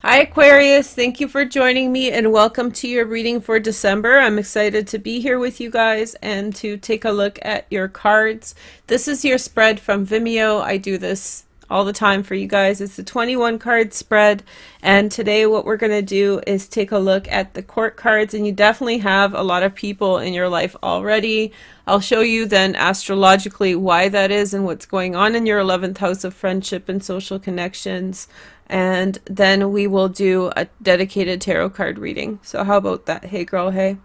Hi Aquarius, thank you for joining me and welcome to your reading for December. I'm excited to be here with you guys and to take a look at your cards. This is your spread from Vimeo. I do this all the time for you guys. It's a 21 card spread, and today what we're going to do is take a look at the court cards, and you definitely have a lot of people in your life already. I'll show you then astrologically why that is and what's going on in your 11th house of friendship and social connections. And then we will do a dedicated tarot card reading. So how about that? Hey girl, hey.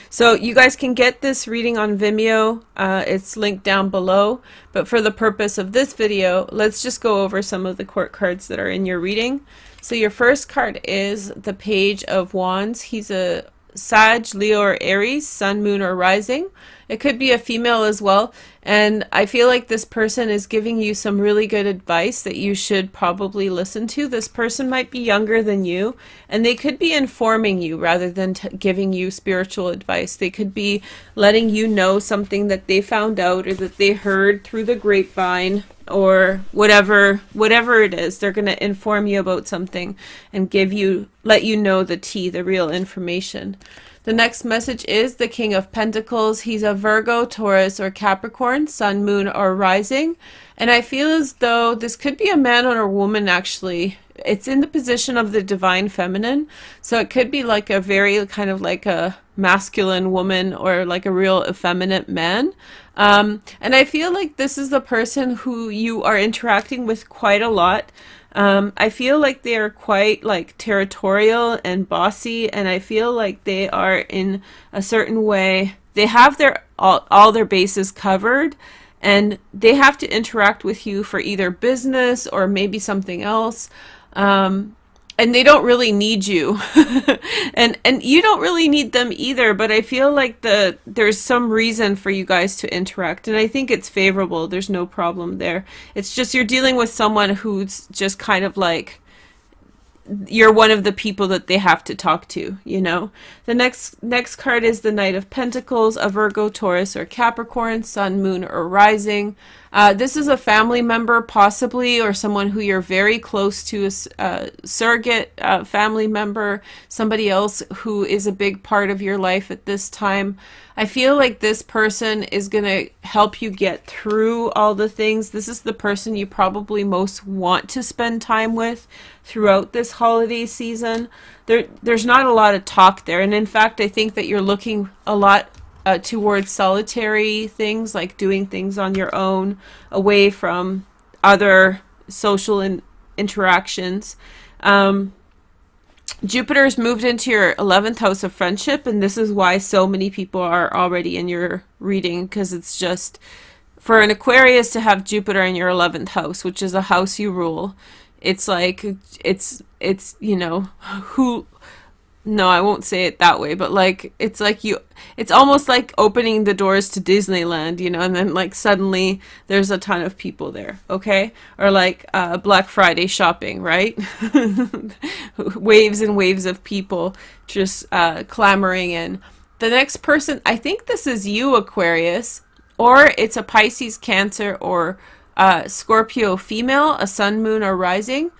So you guys can get this reading on Vimeo. It's linked down below. But for the purpose of this video, let's just go over some of the court cards that are in your reading. So your first card is the Page of Wands. He's a Sag, Leo, or Aries, Sun, Moon, or Rising. It could be a female as well. And I feel like this person is giving you some really good advice that you should probably listen to. This person might be younger than you, and they could be informing you rather than giving you spiritual advice. They could be letting you know something that they found out or that they heard through the grapevine or whatever it is. They're going to inform you about something and let you know the tea, the real information. The next message is the King of Pentacles. He's a Virgo, Taurus, or Capricorn, Sun, Moon, or Rising. And I feel as though this could be a man or a woman, actually. It's in the position of the Divine Feminine. So it could be like a very kind of like a masculine woman or like a real effeminate man. And I feel like this is the person who you are interacting with quite a lot. I feel like they are quite like territorial and bossy, and I feel like they are in a certain way. They have all their bases covered, and they have to interact with you for either business or maybe something else. And they don't really need you, and you don't really need them either. But I feel like there's some reason for you guys to interact, and I think it's favorable. There's no problem there. It's just you're dealing with someone who's just kind of like you're one of the people that they have to talk to, you know. The next card is the Knight of Pentacles, a Virgo, Taurus, or Capricorn, Sun, Moon, or Rising. This is a family member, possibly, or someone who you're very close to, a surrogate family member, somebody else who is a big part of your life at this time. I feel like this person is going to help you get through all the things. This is the person you probably most want to spend time with throughout this holiday season. There's not a lot of talk there. And in fact, I think that you're looking a lot towards solitary things, like doing things on your own, away from other social interactions. Jupiter's moved into your 11th house of friendship, and this is why so many people are already in your reading, because it's just for an Aquarius to have Jupiter in your 11th house, which is a house you rule. It's like it's you know, who no, I won't say it that way, but like it's almost like opening the doors to Disneyland, you know, and then like suddenly there's a ton of people there, okay? Or like Black Friday shopping, right? Waves and waves of people just clamoring in. The next person, I think this is you, Aquarius, or it's a Pisces, Cancer, or Scorpio female, a Sun, Moon, or Rising.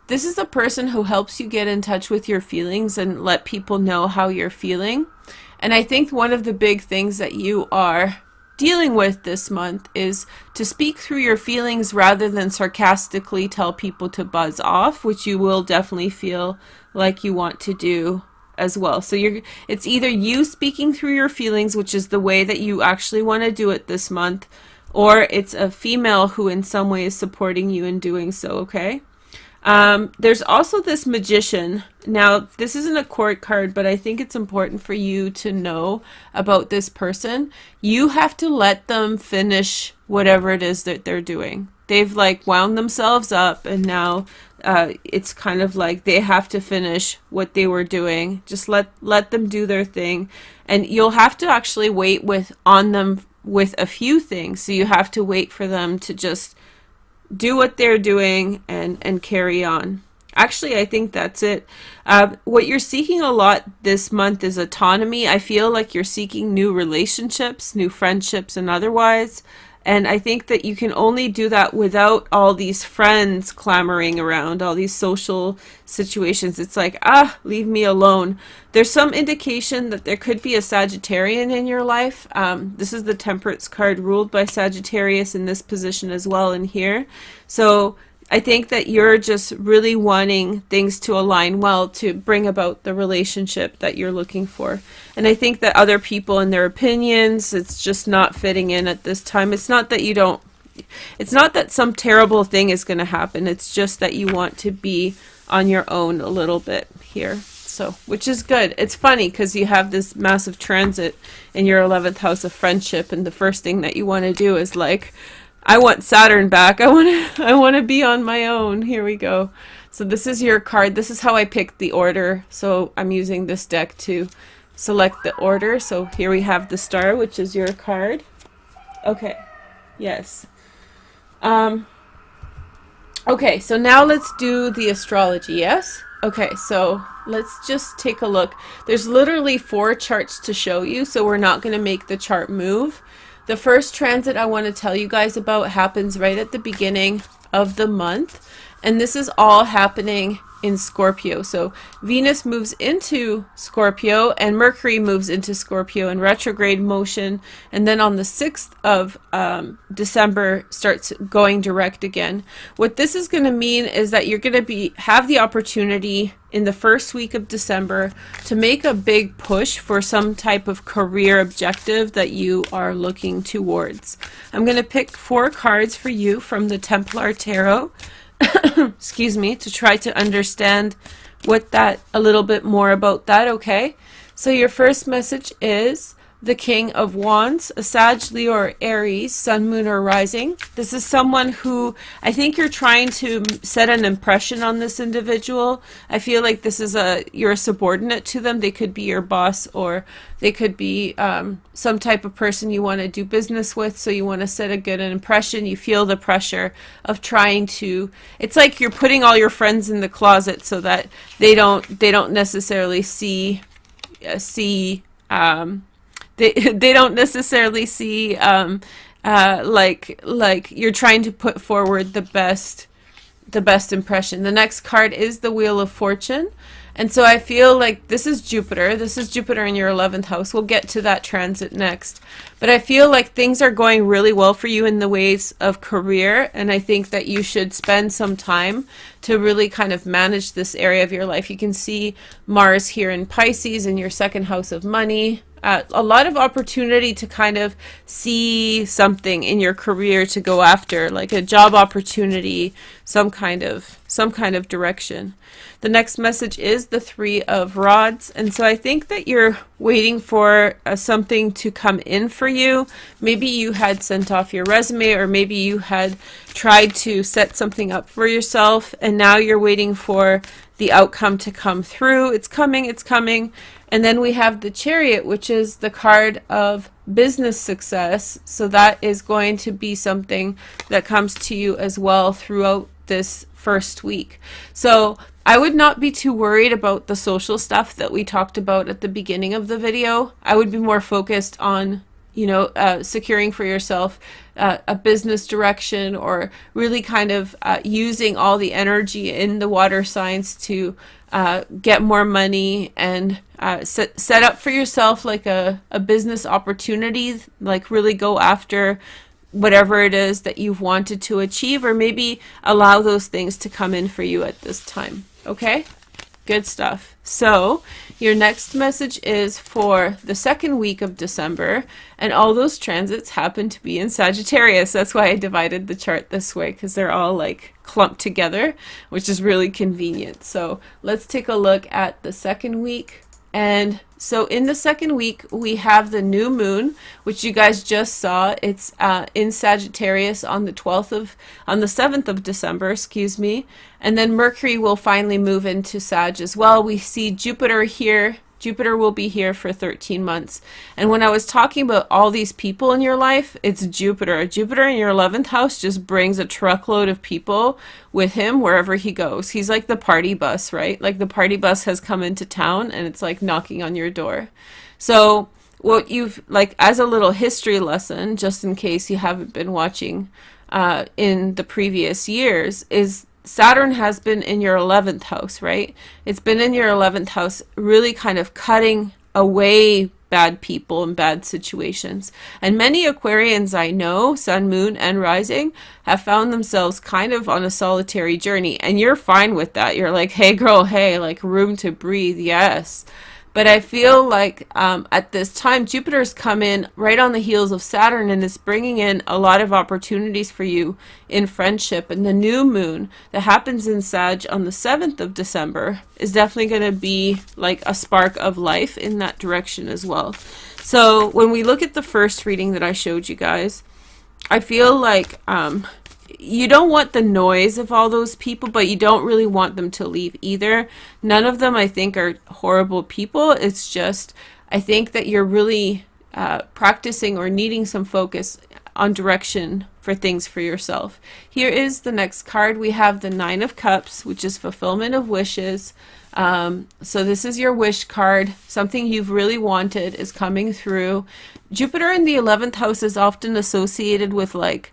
This is the person who helps you get in touch with your feelings and let people know how you're feeling. And I think one of the big things that you are dealing with this month is to speak through your feelings rather than sarcastically tell people to buzz off, which you will definitely feel like you want to do as well. So it's either you speaking through your feelings, which is the way that you actually want to do it this month, or it's a female who in some way is supporting you in doing so, okay? There's also this Magician. Now, this isn't a court card, but I think it's important for you to know about this person. You have to let them finish whatever it is that they're doing. They've like wound themselves up, and now it's kind of like they have to finish what they were doing. Just let them do their thing, and you'll have to actually wait on them with a few things. So you have to wait for them to just do what they're doing and carry on. Actually, I think that's it. What you're seeking a lot this month is autonomy. I feel like you're seeking new relationships, new friendships, and otherwise. And I think that you can only do that without all these friends clamoring around, all these social situations. It's like, ah, leave me alone. There's some indication that there could be a Sagittarian in your life. This is the Temperance card, ruled by Sagittarius in this position as well in here. So I think that you're just really wanting things to align well to bring about the relationship that you're looking for. And I think that other people and their opinions, it's just not fitting in at this time. It's not that you don't, it's not that some terrible thing is going to happen. It's just that you want to be on your own a little bit here. So, which is good. It's funny because you have this massive transit in your 11th house of friendship, and the first thing that you want to do is like, I want Saturn back. I want to be on my own. Here we go. So this is your card. This is how I picked the order. So I'm using this deck to select the order. So here we have the Star, which is your card. Okay. Yes. Okay, so now let's do the astrology, yes? Okay, so let's just take a look. There's literally 4 charts to show you, so we're not going to make the chart move. The first transit I want to tell you guys about happens right at the beginning of the month, and this is all happening in Scorpio. So Venus moves into Scorpio and Mercury moves into Scorpio in retrograde motion, and then on the 6th of December starts going direct again. What this is going to mean is that you're going to have the opportunity in the first week of December to make a big push for some type of career objective that you are looking towards. I'm going to pick 4 cards for you from the Templar Tarot excuse me, to try to understand a little bit more about that. Okay, so your first message is the King of Wands, a Sag, Leo, or Aries, Sun, Moon, or Rising. This is someone who I think you're trying to set an impression on this individual. I feel like this is you're a subordinate to them. They could be your boss, or they could be some type of person you want to do business with, so you want to set a good impression. You feel the pressure of trying to, it's like you're putting all your friends in the closet so that they don't necessarily see they don't necessarily see like you're trying to put forward the best impression. The next card is the Wheel of Fortune, and so I feel like this is Jupiter in your 11th house. We'll get to that transit next, but I feel like things are going really well for you in the ways of career, and I think that you should spend some time to really kind of manage this area of your life. You can see Mars here in Pisces in your 2nd house of money. A lot of opportunity to kind of see something in your career to go after, like a job opportunity, some kind of direction. The next message is the 3 of Rods, and so I think that you're waiting for something to come in for you. Maybe you had sent off your resume, or maybe you had tried to set something up for yourself, and now you're waiting for the outcome to come through. It's coming. And then we have the Chariot, which is the card of business success. So that is going to be something that comes to you as well throughout this first week. So I would not be too worried about the social stuff that we talked about at the beginning of the video. I would be more focused on, securing for yourself a business direction, or really kind of using all the energy in the water signs to get more money and set up for yourself like a business opportunity, like really go after whatever it is that you've wanted to achieve, or maybe allow those things to come in for you at this time. Okay? Good stuff. So your next message is for the 2nd week of December, and all those transits happen to be in Sagittarius. That's why I divided the chart this way, because they're all like clumped together, which is really convenient. So let's take a look at the 2nd week. And so in the 2nd week, we have the new moon, which you guys just saw. It's in Sagittarius on the 7th of December, excuse me. And then Mercury will finally move into Sag as well. We see Jupiter here. Jupiter will be here for 13 months. And when I was talking about all these people in your life, it's Jupiter. Jupiter in your 11th house just brings a truckload of people with him wherever he goes. He's like the party bus, right? Like the party bus has come into town and it's like knocking on your door. So what you've, like, as a little history lesson, just in case you haven't been watching in the previous years, is Saturn has been in your 11th house, right? It's been in your 11th house, really kind of cutting away bad people and bad situations. And many Aquarians I know, sun, moon, and rising, have found themselves kind of on a solitary journey. And you're fine with that. You're like, hey girl, hey, like, room to breathe, yes. But I feel like at this time, Jupiter's come in right on the heels of Saturn and is bringing in a lot of opportunities for you in friendship. And the new moon that happens in Sag on the 7th of December is definitely going to be like a spark of life in that direction as well. So when we look at the first reading that I showed you guys, I feel like you don't want the noise of all those people, but you don't really want them to leave either. None of them, I think, are horrible people. It's just, I think that you're really practicing or needing some focus on direction for things for yourself. Here is the next card. We have the Nine of Cups, which is fulfillment of wishes. So this is your wish card. Something you've really wanted is coming through. Jupiter in the 11th house is often associated with, like,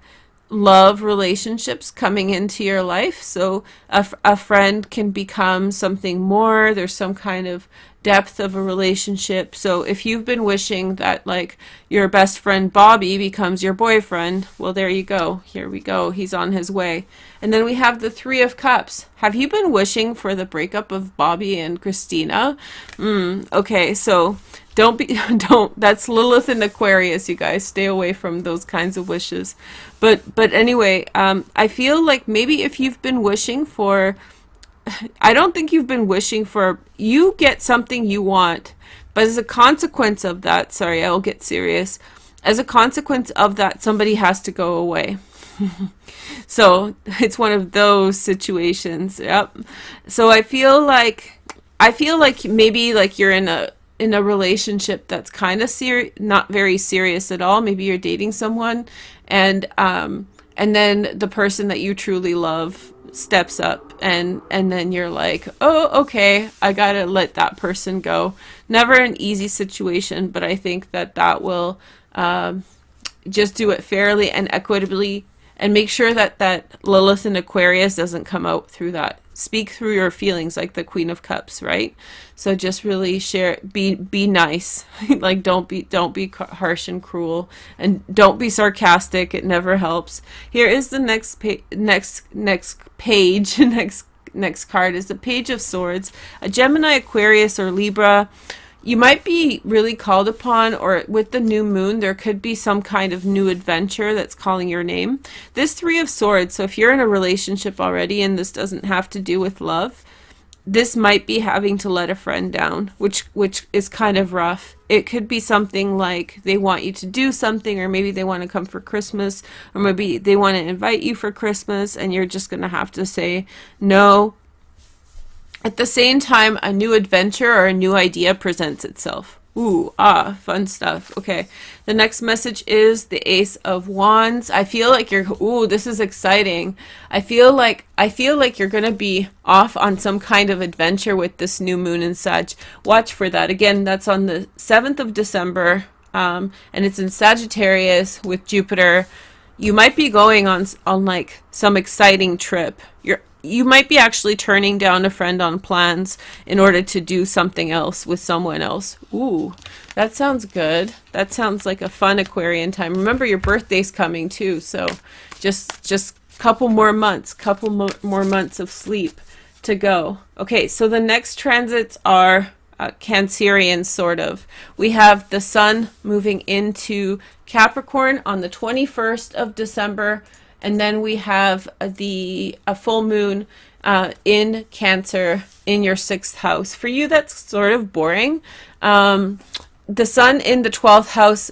love relationships coming into your life. So a friend can become something more. There's some kind of depth of a relationship. So if you've been wishing that, like, your best friend Bobby becomes your boyfriend, well, there you go. Here we go. He's on his way. And then we have the Three of Cups. Have you been wishing for the breakup of Bobby and Christina? Okay, so that's Lilith in Aquarius, you guys. Stay away from those kinds of wishes. But anyway, I feel like maybe if you've been wishing for, I don't think you've been wishing for, you get something you want, but as a consequence of that, sorry, I'll get serious. As a consequence of that, somebody has to go away. So it's one of those situations. Yep. So I feel like maybe, like, you're in a relationship that's kind of not very serious at all. Maybe you're dating someone, and then the person that you truly love steps up, and then you're like, oh, okay, I gotta let that person go. Never an easy situation, but I think that will just do it fairly and equitably, and make sure that Lilith in Aquarius doesn't come out through that. Speak through your feelings, like the Queen of Cups, right? So just really share, be nice. Like, don't be harsh and cruel, and don't be sarcastic. It never helps. Here is the next page. Next card is the Page of Swords. A Gemini, Aquarius, or Libra. You might be really called upon, or with the new moon, there could be some kind of new adventure that's calling your name. This Three of Swords, so if you're in a relationship already, and this doesn't have to do with love, this might be having to let a friend down, which is kind of rough. It could be something like they want you to do something, or maybe they want to come for Christmas, or maybe they want to invite you for Christmas, and you're just going to have to say no. At the same time, a new adventure or a new idea presents itself. Ooh, fun stuff. Okay, the next message is the Ace of Wands. I feel like this is exciting. I feel like you're gonna be off on some kind of adventure with this new moon in Sag. Watch for that. Again, that's on the 7th of December, and it's in Sagittarius with Jupiter. You might be going on like some exciting trip. You might be actually turning down a friend on plans in order to do something else with someone else. Ooh, that sounds good. That sounds like a fun Aquarian time. Remember, your birthday's coming too, so just couple more months of sleep to go. Okay, so the next transits are Cancerian, sort of. We have the Sun moving into Capricorn on the 21st of December. And then we have a full moon in Cancer in your 6th house. For you, that's sort of boring. The Sun in the 12th house,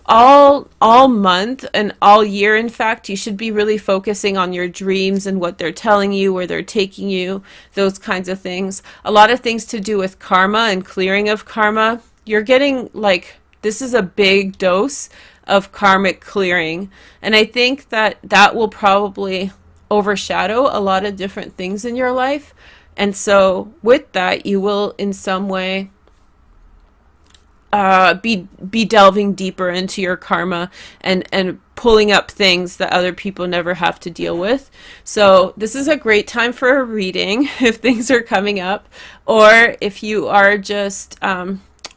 all month and all year, in fact, you should be really focusing on your dreams and what they're telling you, where they're taking you, those kinds of things. A lot of things to do with karma and clearing of karma. You're getting, like, this is a big dose of karmic clearing, and I think that will probably overshadow a lot of different things in your life. And so with that, you will in some way be delving deeper into your karma and pulling up things that other people never have to deal with. So this is a great time for a reading if things are coming up, or if you are just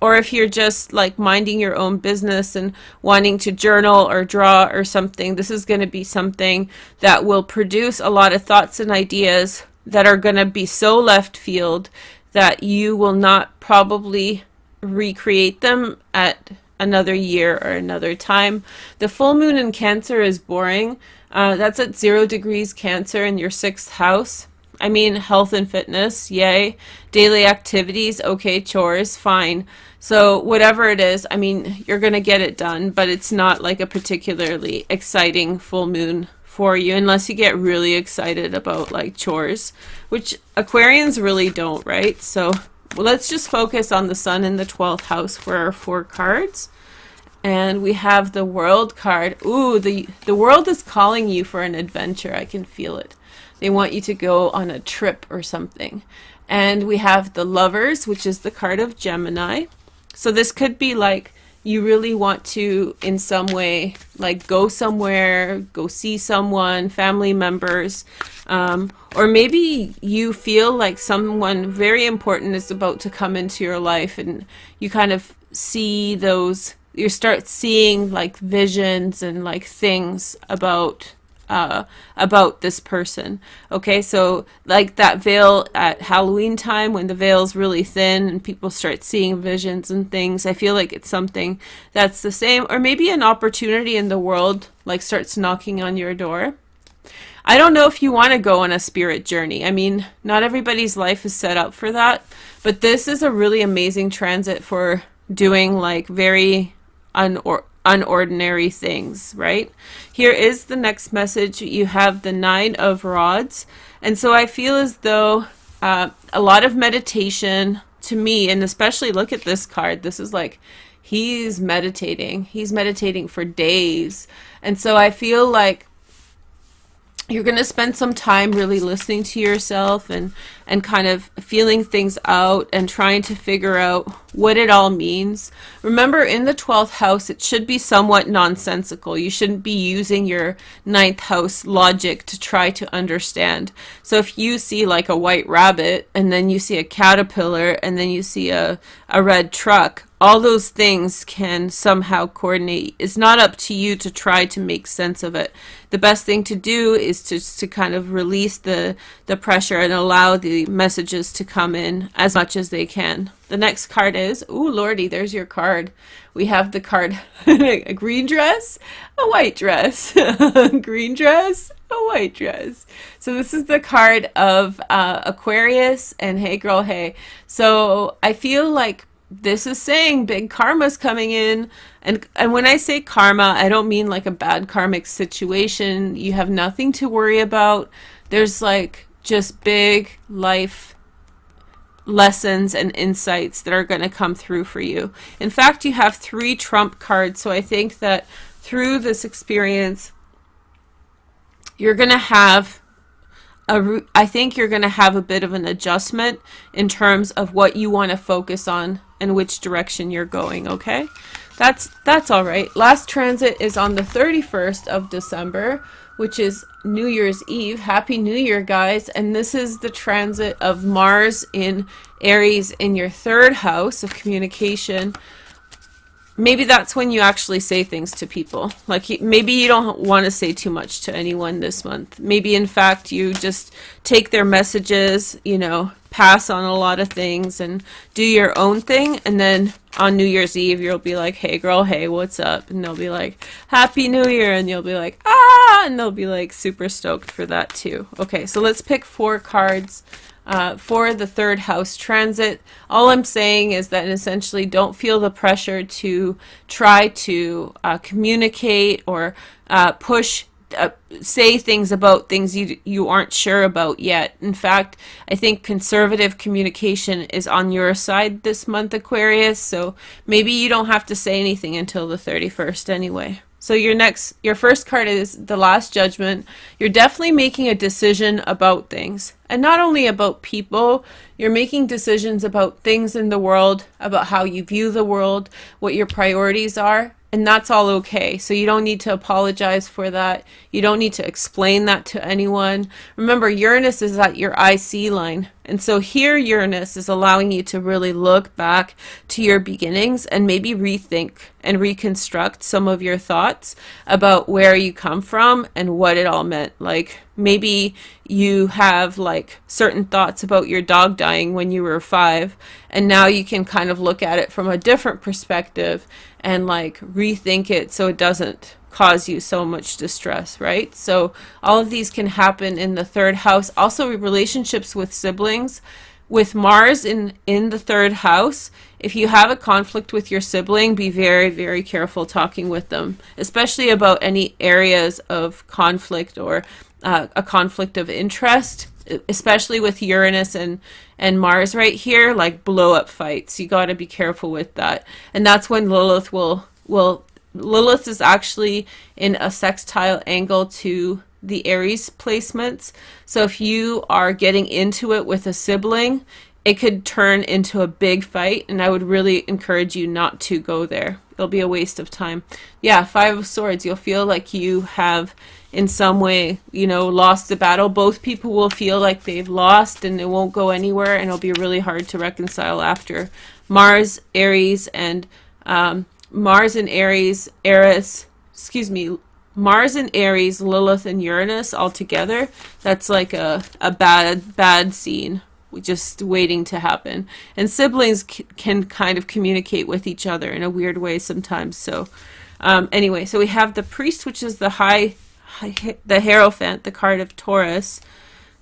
or if you're just like minding your own business and wanting to journal or draw or something. This is going to be something that will produce a lot of thoughts and ideas that are going to be so left field that you will not probably recreate them at another year or another time. The full moon in Cancer is boring. That's at 0 degrees Cancer in your 6th house. I mean, health and fitness, yay. Daily activities, okay. Chores, fine. So whatever it is, I mean, you're going to get it done, but it's not like a particularly exciting full moon for you unless you get really excited about like chores, which Aquarians really don't, right? So let's just focus on the sun in the 12th house for our 4 cards. And we have the World card. Ooh, the world is calling you for an adventure. I can feel it. They want you to go on a trip or something. And we have the Lovers, which is the card of Gemini. So this could be like you really want to, in some way, like go somewhere, go see someone, family members, or maybe you feel like someone very important is about to come into your life, and you kind of see those, you start seeing like visions and like things about this person. Okay, so like that veil at Halloween time when the veil's really thin and people start seeing visions and things, I feel like it's something that's the same. Or maybe an opportunity in the world like starts knocking on your door. I don't know if you want to go on a spirit journey. I mean, not everybody's life is set up for that, but this is a really amazing transit for doing like very unordinary things, right? Here is the next message. You have the 9 of Rods, and so I feel as though a lot of meditation to me, and especially look at this card, this is like he's meditating for days, and so I feel like you're going to spend some time really listening to yourself and kind of feeling things out and trying to figure out what it all means. Remember, in the 12th house, it should be somewhat nonsensical. You shouldn't be using your 9th house logic to try to understand. So if you see like a white rabbit, and then you see a caterpillar, and then you see a red truck, all those things can somehow coordinate. It's not up to you to try to make sense of it. The best thing to do is to kind of release the pressure and allow the messages to come in as much as they can. The next card is, ooh, lordy, there's your card. We have the card, a green dress, a white dress, green dress, a white dress. So this is the card of Aquarius and hey girl, hey. So I feel like this is saying big karma's coming in. And when I say karma, I don't mean like a bad karmic situation. You have nothing to worry about. There's like just big life lessons and insights that are going to come through for you. In fact, you have 3 trump cards. So I think that through this experience, you're going to have I think you're going to have a bit of an adjustment in terms of what you want to focus on and which direction you're going, okay? That's all right. Last transit is on the 31st of December, which is New Year's Eve. Happy New Year, guys. And this is the transit of Mars in Aries in your 3rd house of communication. Maybe that's when you actually say things to people. Like maybe you don't want to say too much to anyone this month. Maybe in fact you just take their messages, you know, pass on a lot of things and do your own thing. And then on New Year's Eve, you'll be like, hey girl, hey, what's up? And they'll be like, Happy New Year. And you'll be like, ah, and they'll be like super stoked for that too. Okay, so let's pick 4 cards for the 3rd house transit. All I'm saying is that essentially don't feel the pressure to try to communicate or push, say things about things you aren't sure about yet. In fact, I think conservative communication is on your side this month, Aquarius, so maybe you don't have to say anything until the 31st anyway. So your first card is the Last Judgment. You're definitely making a decision about things. And not only about people, you're making decisions about things in the world, about how you view the world, what your priorities are, and that's all okay. So you don't need to apologize for that. You don't need to explain that to anyone. Remember, Uranus is at your IC line. And so here Uranus is allowing you to really look back to your beginnings and maybe rethink and reconstruct some of your thoughts about where you come from and what it all meant. Like maybe you have like certain thoughts about your dog dying when you were 5, and now you can kind of look at it from a different perspective and like rethink it so it doesn't cause you so much distress, right? So all of these can happen in the 3rd house. Also relationships with siblings. With Mars in the 3rd house, if you have a conflict with your sibling, be very, very careful talking with them, especially about any areas of conflict or a conflict of interest, especially with Uranus and Mars right here, like blow up fights. You got to be careful with that. And that's when Lilith Lilith is actually in a sextile angle to the Aries placements. So if you are getting into it with a sibling, it could turn into a big fight, and I would really encourage you not to go there. It'll be a waste of time. Yeah, 5 of Swords, you'll feel like you have in some way, you know, lost the battle. Both people will feel like they've lost and it won't go anywhere, and it'll be really hard to reconcile after. Mars, Aries, and Mars and Aries, Mars and Aries, Lilith and Uranus all together, that's like a bad scene just waiting to happen. And siblings can kind of communicate with each other in a weird way sometimes. So anyway, so we have the Priest, which is the Hierophant, the card of Taurus.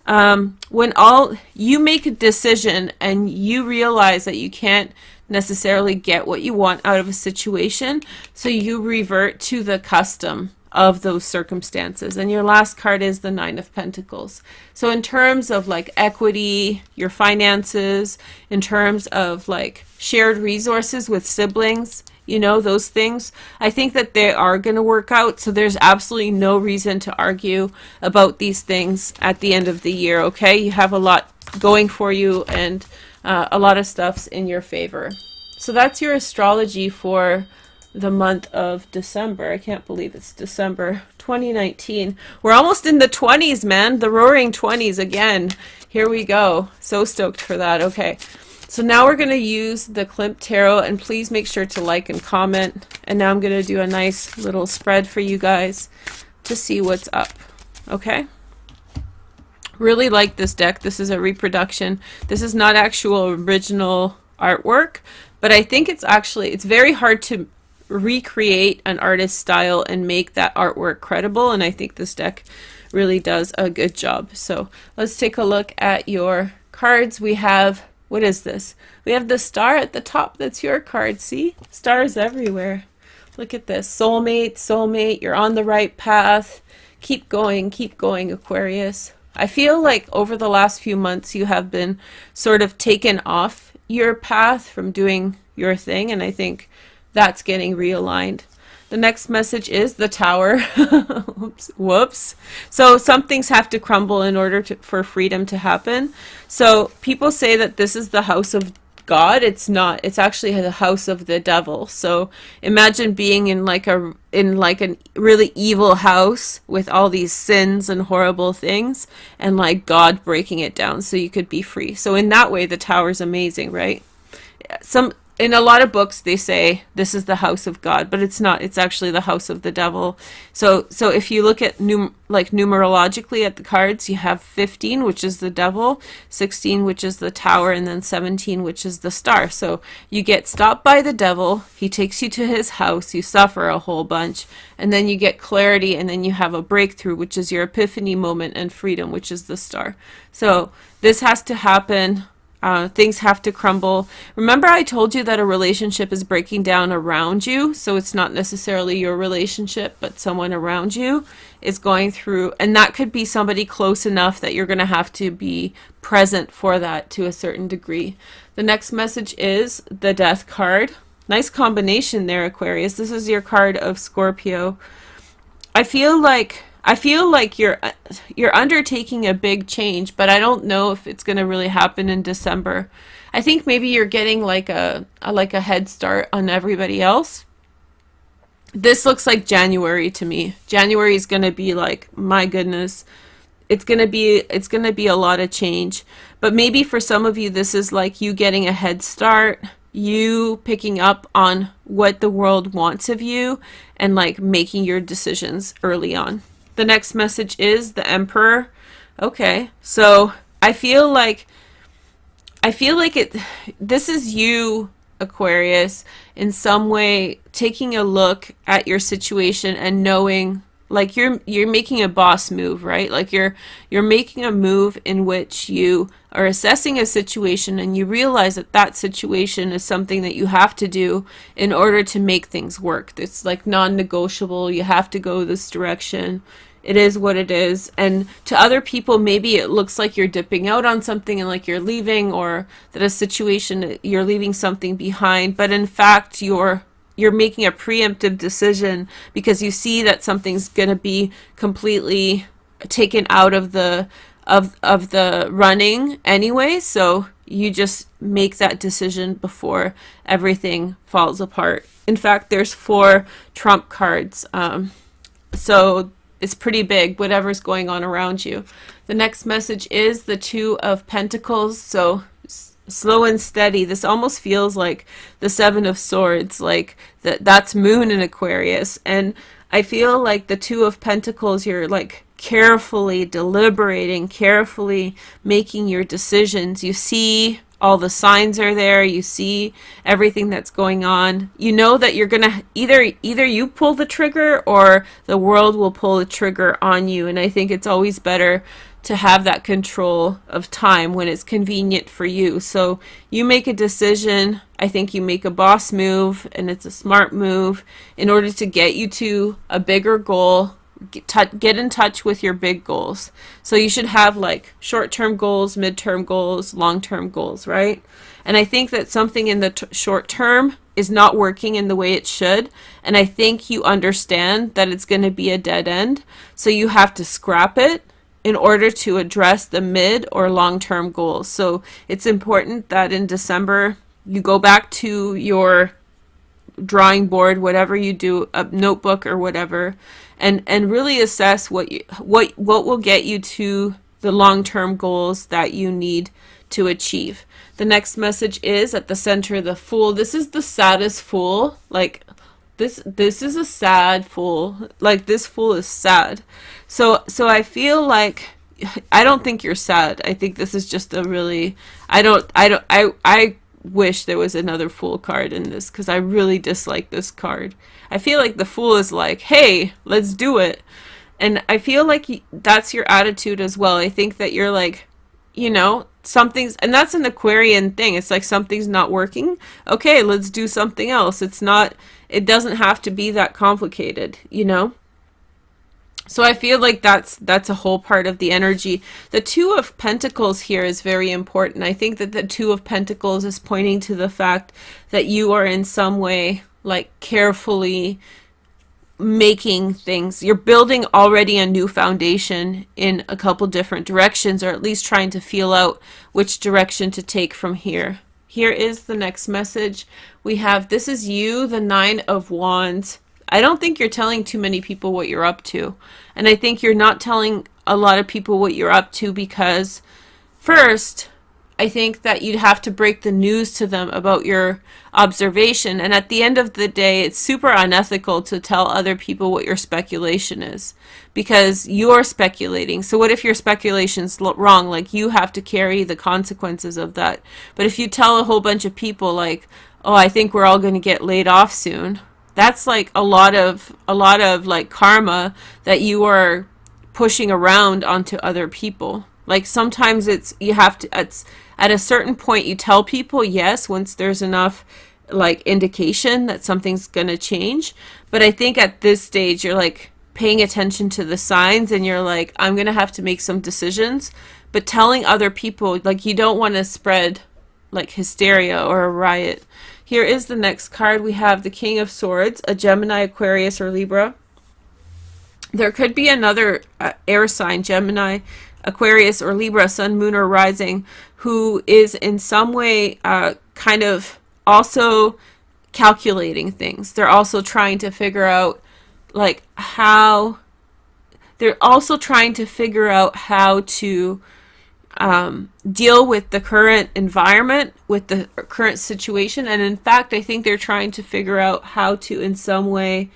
When you make a decision and you realize that you can't necessarily get what you want out of a situation, so you revert to the custom of those circumstances. And your last card is the 9 of Pentacles. So in terms of like equity, your finances, in terms of like shared resources with siblings, you know, those things, I think that they are going to work out. So there's absolutely no reason to argue about these things at the end of the year. Okay, you have a lot going for you, and a lot of stuff's in your favor. So that's your astrology for the month of December. I can't believe it's December 2019. We're almost in the 20s, man. The roaring 20s again. Here we go. So stoked for that. Okay. So now we're going to use the Klimt Tarot, and please make sure to like and comment. And now I'm going to do a nice little spread for you guys to see what's up. Okay. Really like this deck. This is a reproduction. This is not actual original artwork, but I think it's very hard to recreate an artist's style and make that artwork credible, and I think this deck really does a good job. So let's take a look at your cards. We have, what is this? We have the star at the top. That's your card. See? Stars everywhere. Look at this. Soulmate, soulmate. You're on the right path. Keep going, Aquarius. I feel like over the last few months you have been sort of taken off your path from doing your thing, and I think that's getting realigned. The next message is the Tower. Whoops. So some things have to crumble in order for freedom to happen. So people say that this is the house of God. It's not. It's actually the house of the devil. So imagine being in like a really evil house with all these sins and horrible things, and like God breaking it down so you could be free. So in that way, the Tower's amazing, right? In a lot of books, they say this is the house of God, but it's not. It's actually the house of the devil. So if you look at numerologically at the cards, you have 15, which is the devil, 16, which is the Tower, and then 17, which is the star. So you get stopped by the devil. He takes you to his house. You suffer a whole bunch, and then you get clarity, and then you have a breakthrough, which is your epiphany moment, and freedom, which is the star. So this has to happen. Things have to crumble. Remember, I told you that a relationship is breaking down around you, so it's not necessarily your relationship, but someone around you is going through, and that could be somebody close enough that you're going to have to be present for that to a certain degree. The next message is the Death card. Nice combination there, Aquarius. This is your card of Scorpio. I feel like I feel like you're undertaking a big change, but I don't know if it's going to really happen in December. I think maybe you're getting like a head start on everybody else. This looks like January to me. January is going to be like, my goodness, it's going to be a lot of change. But maybe for some of you this is like you getting a head start, you picking up on what the world wants of you and like making your decisions early on. The next message is the Emperor. Okay. So I feel like this is you, Aquarius, in some way taking a look at your situation and knowing like you're making a boss move, right? Like you're making a move in which you are assessing a situation and you realize that that situation is something that you have to do in order to make things work. It's like non-negotiable. You have to go this direction. It is what it is. And to other people, maybe it looks like you're dipping out on something and like you're leaving, or that a situation, you're leaving something behind. But in fact, you're making a preemptive decision because you see that something's going to be completely taken out of the running anyway. So you just make that decision before everything falls apart. In fact, there's 4 Trump cards. So it's pretty big, whatever's going on around you. The next message is the 2 of Pentacles. So slow and steady. This almost feels like the 7 of Swords, like that's Moon in Aquarius. And I feel like the 2 of Pentacles, you're like carefully deliberating, carefully making your decisions. You see all the signs are there. You see everything that's going on. You know that you're gonna either you pull the trigger or the world will pull the trigger on you. And I think it's always better to have that control of time when it's convenient for you. So you make a decision. I think you make a boss move, and it's a smart move in order to get you to a bigger goal. Get in touch with your big goals. So you should have like short-term goals, mid-term goals, long-term goals, right? And I think that something in the short term is not working in the way it should. And I think you understand that it's going to be a dead end. So you have to scrap it in order to address the mid or long-term goals. So it's important that in December you go back to your drawing board, whatever you do, a notebook or whatever, and really assess what will get you to the long-term goals that you need to achieve. The next message is at the center of the Fool. This is the saddest Fool. Like this is a sad Fool. Like this Fool is sad. So I feel like I don't think you're sad. I think this is just a really I wish there was another Fool card in this because I really dislike this card. I feel like the Fool is like, hey, let's do it. And I feel like that's your attitude as well. I think that you're like, you know, something's, and that's an Aquarian thing. It's like something's not working. Okay, let's do something else. It doesn't have to be that complicated, you know? So I feel like that's a whole part of the energy. The 2 of Pentacles here is very important. I think that the 2 of Pentacles is pointing to the fact that you are in some way like carefully making things. You're building already a new foundation in a couple different directions, or at least trying to feel out which direction to take from here. Here is the next message. We have, this is you, the 9 of Wands. I don't think you're telling too many people what you're up to. And I think you're not telling a lot of people what you're up to because, first, I think that you'd have to break the news to them about your observation. And at the end of the day, it's super unethical to tell other people what your speculation is because you're speculating. So what if your speculation's wrong? Like, you have to carry the consequences of that. But if you tell a whole bunch of people like, oh, I think we're all going to get laid off soon, that's like a lot of like karma that you are pushing around onto other people. Like sometimes you have to, at a certain point you tell people yes, once there's enough like indication that something's gonna change. But I think at this stage you're like paying attention to the signs and you're like, I'm gonna have to make some decisions. But telling other people, like, you don't want to spread like hysteria or a riot. Here is the next card. We have the King of Swords, a Gemini, Aquarius, or Libra. There could be another air sign, Gemini, Aquarius, or Libra, sun, moon, or rising, who is in some way kind of also calculating things. They're also trying to figure out like how they're also trying to figure out how to deal with the current environment, with the current situation. And in fact, I think they're trying to figure out how to in some way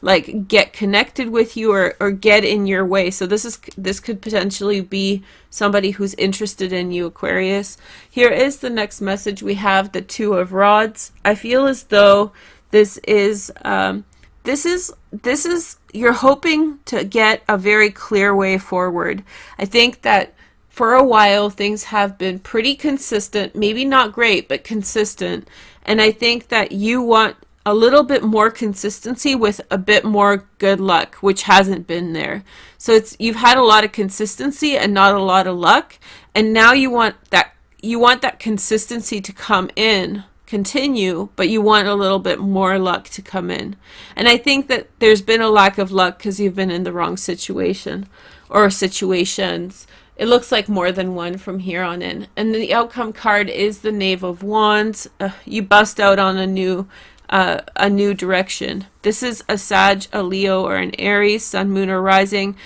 like get connected with you, or get in your way. So this could potentially be somebody who's interested in you, Aquarius. Here is the next message. We have the Two of Rods. I feel as though this is you're hoping to get a very clear way forward. I think that for a while things have been pretty consistent, maybe not great, but consistent. And I think that you want a little bit more consistency with a bit more good luck, which hasn't been there. So you've had a lot of consistency and not a lot of luck, and now you want that consistency to come in, continue, but you want a little bit more luck to come in. And I think that there's been a lack of luck because you've been in the wrong situation or situations. It looks like more than one from here on in. And the outcome card is the Knave of Wands. You bust out on a new direction. This is a Sag, a Leo, or an Aries, sun, moon, or rising.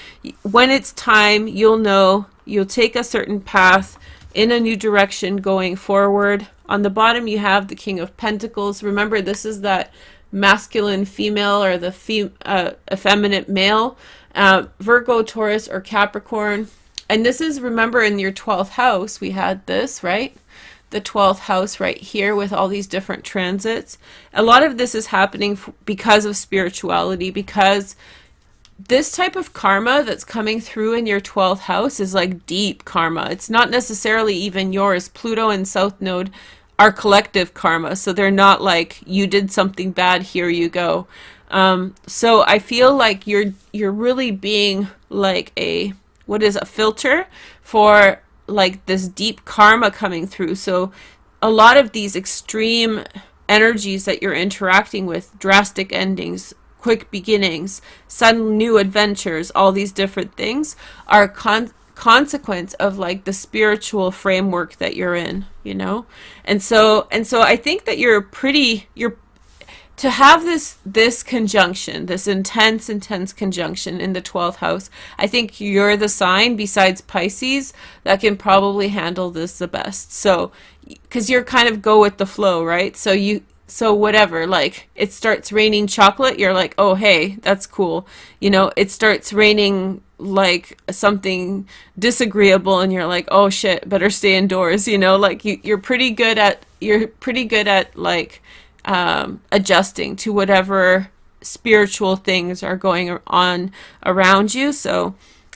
When it's time, you'll know. You'll take a certain path in a new direction going forward. On the bottom, you have the King of Pentacles. Remember, this is that masculine female, or the effeminate male, Virgo, Taurus, or Capricorn. And this is, remember, in your 12th house, we had this, right? The 12th house right here with all these different transits. A lot of this is happening because of spirituality, because this type of karma that's coming through in your 12th house is like deep karma. It's not necessarily even yours. Pluto and South Node are collective karma, so they're not like you did something bad, here you go. So I feel like you're really being like a filter for like this deep karma coming through. So a lot of these extreme energies that you're interacting with, drastic endings, quick beginnings, sudden new adventures, all these different things are consequence of like the spiritual framework that you're in, you know? And so I think that you're to have this conjunction, this intense conjunction in the 12th house. I think you're the sign besides Pisces that can probably handle this the best. So, because you're kind of go with the flow, right? So whatever, like it starts raining chocolate, you're like, oh, hey, that's cool. You know, it starts raining like something disagreeable and you're like, oh shit, better stay indoors. You know, like you're pretty good at like, adjusting to whatever spiritual things are going on around you. So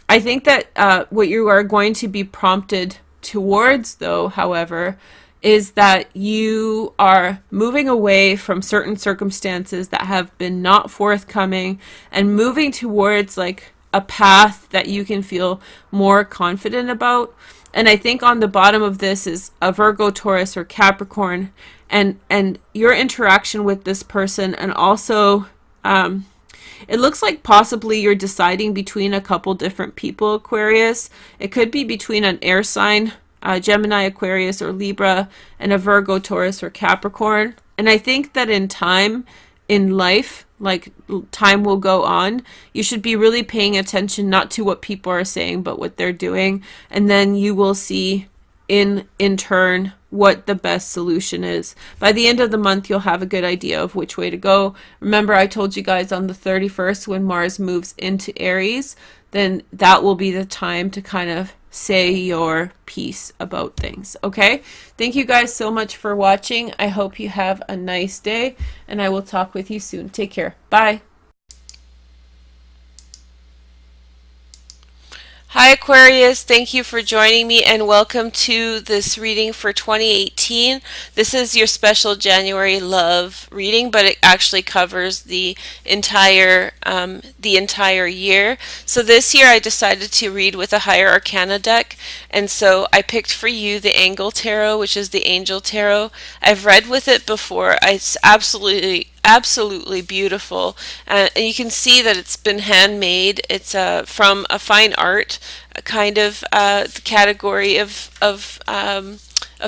I think that what you are going to be prompted towards, though, however, is that you are moving away from certain circumstances that have been not forthcoming and moving towards like a path that you can feel more confident about. And I think on the bottom of this is a Virgo, Taurus, or Capricorn, and your interaction with this person. And also it looks like possibly you're deciding between a couple different people, Aquarius. It could be between an air sign, Gemini, Aquarius, or Libra, and a Virgo, Taurus, or Capricorn. And I think that in time, in life, like time will go on, you should be really paying attention not to what people are saying, but what they're doing. And then you will see in turn what the best solution is. By the end of the month, you'll have a good idea of which way to go. Remember, I told you guys on the 31st, when Mars moves into Aries, then that will be the time to kind of say your piece about things. Okay? Thank you guys so much for watching. I hope you have a nice day, and I will talk with you soon. Take care. Bye. Hi Aquarius, thank you for joining me and welcome to this reading for 2018. This is your special January love reading, but it actually covers the entire year. So this year I decided to read with a higher arcana deck, and so I picked for you the Angle Tarot, which is the Angel Tarot. I've read with it before. absolutely beautiful. And you can see that it's been handmade. It's from a fine art kind of category of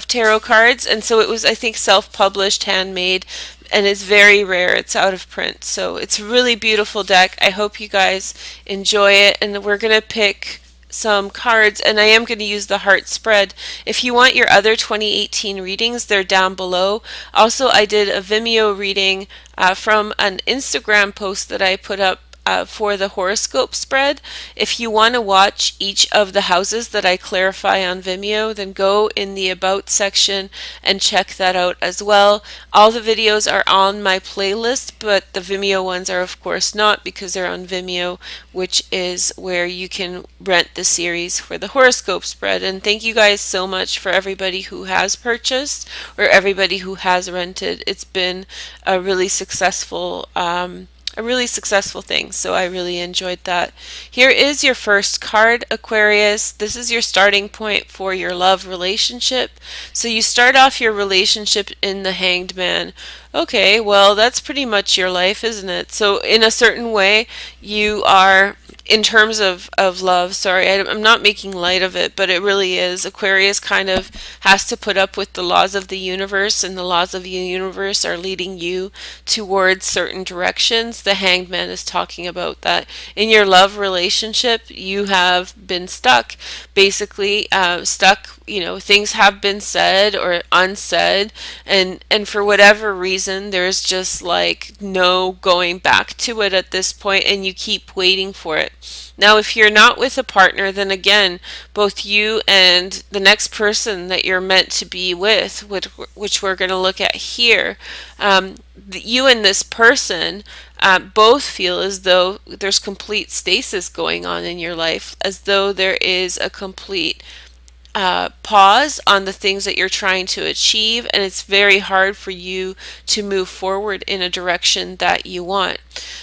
tarot cards, and so it was, I think, self-published, handmade, and it's very rare. It's out of print, so it's a really beautiful deck. I hope you guys enjoy it, and we're gonna pick some cards, and I am going to use the heart spread. If you want your other 2018 readings, they're down below. Also, I did a Vimeo reading from an Instagram post that I put up for the horoscope spread. If you want to watch each of the houses that I clarify on Vimeo, then go in the About section and check that out as well. All the videos are on my playlist, but the Vimeo ones are of course not, because they're on Vimeo, which is where you can rent the series for the horoscope spread. And thank you guys so much for everybody who has purchased or everybody who has rented. It's been a really successful thing, so I really enjoyed that. Here is your first card, Aquarius. This is your starting point for your love relationship. So you start off your relationship in the Hanged Man. Okay, well, that's pretty much your life, isn't it? So in a certain way, you are, in terms of love, sorry, I'm not making light of it, but it really is. Aquarius kind of has to put up with the laws of the universe, and the laws of the universe are leading you towards certain directions. The Hanged Man is talking about that. In your love relationship, you have been stuck. Basically, stuck, things have been said or unsaid, and for whatever reason, there's just like no going back to it at this point, and you keep waiting for it. Now, if you're not with a partner, then again, both you and the next person that you're meant to be with, which we're going to look at here, you and this person both feel as though there's complete stasis going on in your life, as though there is a complete pause on the things that you're trying to achieve, and it's very hard for you to move forward in a direction that you want.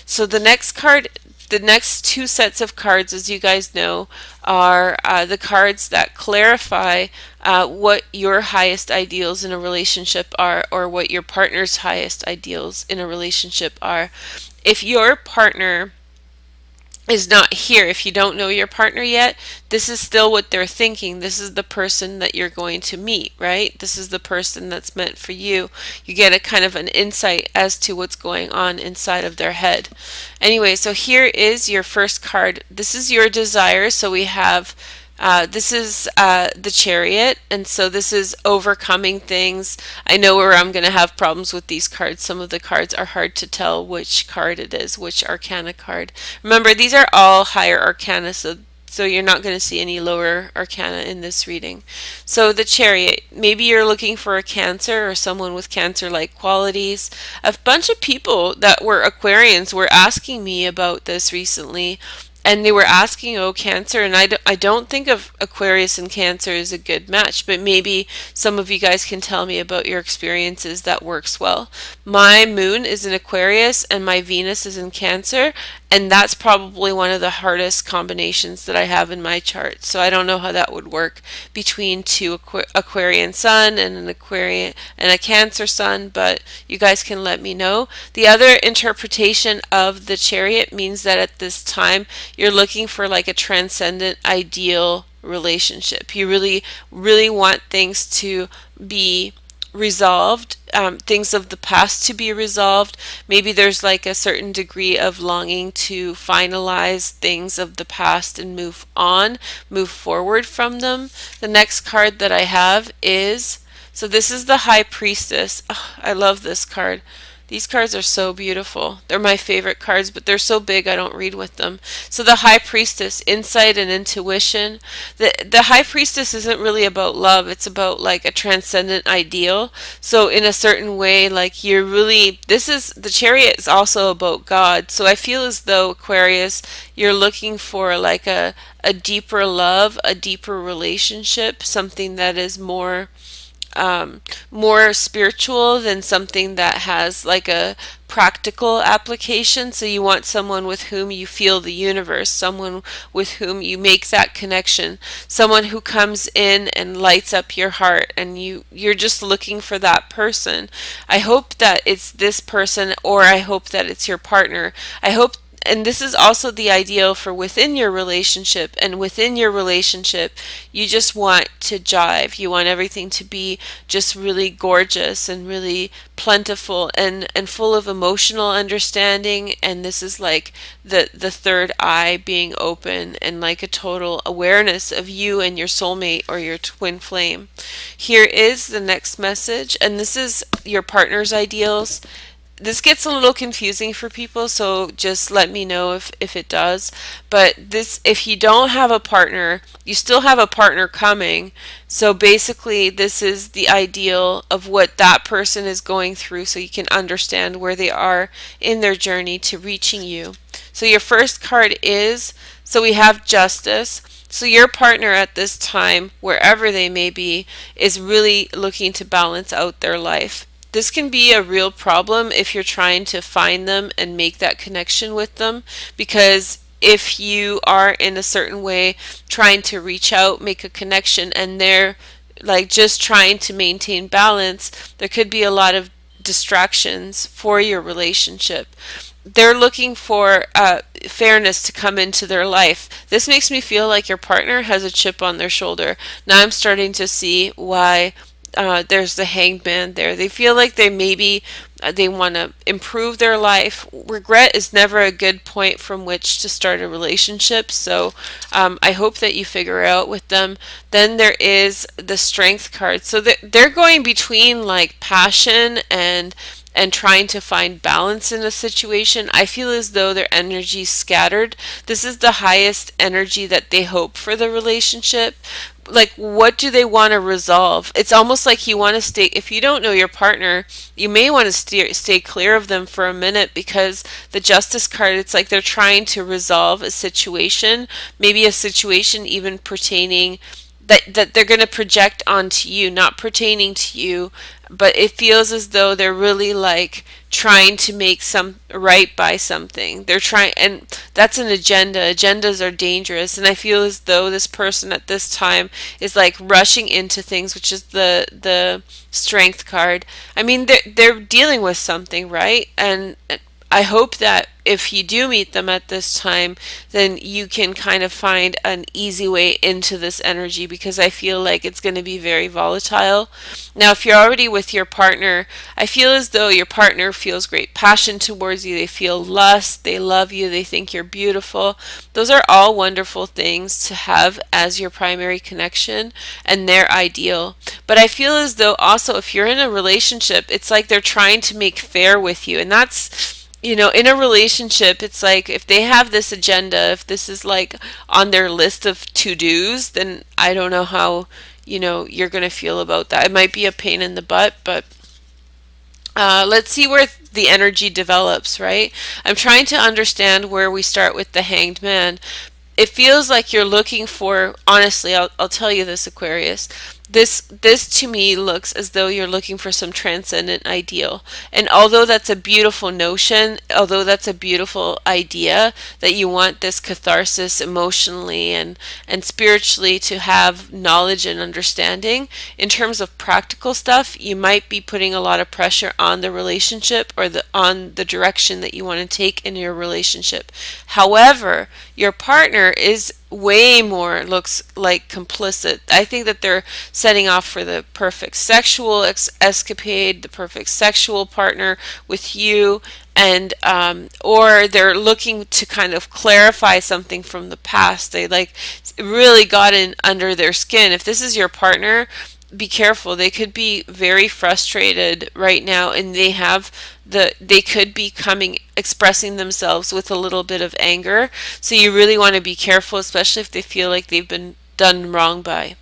So the next two sets of cards, as you guys know, are the cards that clarify what your highest ideals in a relationship are, or what your partner's highest ideals in a relationship are. If your partner is not here, if you don't know your partner yet, this is still what they're thinking. This is the person that you're going to meet, right? This is the person that's meant for you. You get a kind of an insight as to what's going on inside of their head. Anyway, so here is your first card. This is your desire. So we have this is the Chariot, and so this is overcoming things. I know where I'm going to have problems with these cards. Some of the cards are hard to tell which card it is, which arcana card. Remember, these are all higher arcana, so you're not going to see any lower arcana in this reading. So the Chariot, maybe you're looking for a Cancer or someone with Cancer-like qualities. A bunch of people that were Aquarians were asking me about this recently, and they were asking, oh, Cancer, and I don't think of Aquarius and Cancer as a good match, but maybe some of you guys can tell me about your experiences that works well. My moon is in Aquarius and my Venus is in Cancer, and that's probably one of the hardest combinations that I have in my chart. So I don't know how that would work between two Aquarian sun and an Aquarian and a Cancer sun, but you guys can let me know. The other interpretation of the Chariot means that at this time you're looking for like a transcendent ideal relationship. You really, really want things to be resolved, things of the past to be resolved. Maybe there's like a certain degree of longing to finalize things of the past and move on, move forward from them. The next card that I have is, so this is the High Priestess. Oh, I love this card. These cards are so beautiful. They're my favorite cards, but they're so big I don't read with them. So the High Priestess, insight and intuition. The High Priestess isn't really about love. It's about like a transcendent ideal. So in a certain way, like you're really, the Chariot is also about God. So I feel as though, Aquarius, you're looking for like a deeper love, a deeper relationship, something that is more more spiritual than something that has like a practical application. So you want someone with whom you feel the universe, someone with whom you make that connection, someone who comes in and lights up your heart, and you're just looking for that person. I hope that it's this person, or I hope that it's your partner. I hope, and this is also the ideal for within your relationship, and within your relationship you just want to jive. You want everything to be just really gorgeous and really plentiful and full of emotional understanding, and this is like the third eye being open and like a total awareness of you and your soulmate or your twin flame. Here is the next message, and this is your partner's ideals. This gets a little confusing for people, so just let me know if it does. But this, if you don't have a partner, you still have a partner coming. So basically, this is the ideal of what that person is going through, so you can understand where they are in their journey to reaching you. So your first card is, so we have Justice. So your partner at this time, wherever they may be, is really looking to balance out their life. This can be a real problem if you're trying to find them and make that connection with them, because if you are in a certain way trying to reach out, make a connection, and they're like just trying to maintain balance, there could be a lot of distractions for your relationship. They're looking for fairness to come into their life. This makes me feel like your partner has a chip on their shoulder. Now I'm starting to see why there's the Hanged Man there. They feel like they want to improve their life. Regret is never a good point from which to start a relationship, so I hope that you figure out with them. Then there is the Strength card. So they're going between like passion and trying to find balance in a situation. I feel as though their energy is scattered. This is the highest energy that they hope for the relationship. Like, what do they want to resolve? It's almost like you want to stay, if you don't know your partner, you may want to stay clear of them for a minute, because the Justice card, it's like they're trying to resolve a situation, maybe a situation even pertaining that they're going to project onto you, not pertaining to you, but it feels as though they're really like trying to make some right by something. They're trying, and that's an agenda. Agendas are dangerous, and I feel as though this person at this time is like rushing into things, which is the Strength card. I mean, they're dealing with something, right? And I hope that if you do meet them at this time, then you can kind of find an easy way into this energy, because I feel like it's going to be very volatile. Now, if you're already with your partner, I feel as though your partner feels great passion towards you. They feel lust, they love you, they think you're beautiful. Those are all wonderful things to have as your primary connection, and they're ideal. But I feel as though also if you're in a relationship, it's like they're trying to make fair with you, and that's, you know, in a relationship, it's like if they have this agenda, if this is like on their list of to-dos, then I don't know how, you know, you're going to feel about that. It might be a pain in the butt, but let's see where the energy develops, right? I'm trying to understand where we start with the Hanged Man. It feels like you're looking for, honestly, I'll tell you this, Aquarius. This to me looks as though you're looking for some transcendent ideal. And although that's a beautiful notion, although that's a beautiful idea that you want this catharsis emotionally and spiritually to have knowledge and understanding, in terms of practical stuff, you might be putting a lot of pressure on the relationship or on the direction that you want to take in your relationship. However, your partner is way more, looks like, complicit. I think that they're setting off for the perfect sexual escapade, the perfect sexual partner with you, and or they're looking to kind of clarify something from the past. They like really got in under their skin. If this is your partner, be careful. They could be very frustrated right now, and they could be expressing themselves with a little bit of anger. So you really want to be careful, especially if they feel like they've been done wrong by.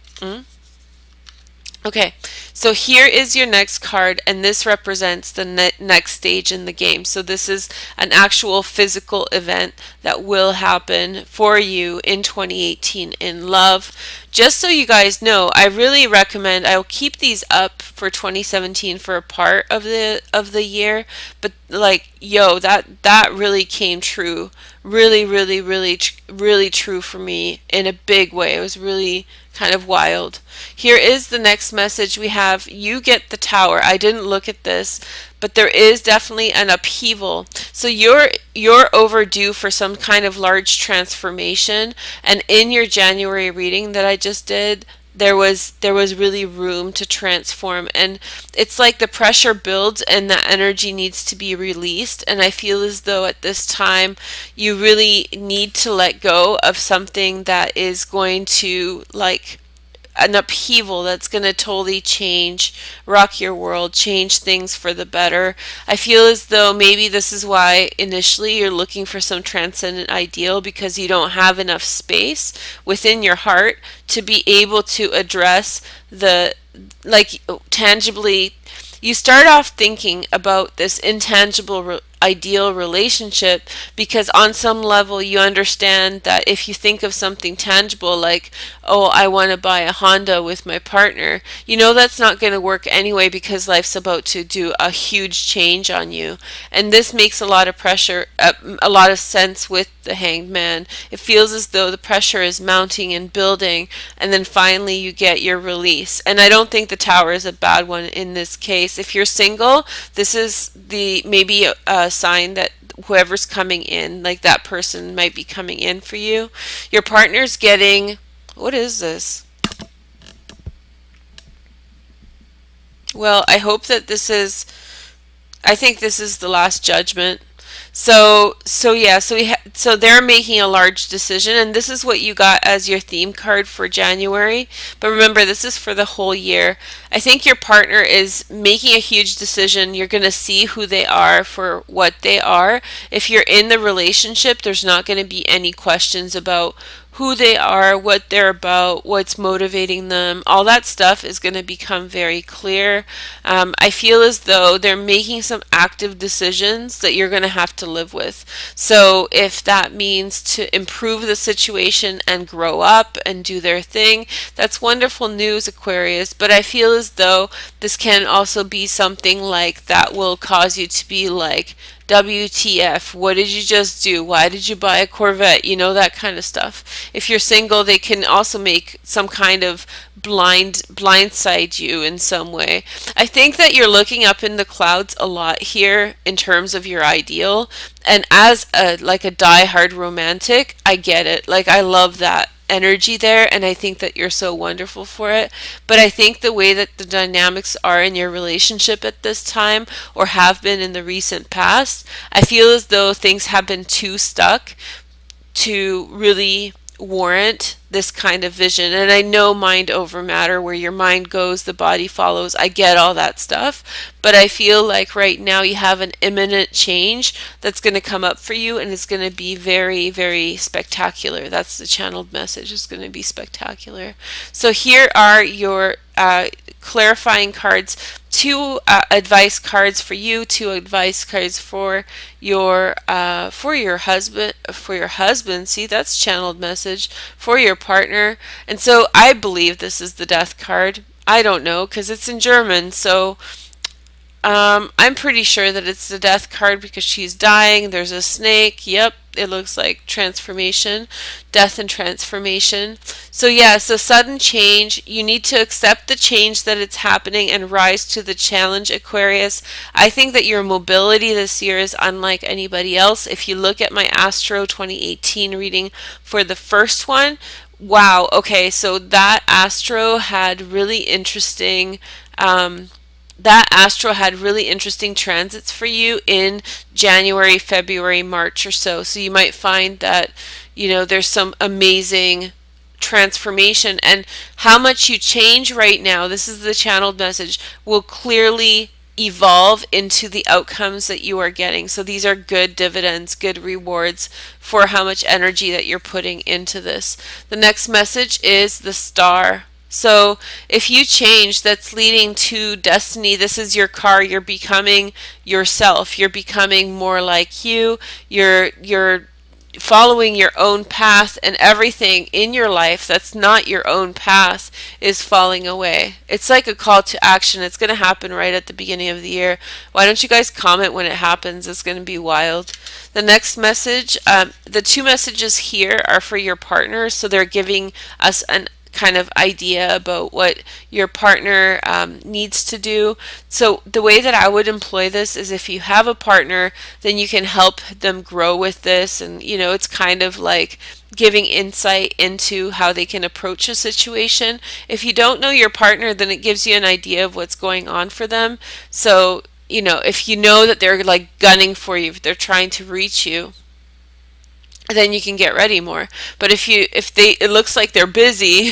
Okay, so here is your next card, and this represents the next stage in the game. So this is an actual physical event that will happen for you in 2018 in love. Just so you guys know, I really recommend, I'll keep these up for 2017 for a part of the year, but like, yo, that really came true. Really, really, really, really true for me in a big way. It was really kind of wild. Here is the next message we have. You get the Tower. I didn't look at this, but there is definitely an upheaval. So you're overdue for some kind of large transformation, and in your January reading that I just did, there was really room to transform, and it's like the pressure builds and the energy needs to be released, and I feel as though at this time you really need to let go of something that is going to, like, an upheaval that's going to totally rock your world, change things for the better. I feel as though maybe this is why initially you're looking for some transcendent ideal, because you don't have enough space within your heart to be able to address the, like, tangibly. You start off thinking about this intangible ideal relationship because on some level you understand that if you think of something tangible like, oh, I want to buy a Honda with my partner, you know that's not going to work anyway because life's about to do a huge change on you. And this makes a lot of pressure, a lot of sense with the Hanged Man. It feels as though the pressure is mounting and building, and then finally you get your release. And I don't think the Tower is a bad one in this case. If you're single, this is maybe a sign that whoever's coming in, like that person might be coming in for you. Your partner's getting, what is this? Well, I hope that I think this is the Last Judgment. So they're making a large decision, and this is what you got as your theme card for January. But remember, this is for the whole year. I think your partner is making a huge decision. You're going to see who they are for what they are. If you're in the relationship, there's not going to be any questions about who they are, what they're about, what's motivating them. All that stuff is going to become very clear. I feel as though they're making some active decisions that you're going to have to live with. So if that means to improve the situation and grow up and do their thing, that's wonderful news, Aquarius. But I feel as though this can also be something like that will cause you to be like, WTF, what did you just do? Why did you buy a Corvette? You know, that kind of stuff. If you're single, they can also make some kind of blindside you in some way. I think that you're looking up in the clouds a lot here in terms of your ideal. And as a diehard romantic, I get it. Like, I love that energy there, and I think that you're so wonderful for it. But I think the way that the dynamics are in your relationship at this time, or have been in the recent past, I feel as though things have been too stuck to really warrant this kind of vision. And I know mind over matter, where your mind goes, the body follows. I get all that stuff. But I feel like right now you have an imminent change that's going to come up for you, and it's going to be very, very spectacular. That's the channeled message. It's going to be spectacular. So here are your clarifying cards. Two advice cards for you, two advice cards for your husband. See, that's channeled message for your partner. And so I believe this is the Death card. I don't know because it's in German, so I'm pretty sure that it's the Death card because she's dying. There's a snake. Yep, it looks like transformation, death and transformation. So yeah, so sudden change. You need to accept the change that it's happening and rise to the challenge, Aquarius. I think that your mobility this year is unlike anybody else. If you look at my Astro 2018 reading for the first one, wow, okay, so that Astro had really interesting transits for you in January, February, March or so. So you might find that, there's some amazing transformation, and how much you change right now, this is the channeled message, will clearly evolve into the outcomes that you are getting. So these are good dividends, good rewards for how much energy that you're putting into this. The next message is the Star. So if you change, that's leading to destiny. This is your car. You're becoming yourself. You're becoming more like you. You're following your own path, and everything in your life that's not your own path is falling away. It's like a call to action. It's going to happen right at the beginning of the year. Why don't you guys comment when it happens? It's going to be wild. The next message, the two messages here are for your partner, so they're giving us an kind of idea about what your partner needs to do. So the way that I would employ this is, if you have a partner, then you can help them grow with this, and it's kind of like giving insight into how they can approach a situation. If you don't know your partner, then it gives you an idea of what's going on for them. So if you know that they're like gunning for you, if they're trying to reach you, then you can get ready more. But if it looks like they're busy,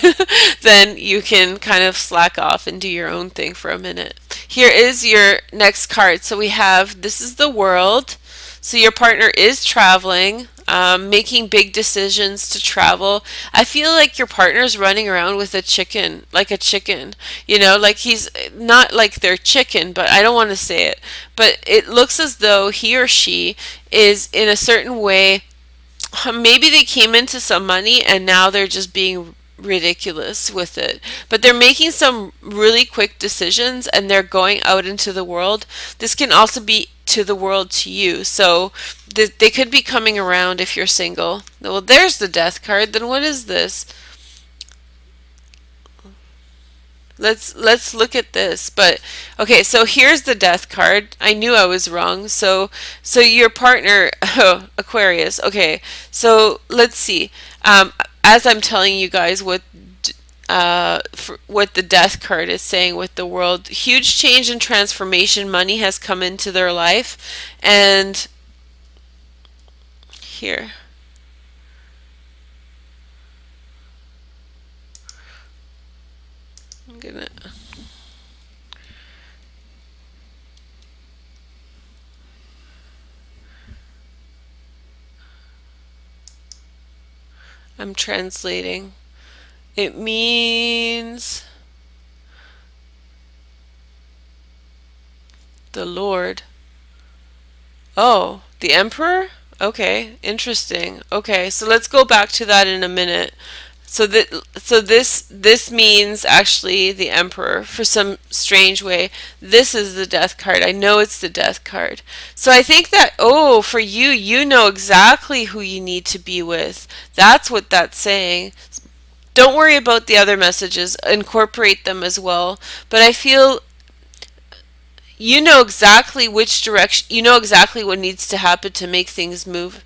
then you can kind of slack off and do your own thing for a minute. Here is your next card. So we have, this is the World. So your partner is traveling, making big decisions to travel. I feel like your partner's running around with a chicken, like a chicken. Like he's not like their chicken, but I don't want to say it. But it looks as though he or she is in a certain way. Maybe they came into some money and now they're just being ridiculous with it. But they're making some really quick decisions and they're going out into the world. This can also be to the world to you. So they could be coming around if you're single. Well, there's the Death card. Then what is this? Let's look at this. But okay, so here's the Death card. I knew I was wrong. So your partner, oh, Aquarius. Okay, so let's see. As I'm telling you guys what what the Death card is saying with the World, huge change and transformation. Money has come into their life, and here. I'm gonna. I'm translating. It means the Lord. Oh, the Emperor? Okay, interesting. Okay, so let's go back to that in a minute. So this means actually the Emperor for some strange way. This is the Death card. I know it's the Death card. So I think that, oh, for you, you know exactly who you need to be with. That's what that's saying. Don't worry about the other messages. Incorporate them as well. But I feel you know exactly which direction, you know exactly what needs to happen to make things move,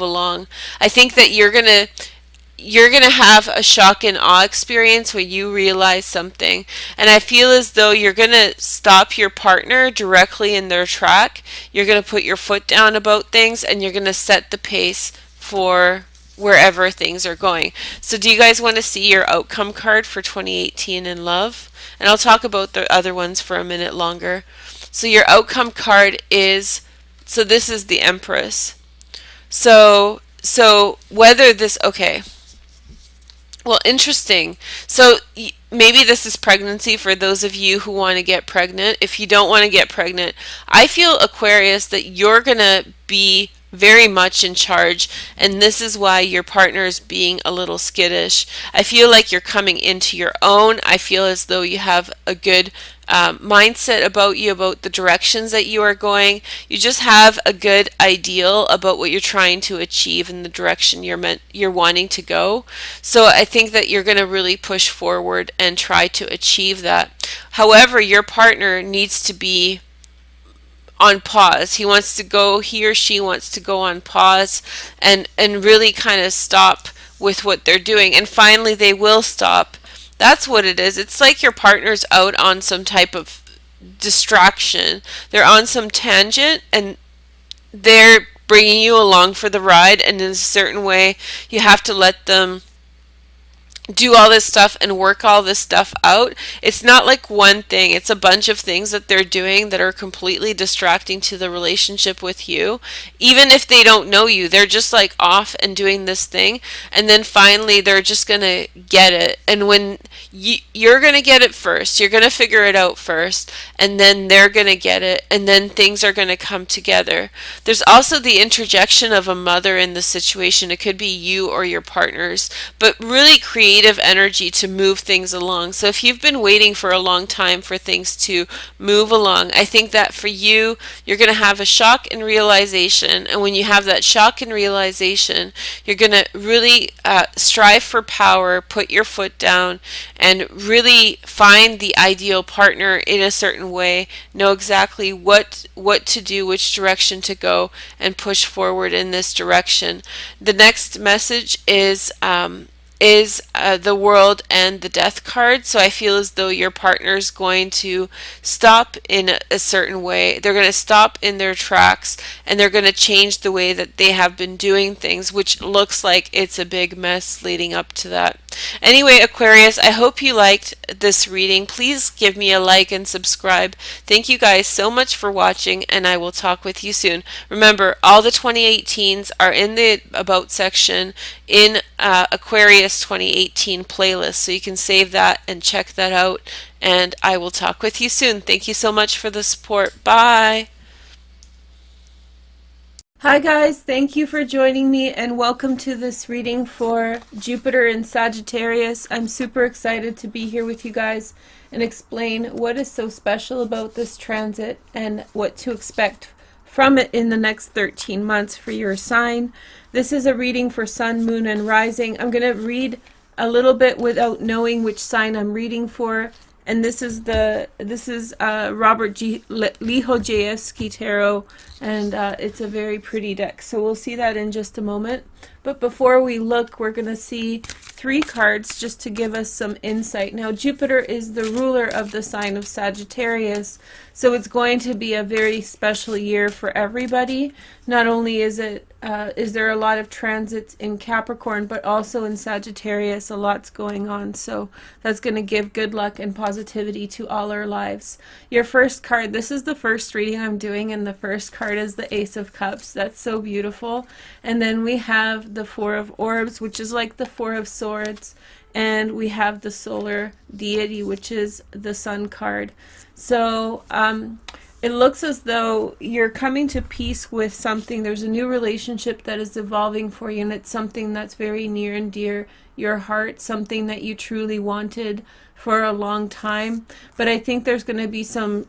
along. I think that you're gonna have a shock and awe experience when you realize something, and I feel as though you're gonna stop your partner directly in their track. You're gonna put your foot down about things, and you're gonna set the pace for wherever things are going. So do you guys want to see your outcome card for 2018 in love? And I'll talk about the other ones for a minute longer. So your outcome card is, so this is the Empress. So whether this, okay, well, interesting. So maybe this is pregnancy for those of you who want to get pregnant. If you don't want to get pregnant, I feel, Aquarius, that you're going to be very much in charge, and this is why your partner is being a little skittish. I feel like you're coming into your own. I feel as though you have a good mindset about you, about the directions that you are going. You just have a good ideal about what you're trying to achieve and the direction you're wanting to go. So I think that you're going to really push forward and try to achieve that. However, your partner needs to be on pause. He or she wants to go on pause and really kind of stop with what they're doing, and finally they will stop. That's what it is. It's like your partner's out on some type of distraction. They're on some tangent and they're bringing you along for the ride, and in a certain way you have to let them do all this stuff and work all this stuff out. It's not like one thing, it's a bunch of things that they're doing that are completely distracting to the relationship with you. Even if they don't know you, they're just like off and doing this thing, and then finally they're just gonna get it. And when you're gonna get it first, you're gonna figure it out first, and then they're gonna get it, and then things are gonna come together. There's also the interjection of a mother in the situation. It could be you or your partners, but really creative energy to move things along. So if you've been waiting for a long time for things to move along, I think that for you, you're going to have a shock and realization. And when you have that shock and realization, you're going to really strive for power, put your foot down, and really find the ideal partner in a certain way, know exactly what to do, which direction to go, and push forward in this direction. The next message is the World and the Death card. So I feel as though your partner's going to stop in a certain way. They're going to stop in their tracks, and they're going to change the way that they have been doing things, which looks like it's a big mess leading up to that. Anyway, Aquarius, I hope you liked this reading. Please give me a like and subscribe. Thank you guys so much for watching, and I will talk with you soon. Remember, all the 2018s are in the About section in Aquarius 2018 playlist, so you can save that and check that out, and I will talk with you soon. Thank you so much for the support. Bye. Hi guys, thank you for joining me and welcome to this reading for Jupiter in Sagittarius. I'm super excited to be here with you guys and explain what is so special about this transit and what to expect from it in the next 13 months for your sign. This is a reading for Sun, Moon, and Rising. I'm going to read a little bit without knowing which sign I'm reading for. And this is Robert Lihojeevsky Tarot, and it's a very pretty deck. So we'll see that in just a moment. But before we look, we're going to see 3 cards just to give us some insight. Now, Jupiter is the ruler of the sign of Sagittarius, so it's going to be a very special year for everybody. Not only is there a lot of transits in Capricorn, but also in Sagittarius, a lot's going on. So that's going to give good luck and positivity to all our lives. Your first card, this is the first reading I'm doing, and the first card is the Ace of Cups. That's so beautiful. And then we have the Four of Orbs, which is like the Four of Swords. And we have the Solar Deity, which is the Sun card. So it looks as though you're coming to peace with something. There's a new relationship that is evolving for you, and it's something that's very near and dear your heart, something that you truly wanted for a long time. But I think there's going to be some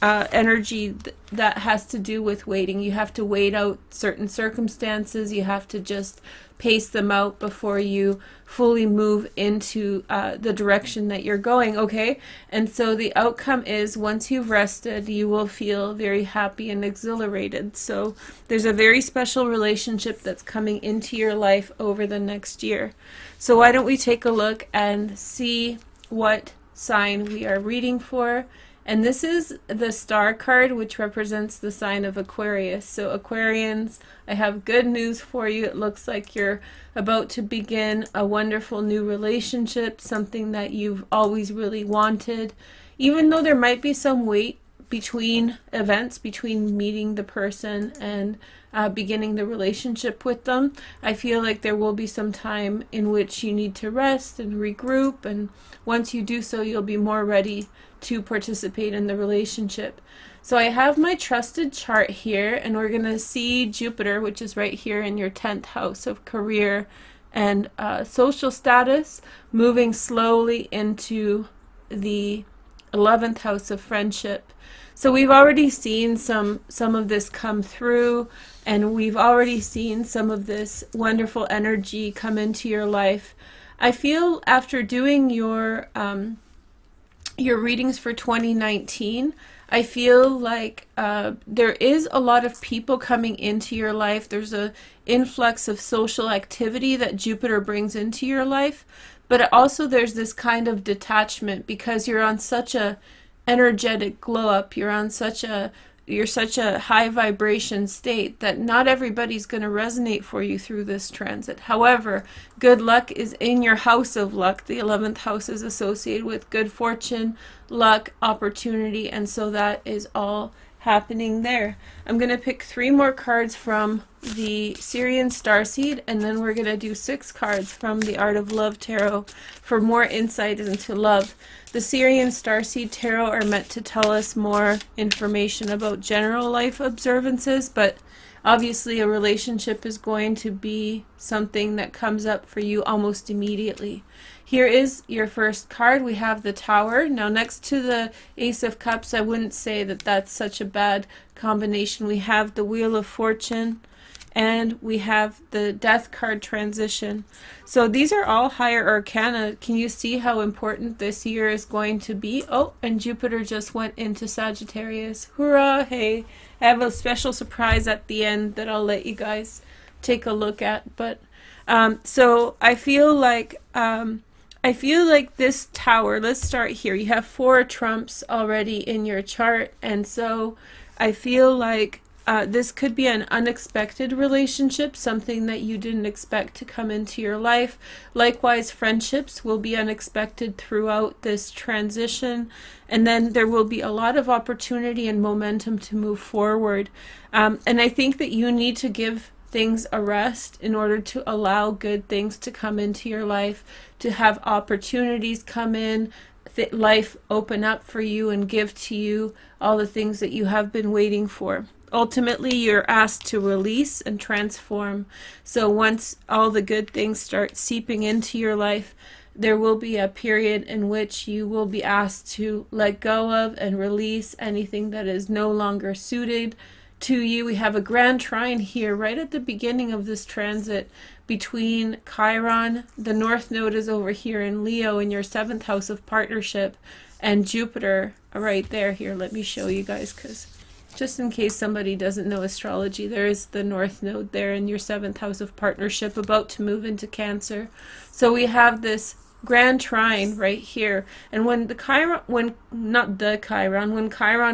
energy that has to do with waiting. You have to wait out certain circumstances. You have to just pace them out before you fully move into the direction that you're going, okay? And so the outcome is, once you've rested, you will feel very happy and exhilarated. So there's a very special relationship that's coming into your life over the next year. So why don't we take a look and see what sign we are reading for. And this is the star card, which represents the sign of Aquarius. So Aquarians, I have good news for you. It looks like you're about to begin a wonderful new relationship, something that you've always really wanted. Even though there might be some wait between events, between meeting the person and beginning the relationship with them, I feel like there will be some time in which you need to rest and regroup, and once you do so, you'll be more ready to participate in the relationship. So I have my trusted chart here, and we're going to see Jupiter, which is right here in your 10th house of career and social status, moving slowly into the 11th house of friendship. So we've already seen some of this come through, and we've already seen some of this wonderful energy come into your life. I feel after doing your readings for 2019, I feel like there is a lot of people coming into your life. There's an influx of social activity that Jupiter brings into your life, but also there's this kind of detachment because you're on such a energetic glow up. You're on such a you're such a high vibration state that not everybody's going to resonate for you through this transit. However, good luck is in your house of luck. The 11th house is associated with good fortune, luck, opportunity, and so that is all happening there. I'm going to pick 3 more cards from the Syrian Starseed, and then we're going to do 6 cards from the Art of Love Tarot for more insight into love. The Syrian Starseed Tarot are meant to tell us more information about general life observances, but obviously a relationship is going to be something that comes up for you almost immediately. Here is your first card. We have the Tower. Now next to the Ace of Cups, I wouldn't say that that's such a bad combination. We have the Wheel of Fortune and we have the Death card transition. So these are all higher arcana. Can you see how important this year is going to be? Oh, and Jupiter just went into Sagittarius. Hurrah! Hey, I have a special surprise at the end that I'll let you guys take a look at. But so I feel like this Tower, let's start here. You have 4 trumps already in your chart, and so I feel like this could be an unexpected relationship, something that you didn't expect to come into your life. Likewise, friendships will be unexpected throughout this transition, and then there will be a lot of opportunity and momentum to move forward. And I think that you need to give things a rest in order to allow good things to come into your life, to have opportunities come in, life open up for you and give to you all the things that you have been waiting for. Ultimately, you're asked to release and transform. So once all the good things start seeping into your life, there will be a period in which you will be asked to let go of and release anything that is no longer suited to you. We have a grand trine here right at the beginning of this transit between Chiron, the North Node is over here in Leo in your 7th house of partnership, and Jupiter right there. Here, let me show you guys, because just in case somebody doesn't know astrology, there is the North Node there in your 7th house of partnership about to move into Cancer. So we have this grand trine right here, and when Chiron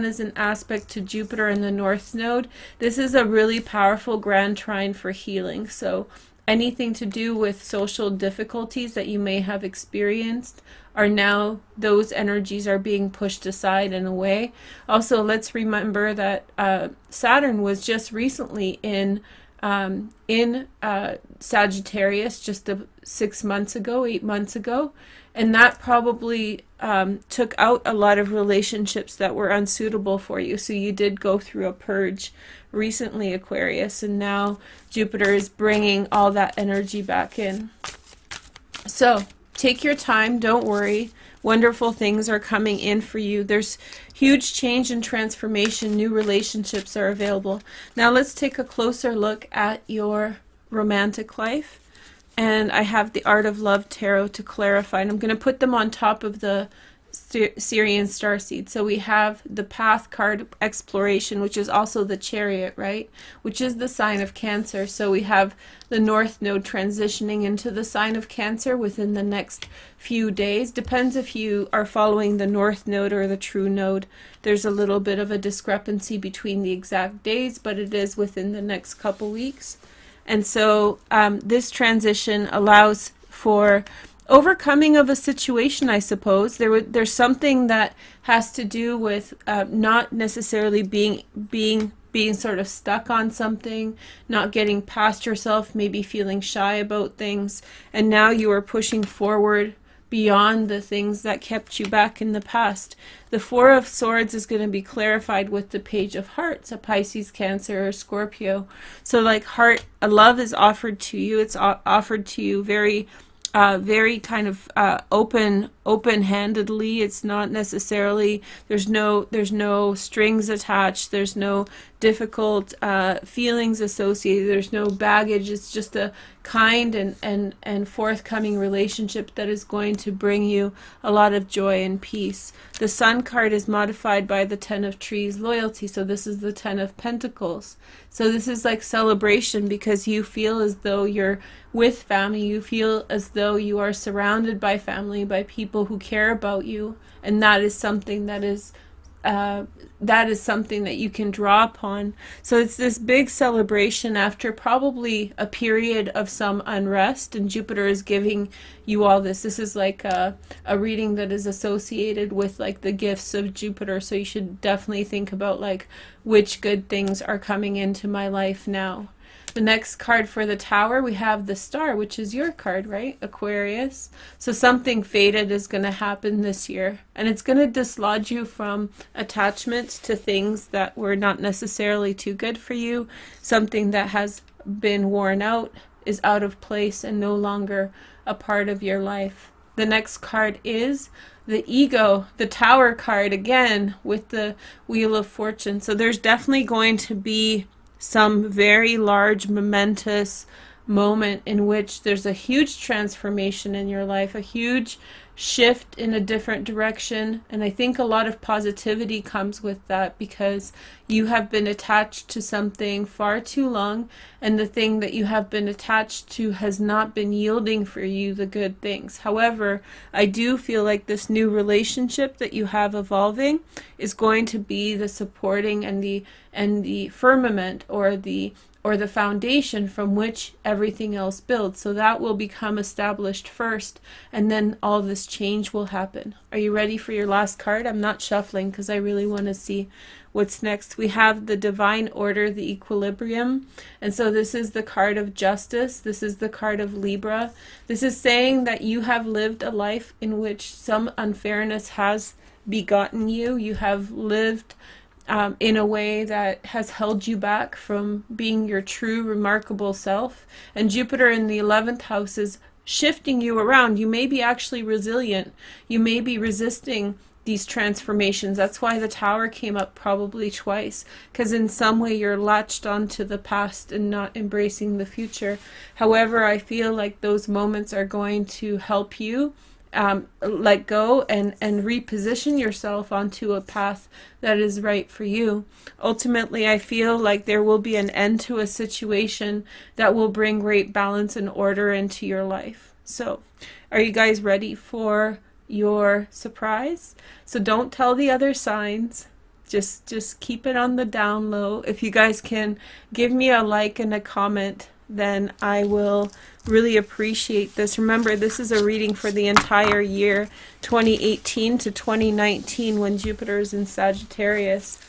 is in aspect to Jupiter in the North Node, this is a really powerful grand trine for healing. So anything to do with social difficulties that you may have experienced are now, those energies are being pushed aside and away. Also, let's remember that Saturn was just recently in Sagittarius just 8 months ago, and that probably took out a lot of relationships that were unsuitable for you. So you did go through a purge recently, Aquarius, and now Jupiter is bringing all that energy back in. So take your time, don't worry. Wonderful things are coming in for you. There's huge change and transformation. New relationships are available. Now let's take a closer look at your romantic life. And I have the Art of Love Tarot to clarify. And I'm going to put them on top of the Syrian Starseed. So we have the Path card, Exploration, which is also the Chariot, right? Which is the sign of Cancer. So we have the North Node transitioning into the sign of Cancer within the next few days. Depends if you are following the North Node or the True Node. There's a little bit of a discrepancy between the exact days, but it is within the next couple weeks. And so this transition allows for overcoming of a situation, I suppose. There's something that has to do with not necessarily being sort of stuck on something, not getting past yourself, maybe feeling shy about things, and now you are pushing forward beyond the things that kept you back in the past. The Four of Swords is going to be clarified with the Page of Hearts, a Pisces, Cancer, or Scorpio. So like a love is offered to you. It's offered to you very kind of open-handedly. It's not necessarily, there's no strings attached, there's no difficult feelings associated, there's no baggage. It's just a kind and forthcoming relationship that is going to bring you a lot of joy and peace. The Sun card is modified by the Ten of Trees, loyalty. So this is the Ten of Pentacles. So this is like celebration, because you feel as though you're with family. You feel as though you are surrounded by family, by people who care about you, and that is something that is that is something that you can draw upon. So it's this big celebration after probably a period of some unrest, and Jupiter is giving you all this. This is like a reading that is associated with like the gifts of Jupiter, so you should definitely think about like which good things are coming into my life now. The next card for the Tower, we have the Star, which is your card, right? Aquarius. So something fated is going to happen this year, and it's going to dislodge you from attachments to things that were not necessarily too good for you. Something that has been worn out, is out of place, and no longer a part of your life. The next card is the Ego, the Tower card, again with the Wheel of Fortune. So there's definitely going to be some very large momentous moment in which there's a huge transformation in your life, a huge shift in a different direction. And I think a lot of positivity comes with that, because you have been attached to something far too long, and the thing that you have been attached to has not been yielding for you the good things. However, I do feel like this new relationship that you have evolving is going to be the supporting and the firmament, or the foundation from which everything else builds. So that will become established first, and then all this change will happen. Are you ready for your last card? I'm not shuffling because I really want to see what's next. We have the Divine Order, the Equilibrium. And so this is the card of justice. This is the card of Libra. This is saying that you have lived a life in which some unfairness has begotten you. You have lived in a way that has held you back from being your true, remarkable self. And Jupiter in the 11th house is shifting you around. You may be actually resilient. You may be resisting these transformations. That's why the Tower came up probably twice, because in some way you're latched onto the past and not embracing the future. However, I feel like those moments are going to help you let go and reposition yourself onto a path that is right for you. Ultimately, I feel like there will be an end to a situation that will bring great balance and order into your life. So, are you guys ready for your surprise? So don't tell the other signs. Just keep it on the down low. If you guys can give me a like and a comment, then I will really appreciate this. Remember, this is a reading for the entire year 2018 to 2019 when Jupiter is in Sagittarius.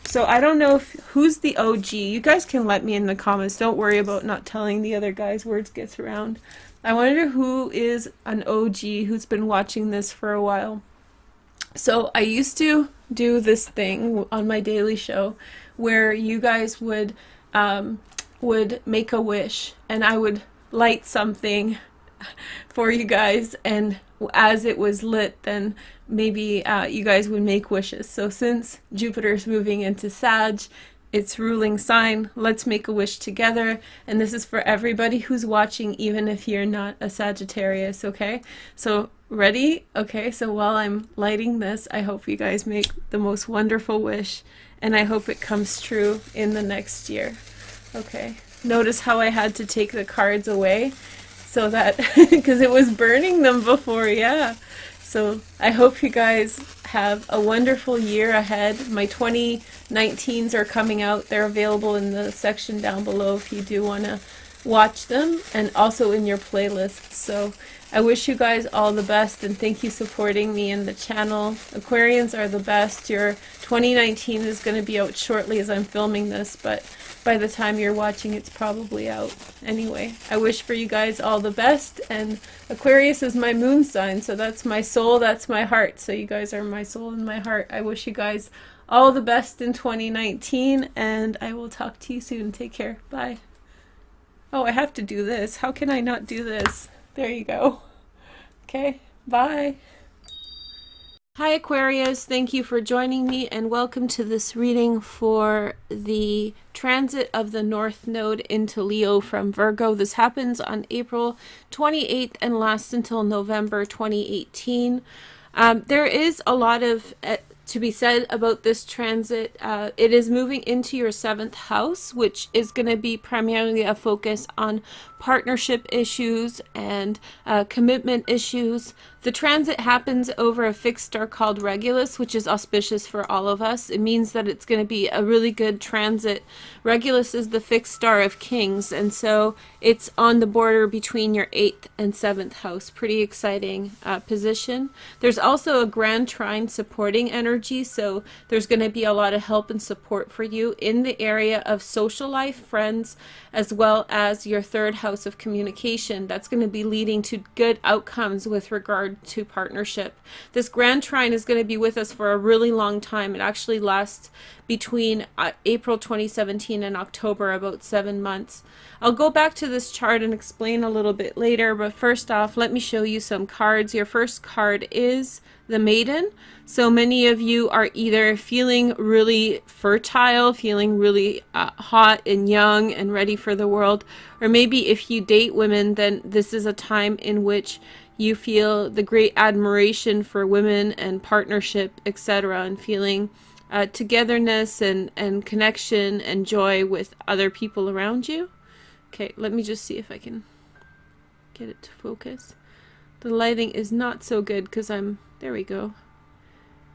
So I don't know who's the OG. You guys can let me in the comments. Don't worry about not telling the other guys. Words gets around. I wonder who is an OG who's been watching this for a while. So I used to do this thing on my daily show where you guys would make a wish, and I would light something for you guys, and as it was lit, then maybe you guys would make wishes. So since Jupiter's moving into Sag, its ruling sign, let's make a wish together. And this is for everybody who's watching, even if you're not a Sagittarius, okay? So ready? Okay, so while I'm lighting this, I hope you guys make the most wonderful wish, and I hope it comes true in the next year. Okay, notice how I had to take the cards away so that, because it was burning them before, yeah. So I hope you guys have a wonderful year ahead. My 2019s are coming out. They're available in the section down below if you do want to watch them, and also in your playlists. So I wish you guys all the best, and thank you supporting me in the channel. Aquarians are the best. Your 2019 is going to be out shortly as I'm filming this, but by the time you're watching, it's probably out. Anyway, I wish for you guys all the best, and Aquarius is my moon sign, so that's my soul, that's my heart. So you guys are my soul and my heart. I wish you guys all the best in 2019, and I will talk to you soon. Take care. Bye. Oh, I have to do this. How can I not do this? There you go. Okay, bye. Hi Aquarius, thank you for joining me, and welcome to this reading for the transit of the North Node into Leo from Virgo. This happens on April 28th and lasts until November 2018. There is a lot of to be said about this transit. It is moving into your 7th house, which is going to be primarily a focus on partnership issues and commitment issues. The transit happens over a fixed star called Regulus, which is auspicious for all of us. It means that it's going to be a really good transit. Regulus is the fixed star of kings, and so it's on the border between your 8th and 7th house. Pretty exciting position. There's also a grand trine supporting energy, so there's going to be a lot of help and support for you in the area of social life, friends, as well as your 3rd house of communication. That's going to be leading to good outcomes with regard to partnership. This grand trine is going to be with us for a really long time. It actually lasts between April 2017 and October, about 7 months. I'll go back to this chart and explain a little bit later, but first off, let me show you some cards. Your first card is the Maiden. So many of you are either feeling really fertile, feeling really hot and young and ready for the world, or maybe if you date women, then this is a time in which you feel the great admiration for women and partnership, etc., and feeling togetherness and connection and joy with other people around you. Okay, let me just see if I can get it to focus. The lighting is not so good because there we go.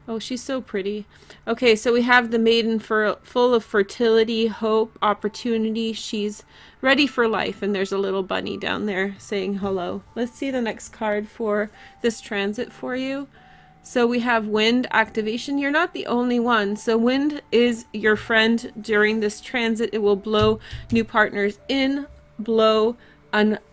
Oh, she's so pretty. Okay, so we have the Maiden full of fertility, hope, opportunity. She's ready for life, and there's a little bunny down there saying hello. Let's see the next card for this transit for you. So we have Wind activation. You're not the only one. So wind is your friend during this transit. It will blow new partners in, blow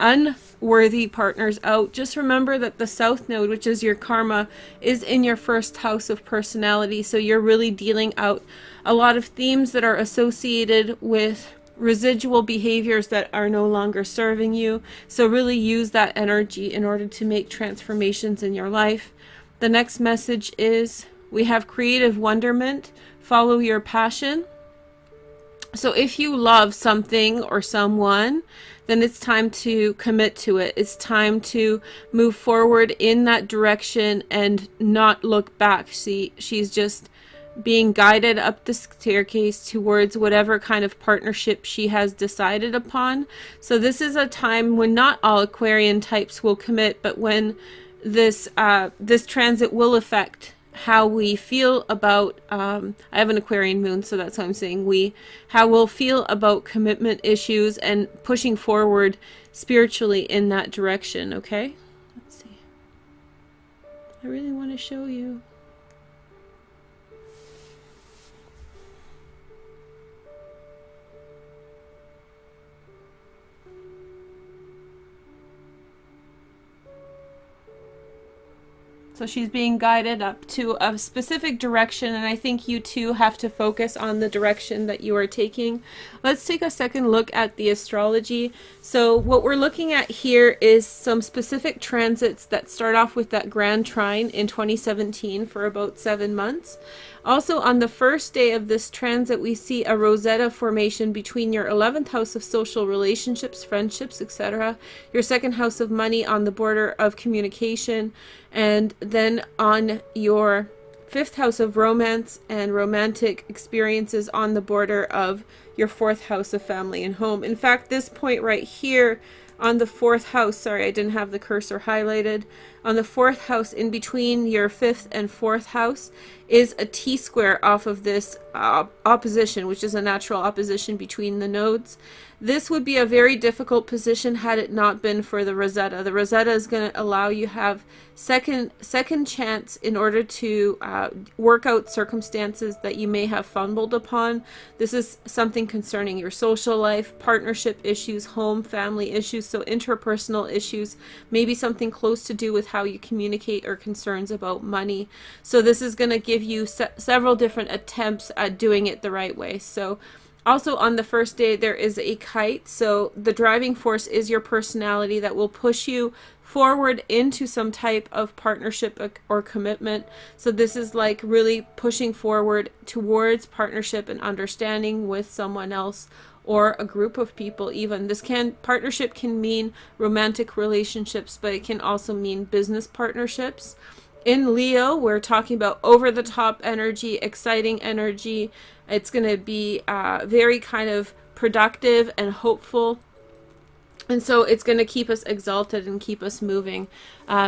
unworthy partners out. Just remember that the South Node, which is your karma, is in your 1st house of personality. So you're really dealing out a lot of themes that are associated with residual behaviors that are no longer serving you. So really use that energy in order to make transformations in your life. The next message is we have creative wonderment. Follow your passion. So if you love something or someone, then it's time to commit to it. It's time to move forward in that direction and not look back. See, she's just being guided up the staircase towards whatever kind of partnership she has decided upon. So this is a time when not all Aquarian types will commit, but when this transit will affect how we feel about I have an Aquarian moon, so that's why I'm saying how we'll feel about commitment issues and pushing forward spiritually in that direction. Okay, let's see. I really want to show you. So she's being guided up to a specific direction, and I think you too have to focus on the direction that you are taking. Let's take a second look at the astrology. So what we're looking at here is some specific transits that start off with that grand trine in 2017 for about 7 months. Also, on the first day of this transit, we see a Rosetta formation between your 11th house of social relationships, friendships, etc., your 2nd house of money on the border of communication, and then on your 5th house of romance and romantic experiences on the border of your 4th house of family and home. In fact, this point right here on the 4th house, sorry, I didn't have the cursor highlighted, on the 4th house in between your 5th and 4th house is a T-square off of this opposition, which is a natural opposition between the nodes. This would be a very difficult position had it not been for the Rosetta. The Rosetta is going to allow you have second chance in order to work out circumstances that you may have fumbled upon. This is something concerning your social life, partnership issues, home, family issues, so interpersonal issues, maybe something close to do with how you communicate or concerns about money. So this is going to give you several different attempts at doing it the right way. So also on the first day there is a kite, so the driving force is your personality that will push you forward into some type of partnership or commitment. So this is like really pushing forward towards partnership and understanding with someone else or a group of people even. Partnership can mean romantic relationships, but it can also mean business partnerships. In Leo, we're talking about over-the-top energy, exciting energy. It's going to be very kind of productive and hopeful. And so it's going to keep us exalted and keep us moving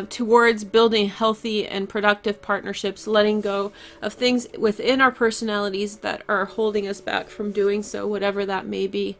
towards building healthy and productive partnerships, letting go of things within our personalities that are holding us back from doing so, whatever that may be.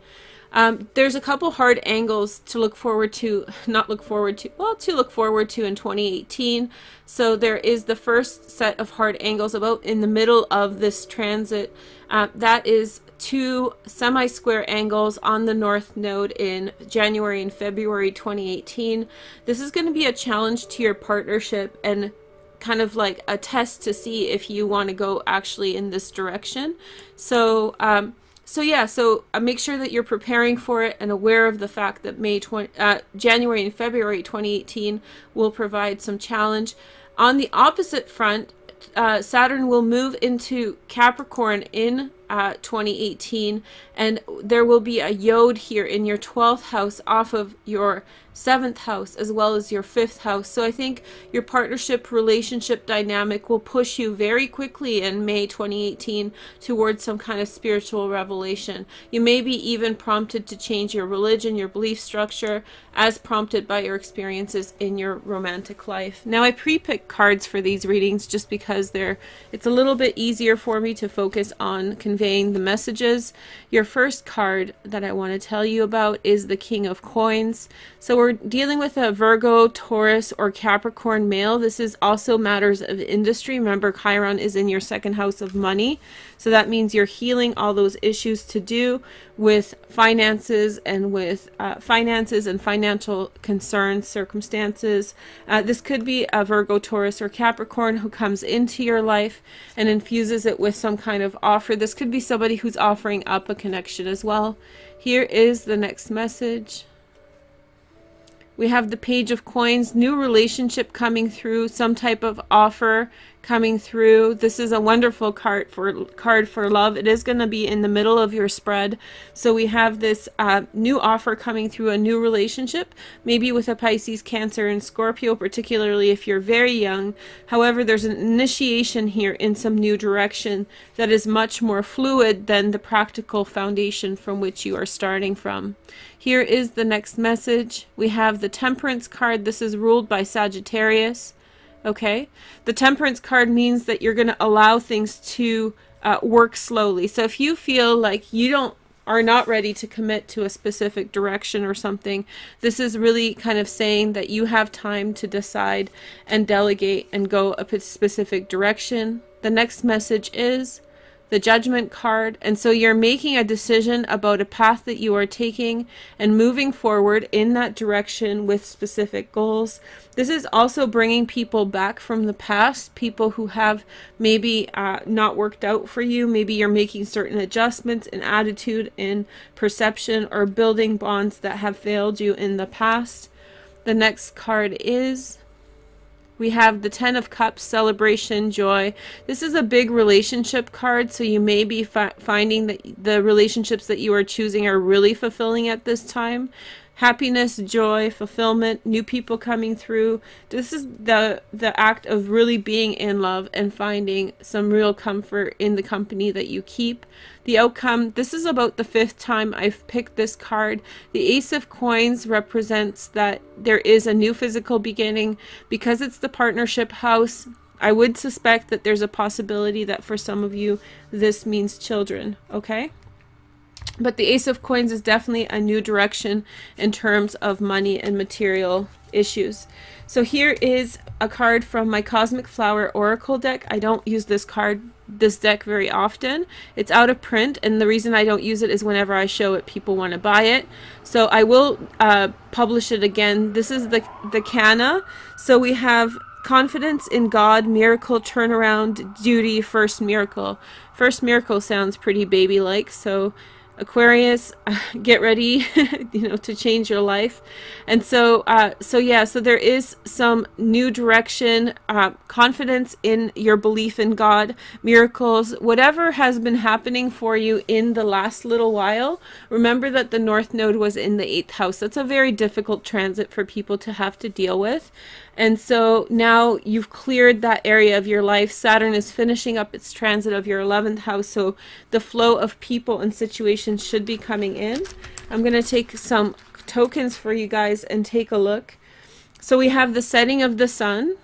There's a couple hard angles to look forward to, to look forward to in 2018. So there is the first set of hard angles about in the middle of this transit. That is 2 semi-square angles on the North Node in January and February 2018. This is going to be a challenge to your partnership and kind of like a test to see if you want to go actually in this direction. So make sure that you're preparing for it and aware of the fact that January and February 2018 will provide some challenge. On the opposite front, Saturn will move into Capricorn in 2018, and there will be a yod here in your 12th house off of your 7th house as well as your 5th house. So I think your partnership relationship dynamic will push you very quickly in May 2018 towards some kind of spiritual revelation. You may be even prompted to change your religion, your belief structure, as prompted by your experiences in your romantic life. Now I pre-picked cards for these readings just because it's a little bit easier for me to focus on conveying the messages. Your first card that I want to tell you about is the King of Coins. So we're dealing with a Virgo, Taurus, or Capricorn male. This is also matters of industry. Remember, Chiron is in your 2nd house of money. So that means you're healing all those issues to do with finances and financial concerns, circumstances. This could be a Virgo, Taurus, or Capricorn who comes into your life and infuses it with some kind of offer. This could be somebody who's offering up a connection as well. Here is the next message. We have the Page of Coins, new relationship coming through, some type of offer coming through. This is a wonderful card for love. It is going to be in the middle of your spread. So we have this new offer coming through, a new relationship, maybe with a Pisces, Cancer, and Scorpio, particularly if you're very young. However, there's an initiation here in some new direction that is much more fluid than the practical foundation from which you are starting from. Here is the next message. We have the Temperance card. This is ruled by Sagittarius. Okay, the Temperance card means that you're going to allow things to work slowly. So if you feel like you are not ready to commit to a specific direction or something, this is really kind of saying that you have time to decide and delegate and go a specific direction. The next message is the Judgment card, and so you're making a decision about a path that you are taking and moving forward in that direction with specific goals. This is also bringing people back from the past, people who have maybe not worked out for you. Maybe you're making certain adjustments in attitude, in perception, or building bonds that have failed you in the past. The next card is we have the Ten of Cups, celebration, joy. This is a big relationship card, so you may be finding that the relationships that you are choosing are really fulfilling at this time. Happiness, joy, fulfillment, new people coming through. This is the act of really being in love and finding some real comfort in the company that you keep. The outcome, this is about the 5th time I've picked this card. The Ace of Coins represents that there is a new physical beginning. Because it's the partnership house, I would suspect that there's a possibility that for some of you, this means children, okay? But the Ace of Coins is definitely a new direction in terms of money and material issues. So here is a card from my Cosmic Flower Oracle deck. I don't use this deck very often. It's out of print, and the reason I don't use it is whenever I show it, people want to buy it. So I will publish it again. This is the Cana. So we have confidence in God, miracle, turnaround, duty, first miracle. First miracle sounds pretty baby-like, so Aquarius, get ready, to change your life. And so there is some new direction, confidence in your belief in God, miracles, whatever has been happening for you in the last little while. Remember that the North Node was in the 8th house. That's a very difficult transit for people to have to deal with. And so now you've cleared that area of your life. Saturn is finishing up its transit of your 11th house, so the flow of people and situations should be coming in. I'm going to take some tokens for you guys and take a look. So we have the setting of the sun.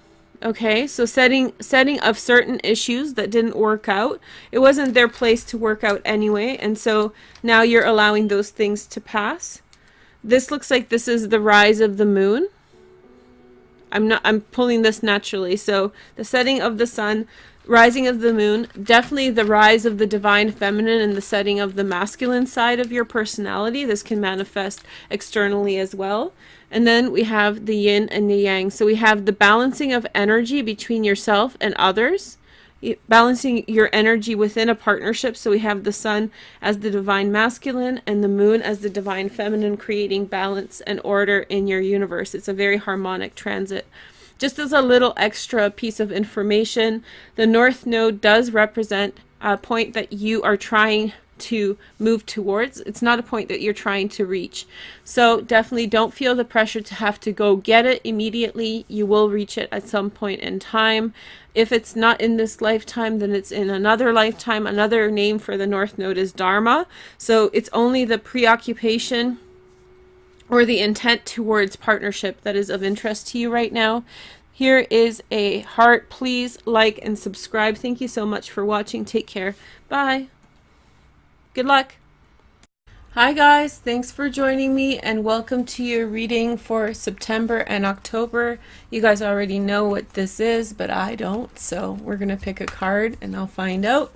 Okay, so setting of certain issues that didn't work out. It wasn't their place to work out anyway, and so now you're allowing those things to pass. This looks like this is the rise of the moon. I'm pulling this naturally. So the setting of the sun, rising of the moon, definitely the rise of the divine feminine and the setting of the masculine side of your personality. This can manifest externally as well. And then we have the yin and the yang. So we have the balancing of energy between yourself and others, balancing your energy within a partnership. So we have the sun as the divine masculine and the moon as the divine feminine, creating balance and order in your universe. It's a very harmonic transit. Just as a little extra piece of information, the North Node does represent a point that you are trying to move towards. It's not a point that you're trying to reach. So definitely don't feel the pressure to have to go get it immediately. You will reach it at some point in time. If it's not in this lifetime, then it's in another lifetime. Another name for the North Node is Dharma. So it's only the preoccupation or the intent towards partnership that is of interest to you right now. Here is a heart. Please like and subscribe. Thank you so much for watching. Take care. Bye. Good luck. Hi guys, thanks for joining me and welcome to your reading for September and October. You guys already know what this is, but I don't, so we're going to pick a card and I'll find out.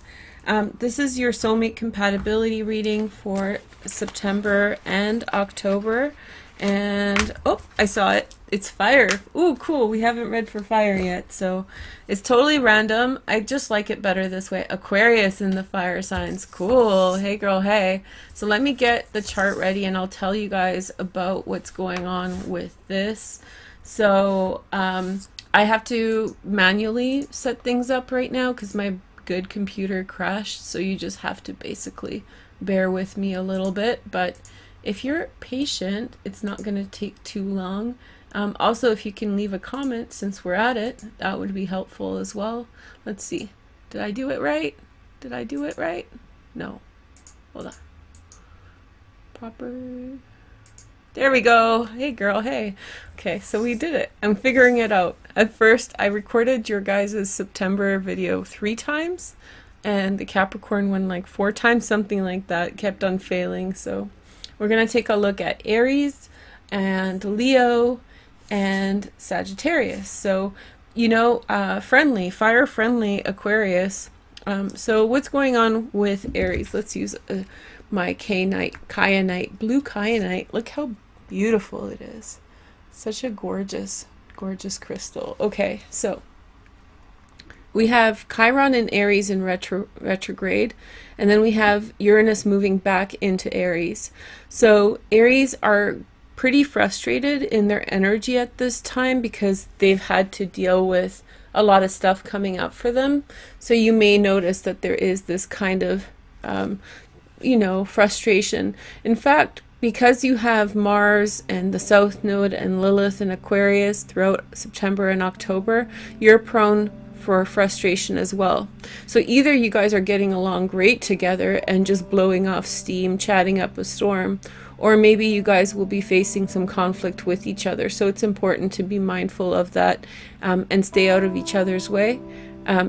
This is your soulmate compatibility reading for September and October. And oh, I saw it. It's fire. Ooh, cool. We haven't read for fire yet, so it's totally random. I just like it better this way. Aquarius in the fire signs. Cool. Hey girl, hey. So let me get the chart ready and I'll tell you guys about what's going on with this. So I have to manually set things up right now because my good computer crashed, so you just have to basically bear with me a little bit, but if you're patient, it's not going to take too long. Also, if you can leave a comment since we're at it, that would be helpful as well. Let's see. Did I do it right? Did I do it right? No. Hold on. Proper. There we go. Hey girl, hey. Okay, so we did it. I'm figuring it out. At first, I recorded your guys' September video 3 times, and the Capricorn one like 4 times, something like that. It kept on failing, so we're going to take a look at Aries and Leo and Sagittarius. So, you know, fire-friendly Aquarius. So what's going on with Aries? Let's use my kyanite, blue kyanite. Look how beautiful it is. Such a gorgeous, gorgeous crystal. Okay, so we have Chiron and Aries in retrograde, and then we have Uranus moving back into Aries. So Aries are pretty frustrated in their energy at this time because they've had to deal with a lot of stuff coming up for them. So you may notice that there is this kind of, you know, frustration. In fact, because you have Mars and the South Node and Lilith and Aquarius throughout September and October, you're prone for frustration as well. So either you guys are getting along great together and just blowing off steam, chatting up a storm, or maybe you guys will be facing some conflict with each other. So it's important to be mindful of that and stay out of each other's way.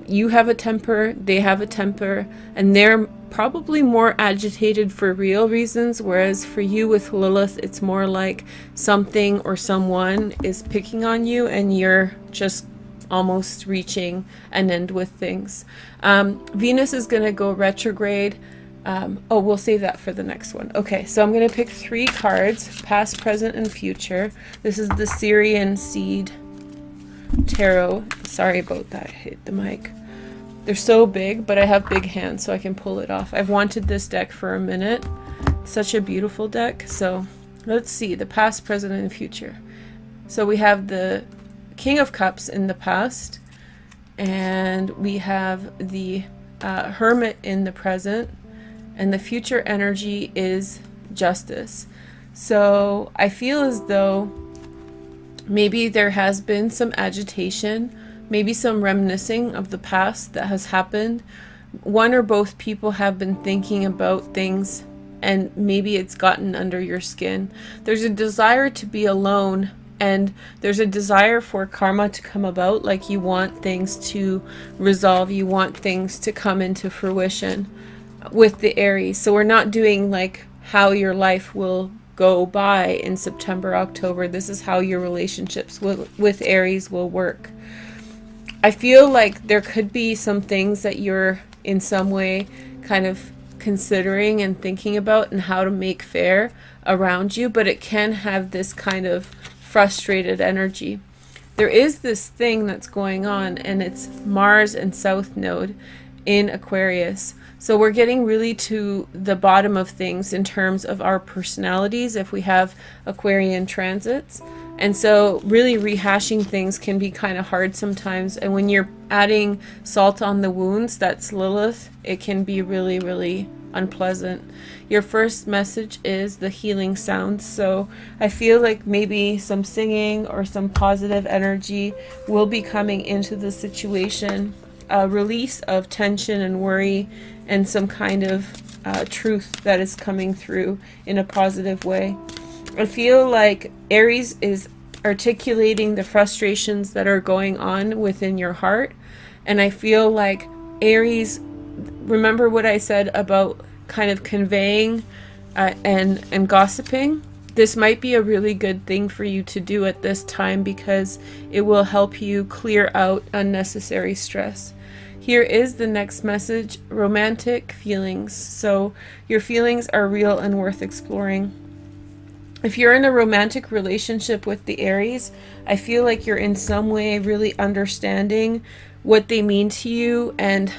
You have a temper, they have a temper, and they're probably more agitated for real reasons, whereas for you with Lilith, it's more like something or someone is picking on you and you're just almost reaching an end with things. Venus is going to go retrograde. Oh, we'll save that for the next one. Okay, so I'm going to pick 3 cards, past, present, and future. This is the Syrian Seed Tarot. Sorry about that, I hit the mic. They're so big, but I have big hands, so I can pull it off. I've wanted this deck for a minute. Such a beautiful deck. So let's see, the past, present, and future. So we have the King of Cups in the past, and we have the Hermit in the present, and the future energy is Justice. So I feel as though maybe there has been some agitation, maybe some reminiscing of the past that has happened. One or both people have been thinking about things and maybe it's gotten under your skin. There's a desire to be alone, and there's a desire for karma to come about. Like you want things to resolve, you want things to come into fruition with the Aries. So we're not doing like how your life will go by in September, October. This is how your relationships with Aries will work. I feel like there could be some things that you're in some way kind of considering and thinking about and how to make fair around you, but it can have this kind of frustrated energy. There is this thing that's going on, and it's Mars and South Node in Aquarius. So we're getting really to the bottom of things in terms of our personalities if we have Aquarian transits. And so really rehashing things can be kind of hard sometimes. And when you're adding salt on the wounds, that's Lilith, it can be really, really unpleasant. Your first message is the healing sounds. So I feel like maybe some singing or some positive energy will be coming into the situation. A release of tension and worry, and some kind of truth that is coming through in a positive way. I feel like Aries is articulating the frustrations that are going on within your heart. And I feel like Aries, remember what I said about kind of conveying and gossiping? This might be a really good thing for you to do at this time because it will help you clear out unnecessary stress. Here is the next message, romantic feelings. So your feelings are real and worth exploring. If you're in a romantic relationship with the Aries, I feel like you're in some way really understanding what they mean to you and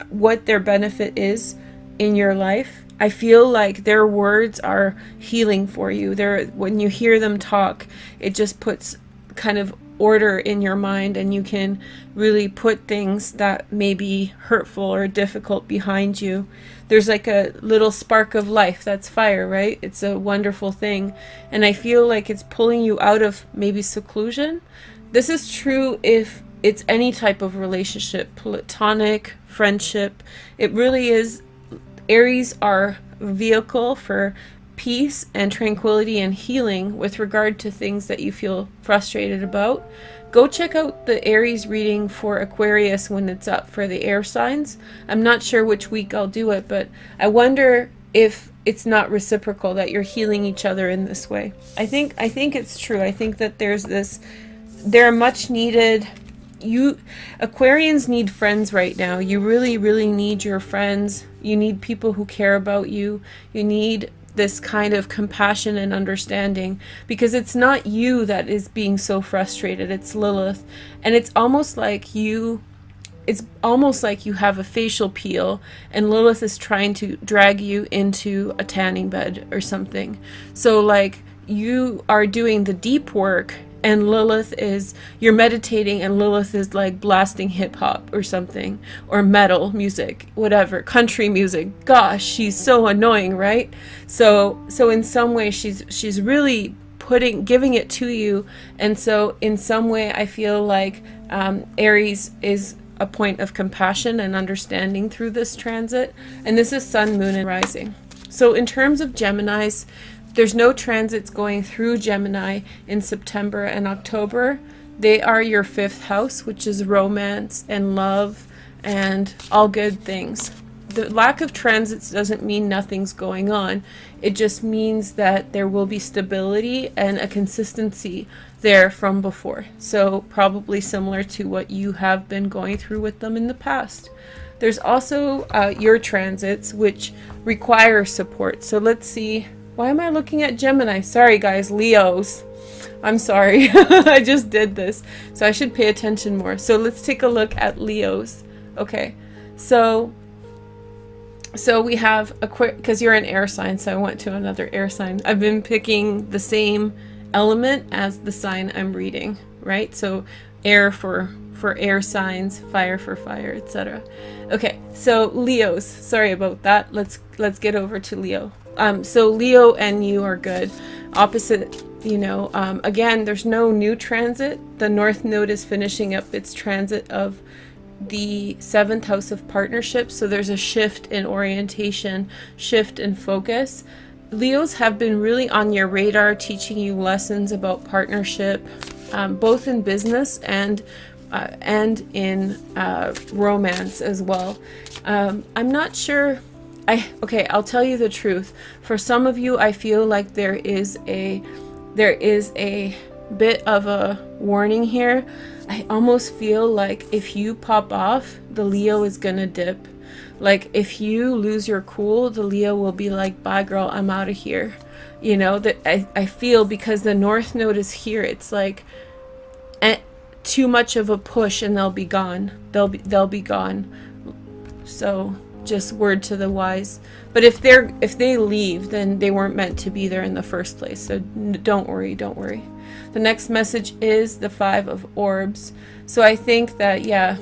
what their benefit is in your life. I feel like their words are healing for you. When you hear them talk, it just puts kind of order in your mind, and you can really put things that may be hurtful or difficult behind you. There's like a little spark of life. That's fire, right? It's a wonderful thing. And I feel like it's pulling you out of maybe seclusion. This is true if it's any type of relationship, platonic, friendship. It really is. Aries are a vehicle for peace and tranquility and healing with regard to things that you feel frustrated about. Go check out the Aries reading for Aquarius when it's up for the air signs. I'm not sure which week I'll do it, but I wonder if it's not reciprocal, that you're healing each other in this way. I think it's true. I think that they're much needed. Aquarians need friends right now. You really, really need your friends. You need people who care about you. You need this kind of compassion and understanding, because it's not you that is being so frustrated, it's Lilith. And it's almost like you have a facial peel, and Lilith is trying to drag you into a tanning bed or something. So like you are doing the deep work, and you're meditating, and Lilith is like blasting hip hop or something, or metal music, whatever, country music. Gosh, she's so annoying, right? So in some way she's really giving it to you. And so in some way I feel like Aries is a point of compassion and understanding through this transit. And this is Sun, Moon, and Rising. So in terms of Geminis, there's no transits going through Gemini in September and October. They are your 5th house, which is romance and love and all good things. The lack of transits doesn't mean nothing's going on. It just means that there will be stability and a consistency there from before. So probably similar to what you have been going through with them in the past. There's also your transits, which require support. So let's see. Why am I looking at Gemini? Sorry guys, Leos. I'm sorry. I just did this. So I should pay attention more. So let's take a look at Leos. Okay. So we have because you're an air sign, so I went to another air sign. I've been picking the same element as the sign I'm reading, right? So air for air signs, fire for fire, etc. Okay. So Leos. Sorry about that. Let's get over to Leo. So Leo and you are good. Opposite, again, there's no new transit. The North Node is finishing up its transit of the 7th house of partnerships. So there's a shift in orientation, shift in focus. Leos have been really on your radar, teaching you lessons about partnership, both in business and in romance as well. I'm not sure. Okay, I'll tell you the truth. For some of you, I feel like there is a bit of a warning here. I almost feel like if you pop off, the Leo is gonna dip. Like if you lose your cool, the Leo will be like, bye girl, I'm out of here. You know, that I feel, because the North Node is here, it's like too much of a push and they'll be gone. They'll be gone. So just word to the wise. But if they leave, then they weren't meant to be there in the first place. So don't worry. The next message is the 5 of Orbs. So I think that, yeah,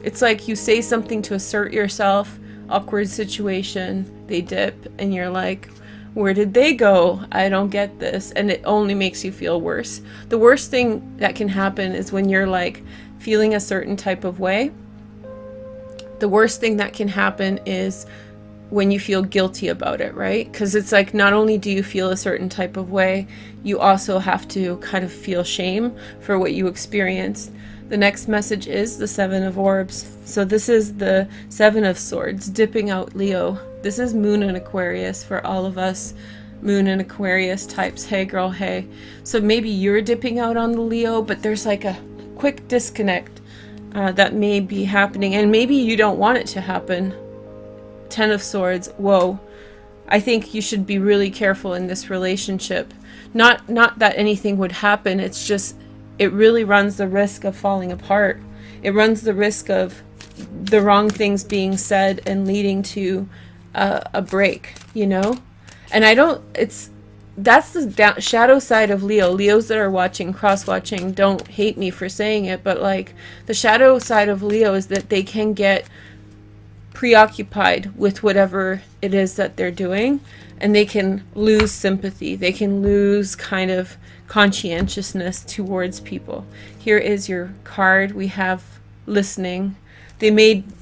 it's like you say something to assert yourself, awkward situation, they dip, and you're like, where did they go? I don't get this. And it only makes you feel worse. The worst thing that can happen is when you're like feeling a certain type of way. The worst thing that can happen is when you feel guilty about it, right? Because it's like, not only do you feel a certain type of way, you also have to kind of feel shame for what you experienced. The next message is the 7 of Orbs. So this is the 7 of Swords, dipping out Leo. This is Moon and Aquarius for all of us Moon and Aquarius types. Hey girl, hey. So maybe you're dipping out on the Leo, but there's like a quick disconnect that may be happening, and maybe you don't want it to happen. 10 of Swords, whoa. I think you should be really careful in this relationship. Not that anything would happen, it's just, it really runs the risk of falling apart. It runs the risk of the wrong things being said and leading to a break, you know? And that's the shadow side of Leo. Leos that are watching, cross-watching, don't hate me for saying it, but like the shadow side of Leo is that they can get preoccupied with whatever it is that they're doing, and they can lose sympathy. They can lose kind of conscientiousness towards people. Here is your card. We have listening.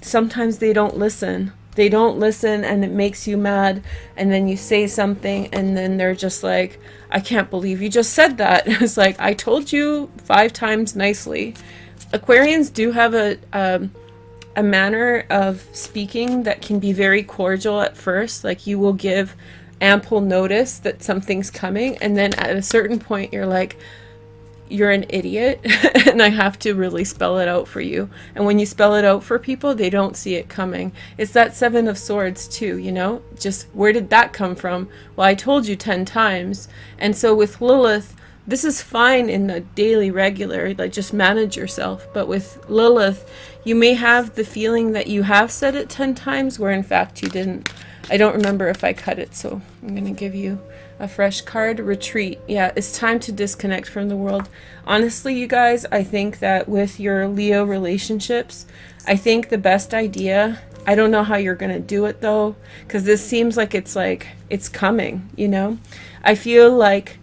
Sometimes they don't listen. They don't listen, and it makes you mad, and then you say something and then they're just like, I can't believe you just said that. It's like, I told you 5 times nicely. Aquarians do have a manner of speaking that can be very cordial at first. Like you will give ample notice that something's coming, and then at a certain point you're like, you're an idiot and I have to really spell it out for you. And when you spell it out for people, they don't see it coming. It's that 7 of Swords too, you know, just where did that come from? Well, I told you 10 times. And so with Lilith, this is fine in the daily regular, like just manage yourself. But with Lilith, you may have the feeling that you have said it 10 times where in fact you didn't. I don't remember if I cut it, so I'm going to give you a fresh card. Retreat. Yeah, it's time to disconnect from the world. Honestly, you guys, I think that with your Leo relationships, I think the best idea, I don't know how you're going to do it though, because this seems like it's coming, you know? I feel like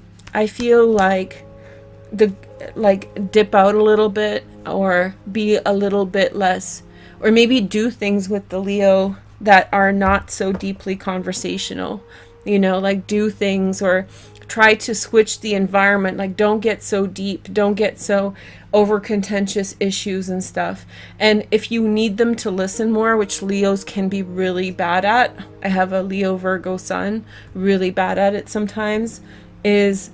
dip out a little bit, or be a little bit less, or maybe do things with the Leo that are not so deeply conversational, you know, like do things or try to switch the environment. Like don't get so deep, don't get so over contentious issues and stuff. And if you need them to listen more, which Leos can be really bad at, I have a Leo Virgo sun, really bad at it sometimes, is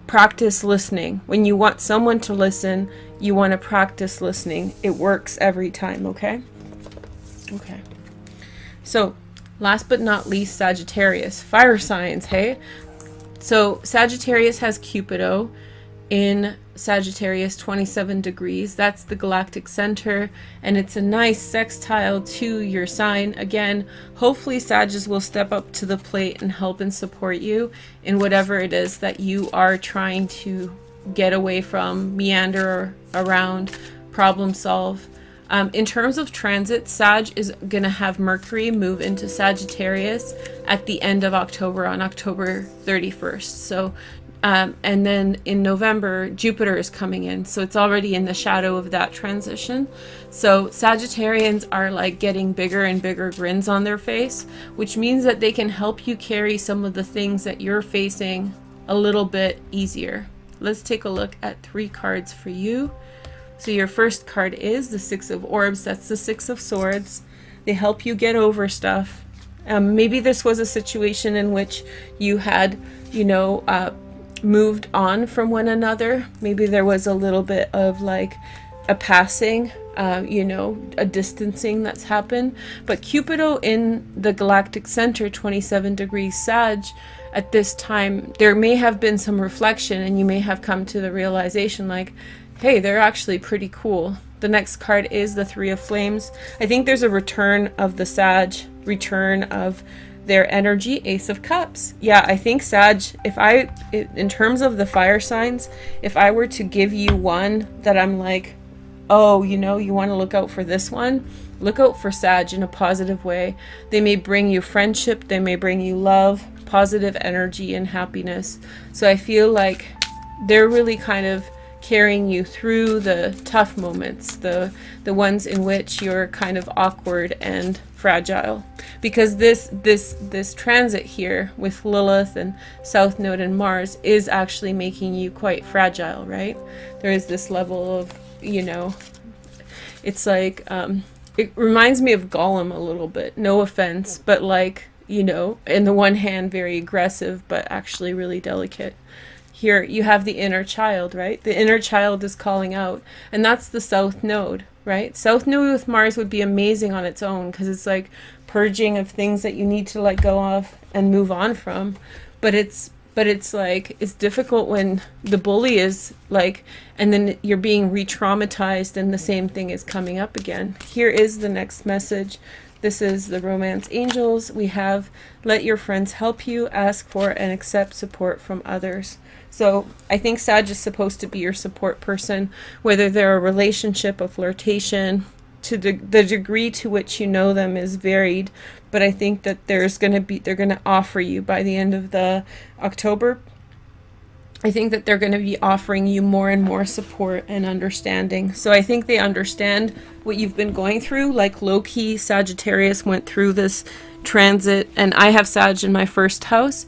practice listening. When you want someone to listen, you want to practice listening. It works every time, okay? Okay. So, last but not least, Sagittarius. Fire signs, hey? So, Sagittarius has Cupido in Sagittarius 27 degrees. That's the galactic center, and it's a nice sextile to your sign. Again, hopefully Sagittarius will step up to the plate and help and support you in whatever it is that you are trying to get away from, meander around, problem solve. In terms of transit, Sag is going to have Mercury move into Sagittarius at the end of October, on October 31st. So And then in November, Jupiter is coming in. So it's already in the shadow of that transition. So Sagittarians are like getting bigger and bigger grins on their face, which means that they can help you carry some of the things that you're facing a little bit easier. Let's take a look at 3 cards for you. So your first card is the 6 of Orbs. That's the 6 of Swords. They help you get over stuff. Maybe this was a situation in which you had, you know, moved on from one another. Maybe there was a little bit of like a passing, you know, a distancing that's happened. But Cupido in the galactic center, 27 degrees Sag, at this time, there may have been some reflection and you may have come to the realization like, hey, they're actually pretty cool. The next card is the 3 of Flames. I think there's a return of the Sag, return of their energy, Ace of Cups. Yeah, I think Sag, in terms of the fire signs, if I were to give you one that I'm like, oh, you know, you want to look out for this one, look out for Sag in a positive way. They may bring you friendship, they may bring you love, positive energy and happiness. So I feel like they're really kind of carrying you through the tough moments, the ones in which you're kind of awkward and fragile, because this transit here with Lilith and South Node and Mars is actually making you quite fragile, right? There is this level of, you know, it's like it reminds me of Gollum a little bit, no offense, but like, you know, in the one hand very aggressive but actually really delicate. Here you have the inner child, right? The inner child is calling out, and that's the South Node, right? South Node with Mars would be amazing on its own because it's like purging of things that you need to let go of and move on from. But it's like, it's difficult when the bully is like, and then you're being re-traumatized and the same thing is coming up again. Here is the next message. This is the Romance Angels. We have, let your friends help you, ask for and accept support from others. So I think Sag is supposed to be your support person, whether they're a relationship, a flirtation, to the degree to which you know them is varied. But I think that they're going to offer you by the end of the October. I think that they're going to be offering you more and more support and understanding. So I think they understand what you've been going through. Like low-key, Sagittarius went through this transit, and I have Sag in my first house.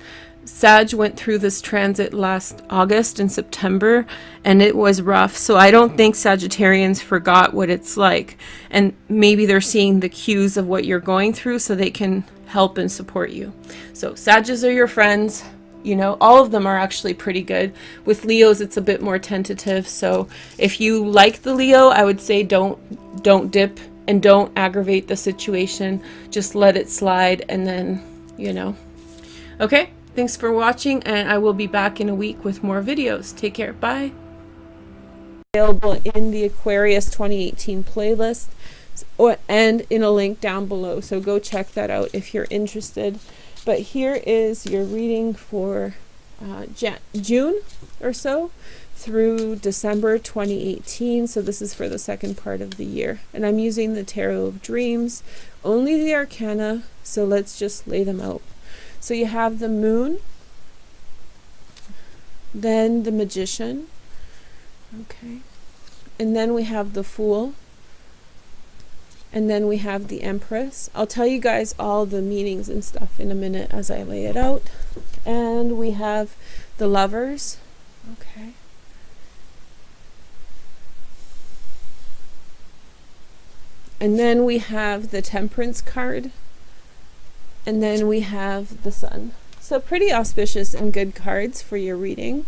Sag went through this transit last August and September, and it was rough. So I don't think Sagittarians forgot what it's like. And maybe they're seeing the cues of what you're going through so they can help and support you. So Sages are your friends. You know, all of them are actually pretty good. With Leos, it's a bit more tentative. So if you like the Leo, I would say don't dip and don't aggravate the situation. Just let it slide and then, you know. Okay, thanks for watching, and I will be back in a week with more videos. Take care. Bye. Available in the Aquarius 2018 playlist and in a link down below. So go check that out if you're interested. But here is your reading for June or so through December 2018. So this is for the second part of the year. And I'm using the Tarot of Dreams, only the Arcana. So let's just lay them out. So you have the Moon, then the Magician, okay, and then we have the Fool, and then we have the Empress. I'll tell you guys all the meanings and stuff in a minute as I lay it out. And we have the Lovers. Okay. And then we have the Temperance card. And then we have the Sun. So pretty auspicious and good cards for your reading.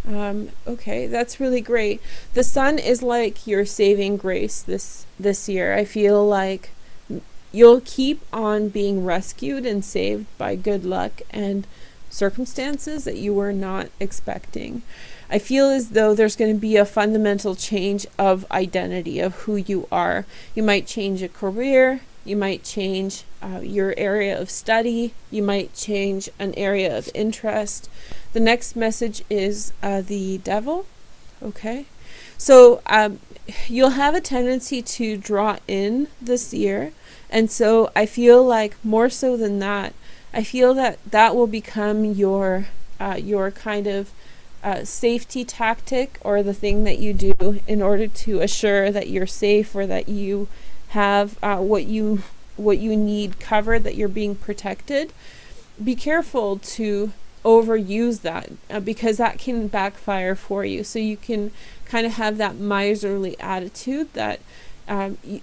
Okay, that's really great. The Sun is like your saving grace this year. I feel like you'll keep on being rescued and saved by good luck and circumstances that you were not expecting. I feel as though there's going to be a fundamental change of identity, of who you are. You might change a career. You might change your area of study. You might change an area of interest. The next message is the Devil. Okay. So you'll have a tendency to draw in this year. And so I feel like more so than that, I feel that that will become your kind of safety tactic, or the thing that you do in order to assure that you're safe, or that you have what you need covered, that you're being protected, be careful to overuse that, because that can backfire for you. So you can kind of have that miserly attitude that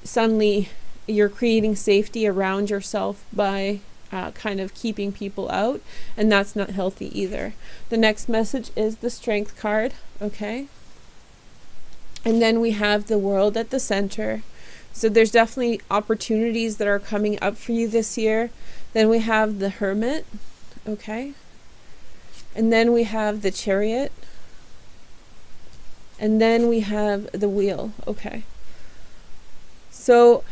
suddenly you're creating safety around yourself by kind of keeping people out, and that's not healthy either. The next message is the Strength card, okay? And then we have the World at the center. So there's definitely opportunities that are coming up for you this year. Then we have the Hermit, okay? And then we have the Chariot. And then we have the Wheel, okay? So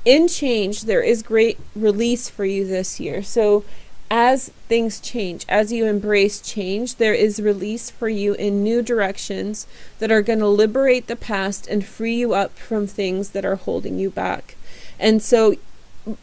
in change, there is great release for you this year. So as things change, as you embrace change, there is release for you in new directions that are going to liberate the past and free you up from things that are holding you back. And so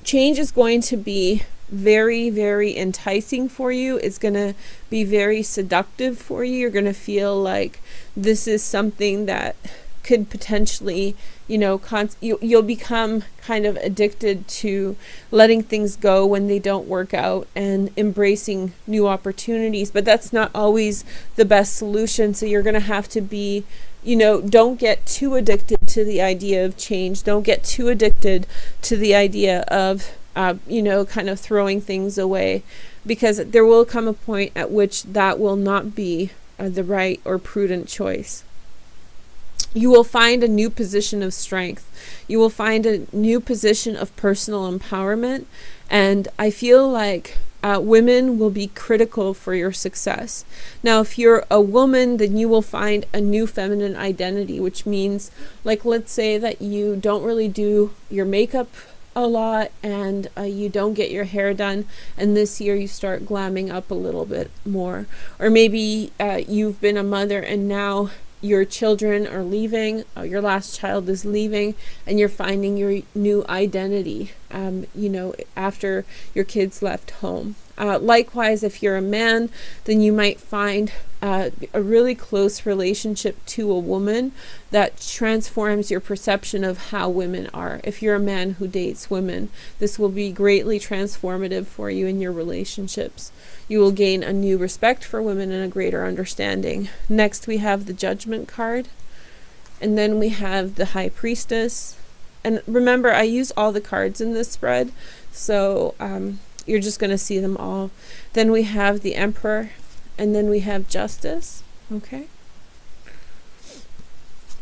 change is going to be very, very enticing for you. It's going to be very seductive for you. You're going to feel like this is something that could potentially, you'll become kind of addicted to letting things go when they don't work out and embracing new opportunities. But that's not always the best solution. So you're going to have to be, don't get too addicted to the idea of change. Don't get too addicted to the idea of, kind of throwing things away, because there will come a point at which that will not be the right or prudent choice. You will find a new position of strength. You will find a new position of personal empowerment. And I feel like women will be critical for your success. Now, if you're a woman, then you will find a new feminine identity, which means, like, let's say that you don't really do your makeup a lot, and you don't get your hair done, and this year you start glamming up a little bit more. Or maybe you've been a mother and now your children are leaving, your last child is leaving, and you're finding your new identity, after your kids left home. Likewise, if you're a man, then you might find a really close relationship to a woman that transforms your perception of how women are. If you're a man who dates women, this will be greatly transformative for you in your relationships. You will gain a new respect for women and a greater understanding. Next, we have the Judgment card. And then we have the High Priestess. And remember, I use all the cards in this spread, so you're just going to see them all. Then we have the Emperor, and then we have Justice, okay?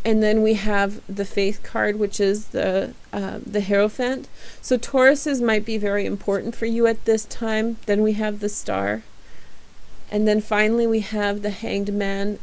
And then we have the Faith card, which is the Hierophant. So Tauruses might be very important for you at this time. Then we have the Star. And then finally we have the Hanged Man.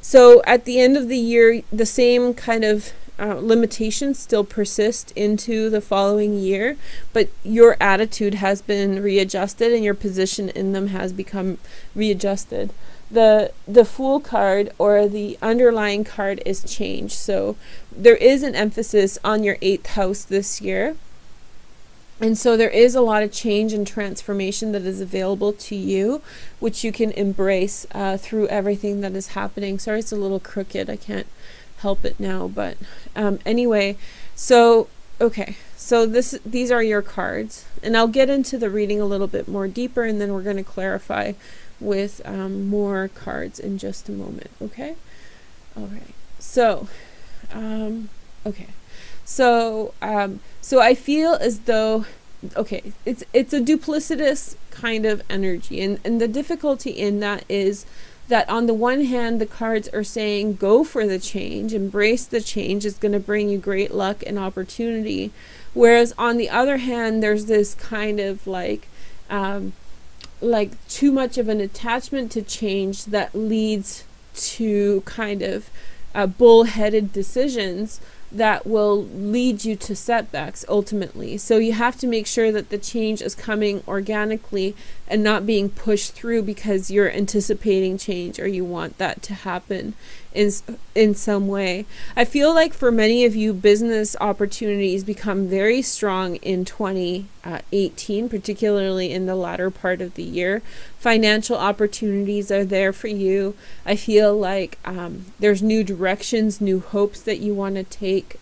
So at the end of the year, the same kind of limitations still persist into the following year, but your attitude has been readjusted and your position in them has become readjusted. The Fool card, or the underlying card, is change. So there is an emphasis on your 8th house this year. And so there is a lot of change and transformation that is available to you, which you can embrace through everything that is happening. Sorry, it's a little crooked. I can't help it now. But anyway, so, okay. So these are your cards. And I'll get into the reading a little bit more deeper, and then we're going to clarify with more cards in just a moment. Okay? All right. So, okay. So I feel as though, okay, it's a duplicitous kind of energy, and the difficulty in that is that on the one hand, the cards are saying go for the change, embrace the change, is going to bring you great luck and opportunity, whereas on the other hand, there's this kind of like too much of an attachment to change that leads to kind of bullheaded decisions that will lead you to setbacks ultimately. So you have to make sure that the change is coming organically and not being pushed through because you're anticipating change or you want that to happen in some way. I feel like for many of you, business opportunities become very strong in 2018, particularly in the latter part of the year. Financial opportunities are there for you. I feel like there's new directions, new hopes that you want to take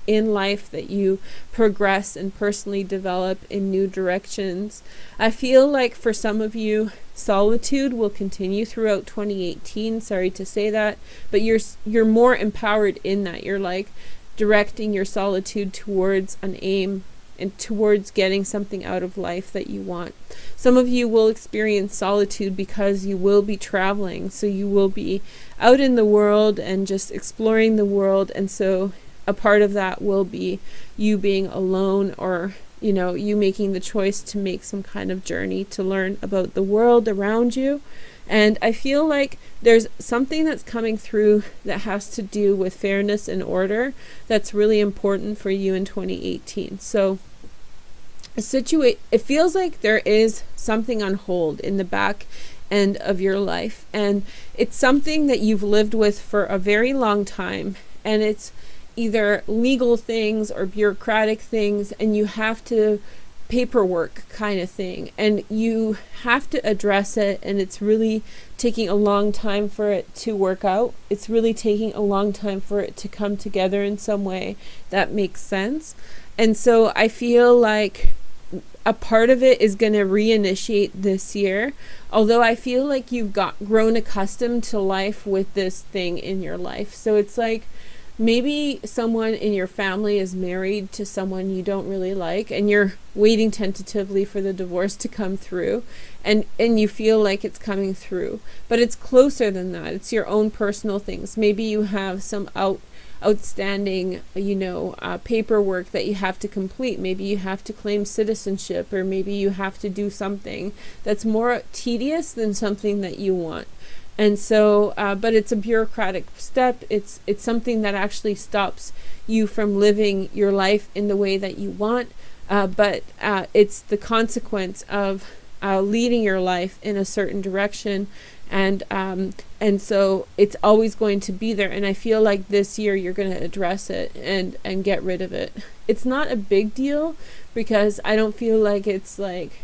in life, that you progress and personally develop in new directions. I feel like for some of you, solitude will continue throughout 2018. Sorry to say that, but you're more empowered in that. You're like directing your solitude towards an aim and towards getting something out of life that you want. Some of you will experience solitude because you will be traveling, so you will be out in the world and just exploring the world, and so a part of that will be you being alone, or you making the choice to make some kind of journey to learn about the world around you. And I feel like there's something that's coming through that has to do with fairness and order that's really important for you in 2018. So it feels like there is something on hold in the back end of your life, and it's something that you've lived with for a very long time, and it's either legal things or bureaucratic things, and you have to paperwork kind of thing, and you have to address it, and it's really taking a long time for it to work out. It's really taking a long time for it to come together in some way that makes sense. And so I feel like a part of it is going to reinitiate this year, although I feel like you've grown accustomed to life with this thing in your life. So it's like maybe someone in your family is married to someone you don't really like, and you're waiting tentatively for the divorce to come through, and you feel like it's coming through, but it's closer than that. It's your own personal things. Maybe you have some outstanding paperwork that you have to complete. Maybe you have to claim citizenship, or maybe you have to do something that's more tedious than something that you want. And so, but it's a bureaucratic step. It's something that actually stops you from living your life in the way that you want. But it's the consequence of leading your life in a certain direction. And so it's always going to be there. And I feel like this year you're going to address it and get rid of it. It's not a big deal, because I don't feel like it's like,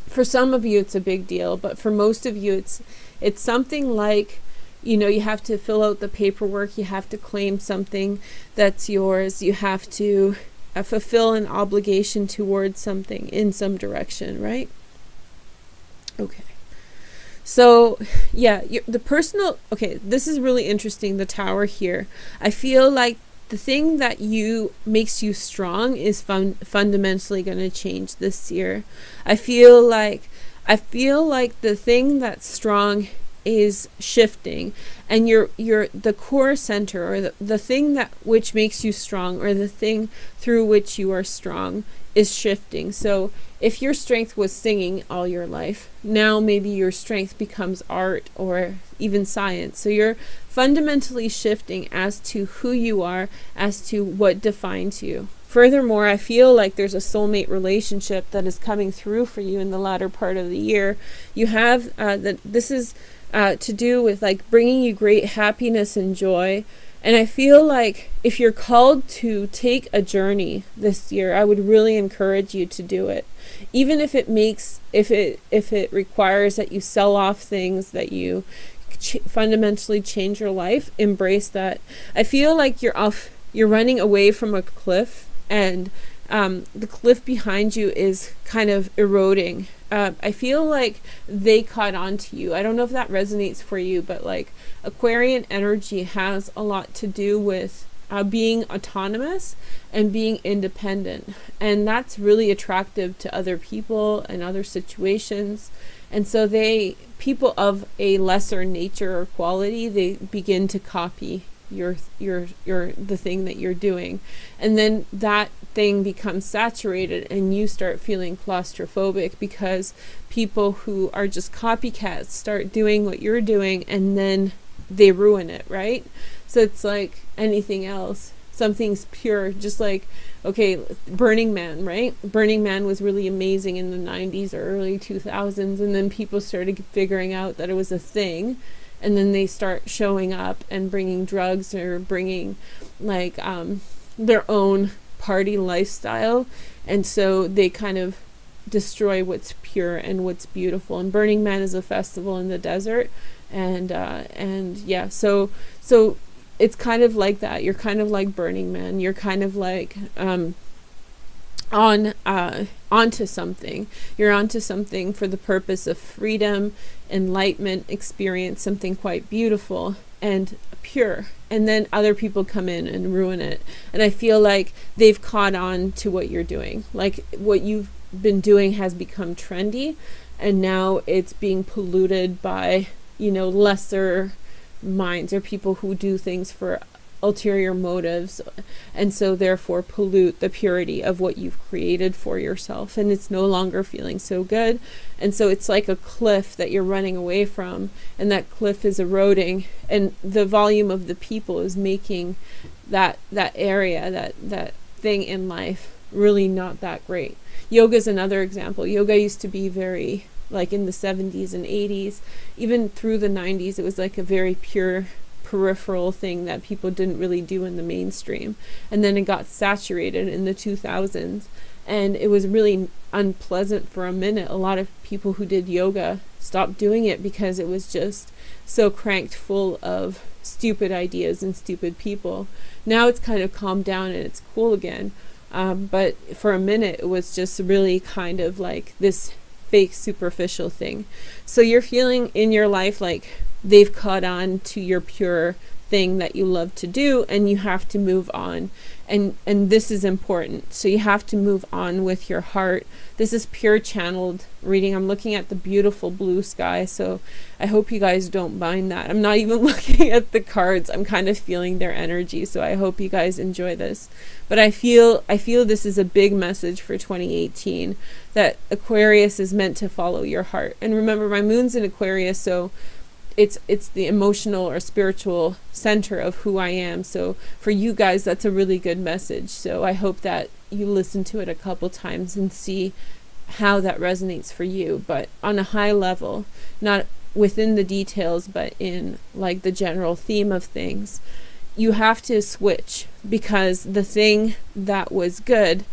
for some of you it's a big deal, but for most of you it's something like, you have to fill out the paperwork, you have to claim something that's yours, you have to fulfill an obligation towards something in some direction, right? Okay. So yeah, this is really interesting, the Tower here. I feel like the thing that makes you strong is fundamentally going to change this year. I feel like the thing that's strong is shifting, and the core center, or the thing which makes you strong, or the thing through which you are strong, is shifting. So if your strength was singing all your life, now maybe your strength becomes art or even science. So you're fundamentally shifting as to who you are, as to what defines you. Furthermore, I feel like there's a soulmate relationship that is coming through for you in the latter part of the year. You have this is to do with like bringing you great happiness and joy. And I feel like if you're called to take a journey this year, I would really encourage you to do it. Even if it requires that you sell off things, that you fundamentally change your life, embrace that. I feel like you're running away from a cliff, and the cliff behind you is kind of eroding. I feel like they caught on to you. I don't know if that resonates for you, but like Aquarian energy has a lot to do with being autonomous and being independent, and that's really attractive to other people and other situations. And so people of a lesser nature or quality, they begin to copy the thing that you're doing, and then that thing becomes saturated and you start feeling claustrophobic because people who are just copycats start doing what you're doing, and then they ruin it, right? So it's like anything else, something's pure, just like, okay, Burning Man, right? Burning Man was really amazing in the 90s or early 2000s, and then people started figuring out that it was a thing, and then they start showing up and bringing drugs or bringing like their own party lifestyle, and so they kind of destroy what's pure and what's beautiful. And Burning Man is a festival in the desert, and yeah, so it's kind of like that. You're kind of like Burning Man. You're kind of like onto something. You're onto something for the purpose of freedom, enlightenment, experience something quite beautiful and pure. And then other people come in and ruin it. And I feel like they've caught on to what you're doing. Like what you've been doing has become trendy, and now it's being polluted by, you know, lesser minds or people who do things for ulterior motives, and so therefore pollute the purity of what you've created for yourself, and it's no longer feeling so good. And so it's like a cliff that you're running away from, and that cliff is eroding, and the volume of the people is making that area, that thing in life really not that great. Yoga is another example. Yoga used to be very, like in the 70s and 80s, even through the 90s, it was like a very pure peripheral thing that people didn't really do in the mainstream. And then it got saturated in the 2000s, and it was really unpleasant for a minute. A lot of people who did yoga stopped doing it because it was just so cranked full of stupid ideas and stupid people. Now it's kind of calmed down and it's cool again. But for a minute, it was just really kind of like this fake superficial thing. So you're feeling in your life like they've caught on to your pure thing that you love to do, and you have to move on. And this is important. So you have to move on with your heart. This is pure channeled reading. I'm looking at the beautiful blue sky, so I hope you guys don't mind that. I'm not even looking at the cards. I'm kind of feeling their energy, so I hope you guys enjoy this. But I feel this is a big message for 2018, that Aquarius is meant to follow your heart. And remember, my moon's in Aquarius, so it's the emotional or spiritual center of who I am. So for you guys, that's a really good message. So I hope that you listen to it a couple times and see how that resonates for you, but on a high level, not within the details, but in like the general theme of things. You have to switch, because the thing that was good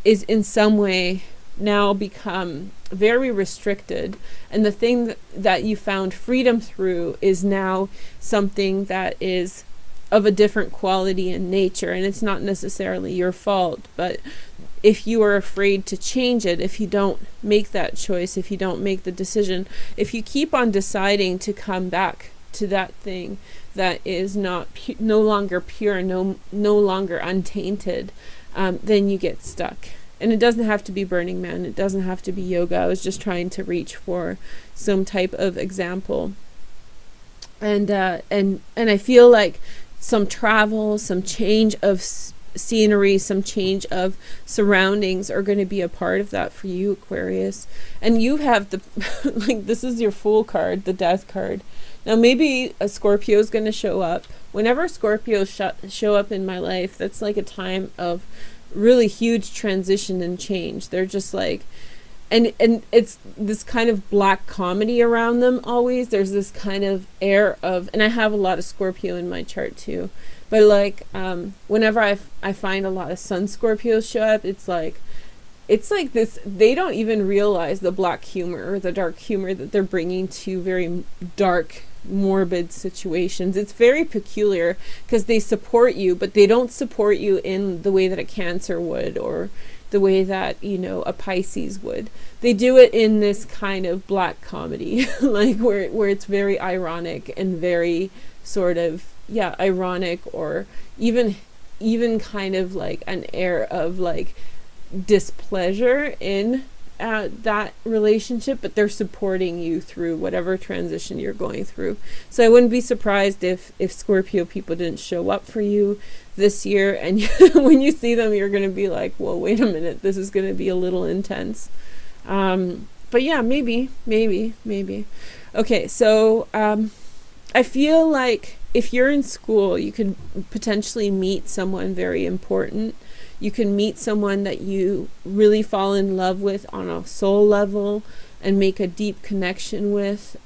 is in some way now become very restricted, and the thing that you found freedom through is now something that is of a different quality and nature, and it's not necessarily your fault. But if you are afraid to change it, if you don't make that choice, if you don't make the decision, if you keep on deciding to come back to that thing that is no longer pure, no longer untainted, then you get stuck. And it doesn't have to be Burning Man. It doesn't have to be yoga. I was just trying to reach for some type of example. And I feel like some travel, some change of scenery, some change of surroundings are going to be a part of that for you, Aquarius. And you have the, like, this is your Fool card, the Death card. Now maybe a Scorpio is going to show up. Whenever Scorpios show up in my life, that's like a time of really huge transition and change. They're just like, and it's this kind of black comedy around them always. There's this kind of air of, and I have a lot of Scorpio in my chart too, but like whenever I find a lot of Sun Scorpios show up, it's like this, they don't even realize the black humor or the dark humor that they're bringing to very dark, morbid situations. It's very peculiar, because they support you, but they don't support you in the way that a Cancer would, or the way that, you know, a Pisces would. They do it in this kind of black comedy, like where it's very ironic and very sort of, yeah, ironic, or even kind of like an air of like displeasure in that relationship, but they're supporting you through whatever transition you're going through. So I wouldn't be surprised if Scorpio people didn't show up for you this year, and when you see them, you're going to be like, whoa, wait a minute, this is going to be a little intense. But yeah, maybe. Okay, so I feel like if you're in school, you could potentially meet someone very important. You can meet someone that you really fall in love with on a soul level and make a deep connection with.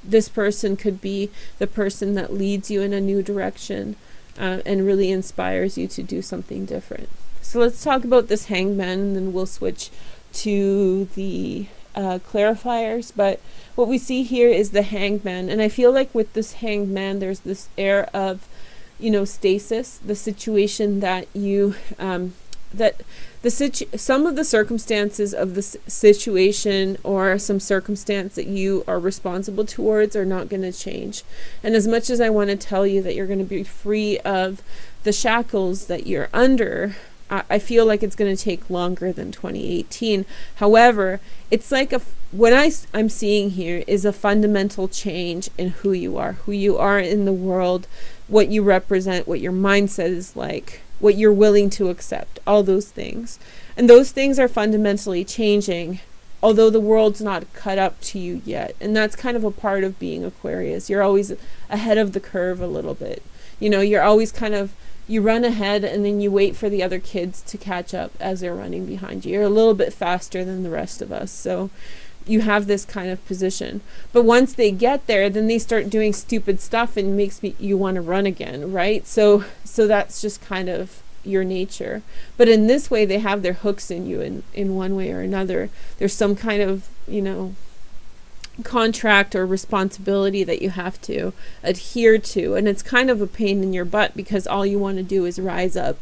this person could be the person that leads you in a new direction and really inspires you to do something different. So let's talk about this Hanged Man, and then we'll switch to the clarifiers. But what we see here is the Hanged Man, and I feel like with this Hanged Man there's this air of, you know, stasis, the situation that you some of the circumstances of the situation or some circumstance that you are responsible towards are not going to change. And as much as I want to tell you that you're going to be free of the shackles that you're under, I feel like it's going to take longer than 2018. However, it's like what I'm seeing here is a fundamental change in who you are in the world, what you represent, what your mindset is like, what you're willing to accept, all those things. And those things are fundamentally changing, although the world's not cut up to you yet. And that's kind of a part of being Aquarius. You're always ahead of the curve a little bit. You know, you're always kind of, you run ahead and then you wait for the other kids to catch up as they're running behind you. You're a little bit faster than the rest of us. So you have this kind of position. But once they get there, then they start doing stupid stuff and makes you want to run again, right? So that's just kind of your nature. But in this way, they have their hooks in you in one way or another. There's some kind of, you know, contract or responsibility that you have to adhere to, and it's kind of a pain in your butt because all you want to do is rise up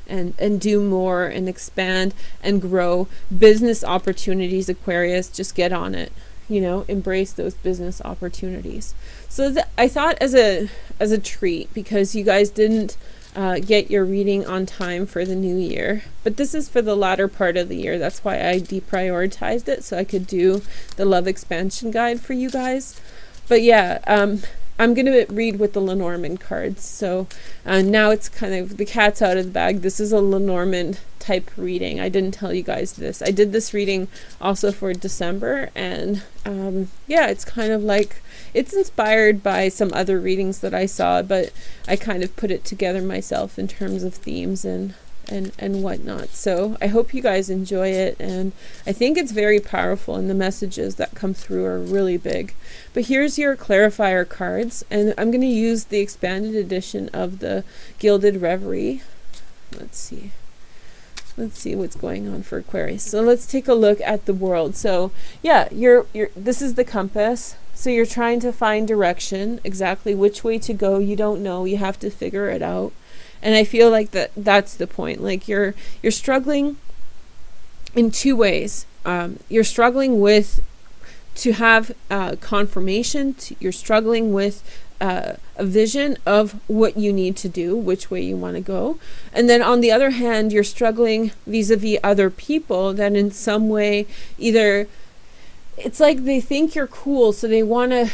and do more and expand and grow. Business opportunities, Aquarius, just get on it, you know, embrace those business opportunities. So I thought as a treat, because you guys didn't get your reading on time for the new year, but this is for the latter part of the year. That's why I deprioritized it, so I could do the love expansion guide for you guys. But yeah, I'm gonna read with the Lenormand cards. So now it's kind of the cat's out of the bag. This is a Lenormand type reading. I didn't tell you guys this. I did this reading also for December, and yeah, it's kind of like, it's inspired by some other readings that I saw, but I kind of put it together myself in terms of themes and whatnot. So I hope you guys enjoy it, and I think it's very powerful, and the messages that come through are really big. But here's your clarifier cards, and I'm going to use the expanded edition of the Gilded Reverie. Let's see what's going on for Aquarius. So let's take a look at the world. So yeah, this is the compass. So you're trying to find direction, exactly which way to go. You don't know. You have to figure it out. And I feel like that's the point. Like you're struggling in two ways. You're struggling to have confirmation. You're struggling with a vision of what you need to do, which way you want to go. And then on the other hand, you're struggling vis-a-vis other people that in some way either, it's like they think you're cool, so they want to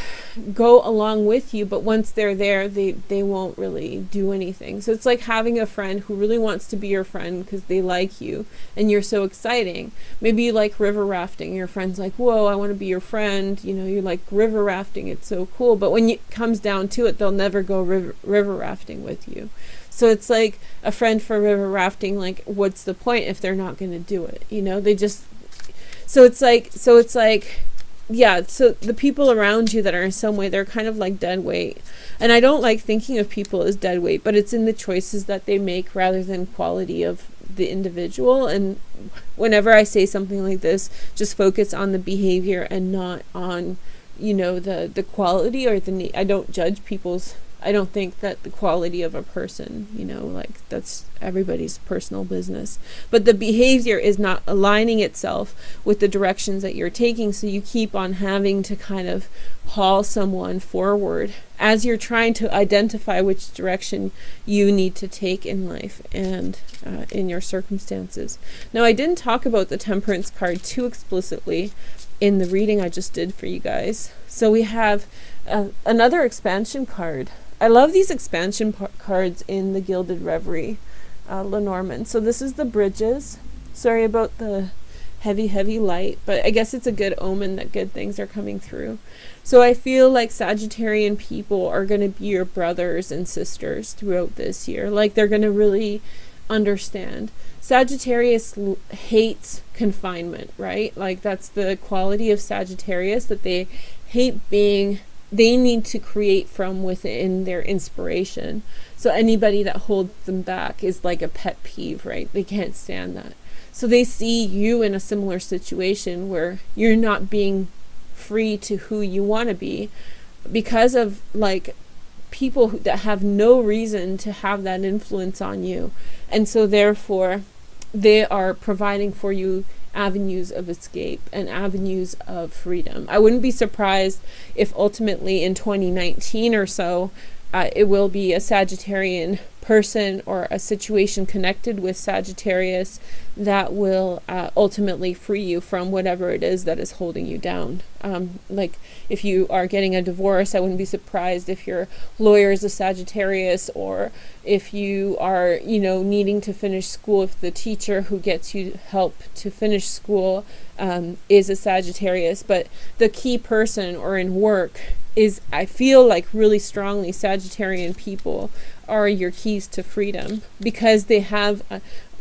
go along with you, but once they're there, they won't really do anything. So it's like having a friend who really wants to be your friend because they like you and you're so exciting. Maybe you like river rafting. Your friend's like, whoa, I want to be your friend. You know, you like river rafting. It's so cool. But when it comes down to it, they'll never go river rafting with you. So it's like a friend for river rafting. Like, what's the point if they're not going to do it? You know, they just... So it's like, yeah, so the people around you that are in some way, they're kind of like dead weight. And I don't like thinking of people as dead weight, but it's in the choices that they make rather than quality of the individual. And whenever I say something like this, just focus on the behavior and not on, you know, the quality or I don't judge people's... I don't think that the quality of a person, you know, like that's everybody's personal business. But the behavior is not aligning itself with the directions that you're taking. So you keep on having to kind of haul someone forward as you're trying to identify which direction you need to take in life and in your circumstances. Now, I didn't talk about the Temperance card too explicitly in the reading I just did for you guys. So we have another expansion card. I love these expansion cards in the Gilded Reverie, Lenormand. So this is the Bridges. Sorry about the heavy light, but I guess it's a good omen that good things are coming through. So I feel like Sagittarian people are going to be your brothers and sisters throughout this year. Like they're going to really understand. Sagittarius hates confinement, right? Like that's the quality of Sagittarius, that they hate being they need to create from within their inspiration. So anybody that holds them back is like a pet peeve, right? They can't stand that. So they see you in a similar situation where you're not being free to who you want to be because of like people that have no reason to have that influence on you. And so therefore they are providing for you avenues of escape and avenues of freedom. I wouldn't be surprised if ultimately in 2019 or so it will be a Sagittarian person or a situation connected with Sagittarius that will ultimately free you from whatever it is that is holding you down. Like if you are getting a divorce, I wouldn't be surprised if your lawyer is a Sagittarius, or if you are, you know, needing to finish school, if the teacher who gets you help to finish school is a Sagittarius. But the key person or in work is, I feel like really strongly Sagittarian people are your keys to freedom, because they have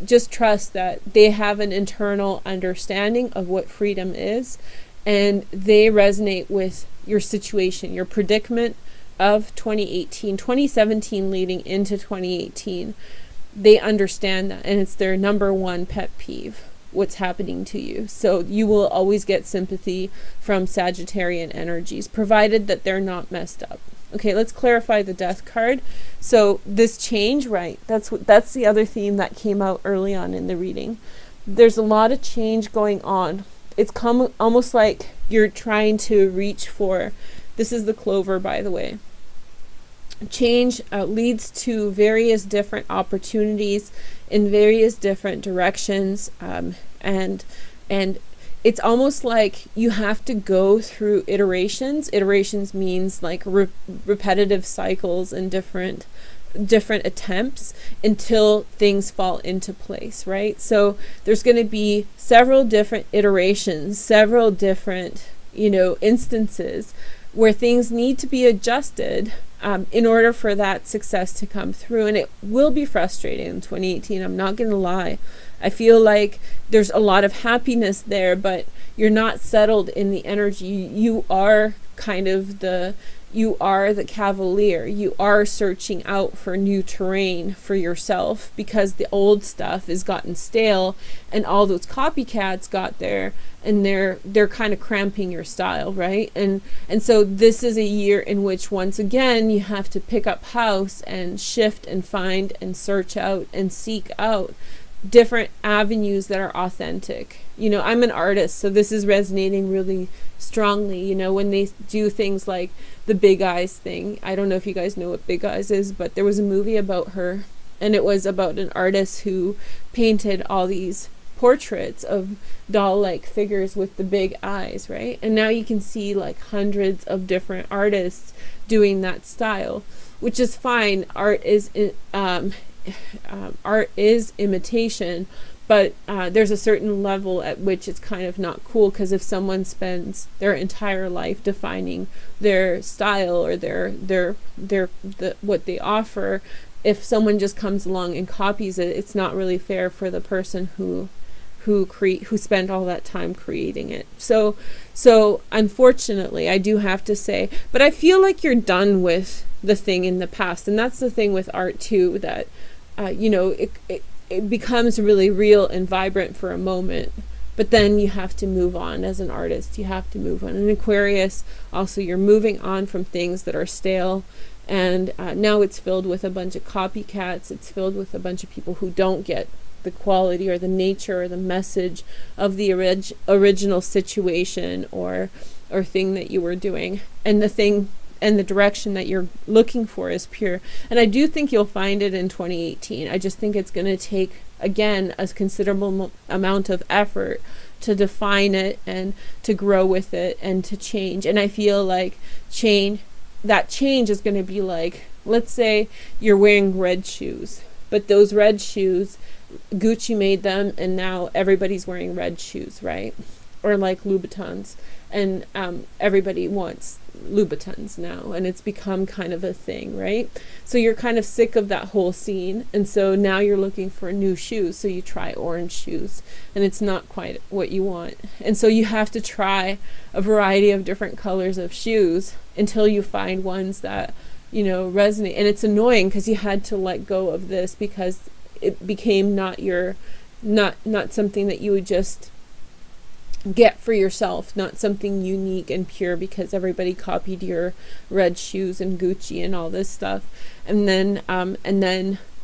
just trust that they have an internal understanding of what freedom is, and they resonate with your situation, your predicament of 2018, 2017 leading into 2018. They understand that, and it's their number one pet peeve, what's happening to you. So you will always get sympathy from Sagittarian energies, provided that they're not messed up. Okay, let's clarify the death card. So this change, right, that's the other theme that came out early on in the reading. There's a lot of change going on. It's almost like you're trying to reach for, this is the clover, by the way. Change leads to various different opportunities in various different directions, and it's almost like you have to go through iterations. Iterations means like repetitive cycles and different attempts until things fall into place, right? So there's going to be several different iterations, several different, you know, instances where things need to be adjusted in order for that success to come through. And it will be frustrating in 2018. I'm not going to lie. I feel like there's a lot of happiness there, but you're not settled in the energy. You are kind of you are the cavalier. You are searching out for new terrain for yourself, because the old stuff has gotten stale and all those copycats got there, and they're kind of cramping your style, right? And so this is a year in which once again you have to pick up house and shift and find and search out and seek out different avenues that are authentic. You know, I'm an artist, so this is resonating really strongly. You know, when they do things like the Big Eyes thing, I don't know if you guys know what Big Eyes is, but there was a movie about her, and it was about an artist who painted all these portraits of doll-like figures with the big eyes, right? And now you can see like hundreds of different artists doing that style, which is fine. Art is imitation, but there's a certain level at which it's kind of not cool, because if someone spends their entire life defining their style or what they offer, if someone just comes along and copies it, it's not really fair for the person who spent all that time creating it. So unfortunately, I do have to say, but I feel like you're done with the thing in the past. And that's the thing with art too, that you know, it becomes really real and vibrant for a moment, but then you have to move on. As an artist, you have to move on. And Aquarius, also, you're moving on from things that are stale, and now it's filled with a bunch of copycats. It's filled with a bunch of people who don't get the quality or the nature or the message of the original situation or thing that you were doing. And the thing and the direction that you're looking for is pure. And I do think you'll find it in 2018. I just think it's going to take, again, a considerable amount of effort to define it and to grow with it and to change. And I feel like that change is going to be like, let's say you're wearing red shoes, but those red shoes, Gucci made them, and now everybody's wearing red shoes, right? or like Louboutins, and everybody wants Louboutins now, and it's become kind of a thing, right? So you're kind of sick of that whole scene, and so now you're looking for new shoes, so you try orange shoes, and it's not quite what you want, and so you have to try a variety of different colors of shoes until you find ones that, you know, resonate. And it's annoying because you had to let go of this because it became not something that you would just get for yourself, not something unique and pure because everybody copied your red shoes and Gucci and all this stuff. And then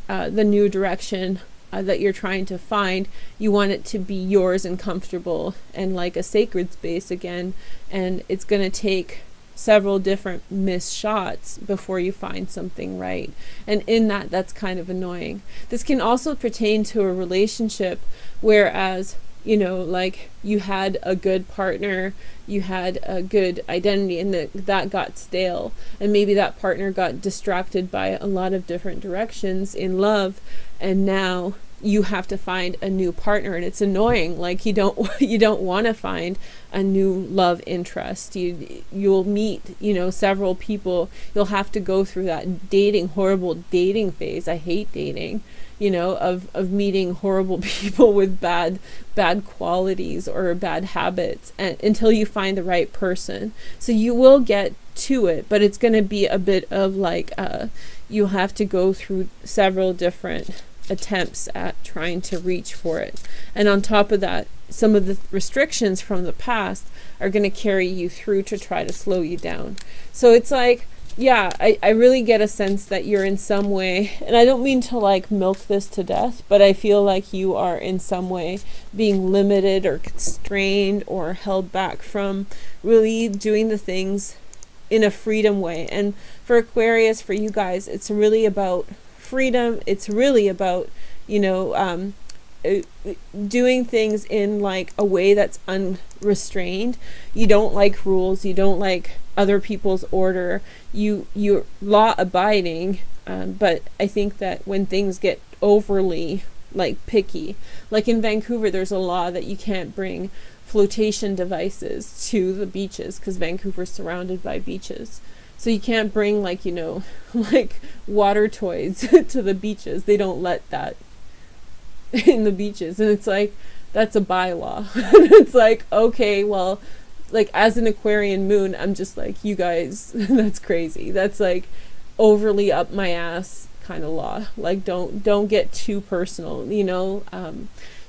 the new direction that you're trying to find, you want it to be yours and comfortable and like a sacred space again, and it's going to take several different missed shots before you find something right. And in that's kind of annoying. This can also pertain to a relationship, whereas, you know, like you had a good partner, you had a good identity, and that got stale, and maybe that partner got distracted by a lot of different directions in love, and now you have to find a new partner, and it's annoying. Like you don't want to find a new love interest. You'll meet, you know, several people. You'll have to go through that horrible dating phase. I hate dating, you know, of meeting horrible people with bad qualities or bad habits, and until you find the right person. So you will get to it, but it's going to be a bit of like you'll have to go through several different attempts at trying to reach for it. And on top of that, some of the restrictions from the past are going to carry you through to try to slow you down. So it's like, yeah, I really get a sense that you're in some way, and I don't mean to like milk this to death, but I feel like you are in some way being limited or constrained or held back from really doing the things in a freedom way. And for Aquarius, for you guys, it's really about freedom. It's really about, you know, doing things in like a way that's unrestrained. You don't like rules. You don't like other people's order. You're law abiding, but I think that when things get overly like picky, like in Vancouver, there's a law that you can't bring flotation devices to the beaches because Vancouver's surrounded by beaches. So you can't bring like, you know, like water toys to the beaches. They don't let that in the beaches. And it's like, that's a bylaw. It's like, okay, well, like as an Aquarian moon, I'm just like, you guys, that's crazy. That's like overly up my ass kind of law. Like don't get too personal, you know?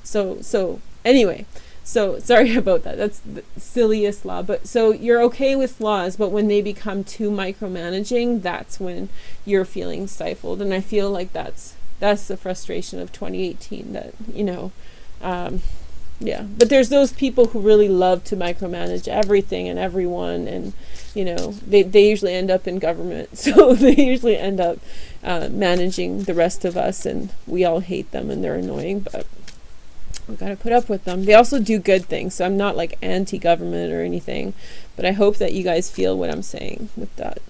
So anyway, so sorry about that. That's the silliest law. But so you're okay with laws, but when they become too micromanaging, that's when you're feeling stifled. And I feel like that's the frustration of 2018, that, you know, yeah. But there's those people who really love to micromanage everything and everyone, and, you know, they usually end up in government. So they usually end up managing the rest of us, and we all hate them and they're annoying, but we gotta put up with them. They also do good things, so I'm not like anti-government or anything, but I hope that you guys feel what I'm saying with that.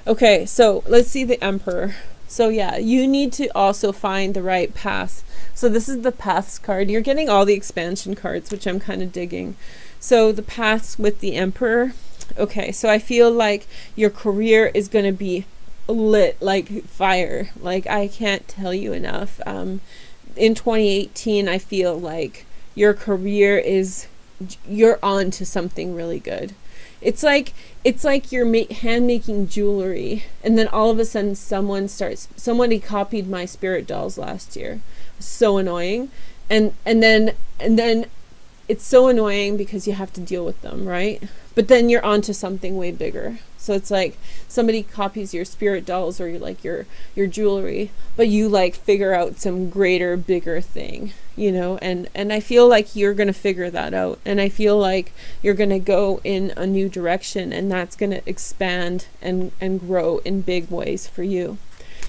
Okay, so let's see the Emperor. So yeah, you need to also find the right path. So this is the paths card. You're getting all the expansion cards, which I'm kind of digging. So the paths with the Emperor. Okay, so I feel like your career is going to be lit like fire. Like I can't tell you enough. In 2018, I feel like your career you're on to something really good. It's like you're hand making jewelry, and then all of a sudden somebody copied my spirit dolls last year. So annoying. And then it's so annoying because you have to deal with them, right? But then you're on to something way bigger. So it's like somebody copies your spirit dolls or your jewelry, but you like figure out some greater, bigger thing, you know, and I feel like you're going to figure that out. And I feel like you're going to go in a new direction, and that's going to expand and grow in big ways for you.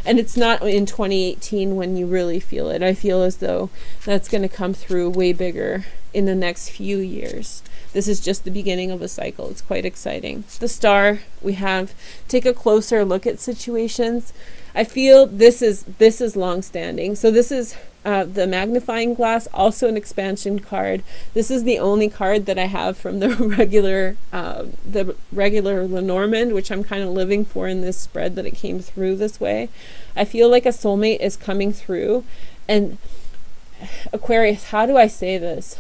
And it's not in 2018 when you really feel it. I feel as though that's going to come through way bigger in the next few years. This is just the beginning of a cycle. It's quite exciting. The Star, we have take a closer look at situations. I feel this is long standing. So this is the magnifying glass, also an expansion card. This is the only card that I have from the regular Lenormand, which I'm kind of living for in this spread, that it came through this way. I feel like a soulmate is coming through. And Aquarius, how do I say this?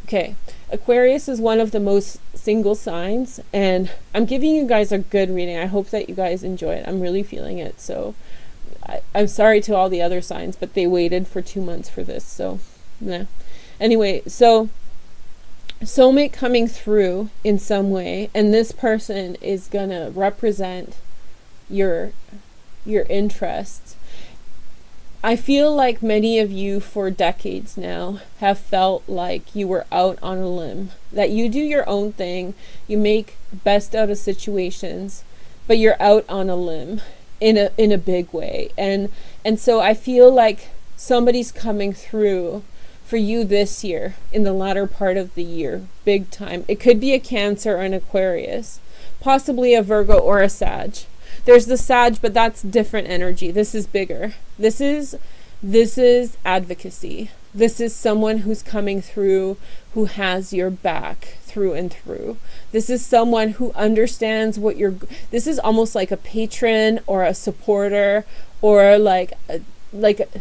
Okay, Aquarius is one of the most single signs, and I'm giving you guys a good reading. I hope that you guys enjoy it. I'm really feeling it. So I'm sorry to all the other signs, but they waited for 2 months for this. So, nah. Anyway, so soulmate coming through in some way, and this person is gonna represent your interests. I feel like many of you for decades now have felt like you were out on a limb, that you do your own thing, you make best out of situations, but you're out on a limb in a big way. And so I feel like somebody's coming through for you this year, in the latter part of the year, big time. It could be a Cancer or an Aquarius, possibly a Virgo or a Sag. There's the Sag, but that's different energy. This is bigger. This is advocacy. This is someone who's coming through, who has your back through and through. This is someone who understands what this is almost like a patron or a supporter, or like a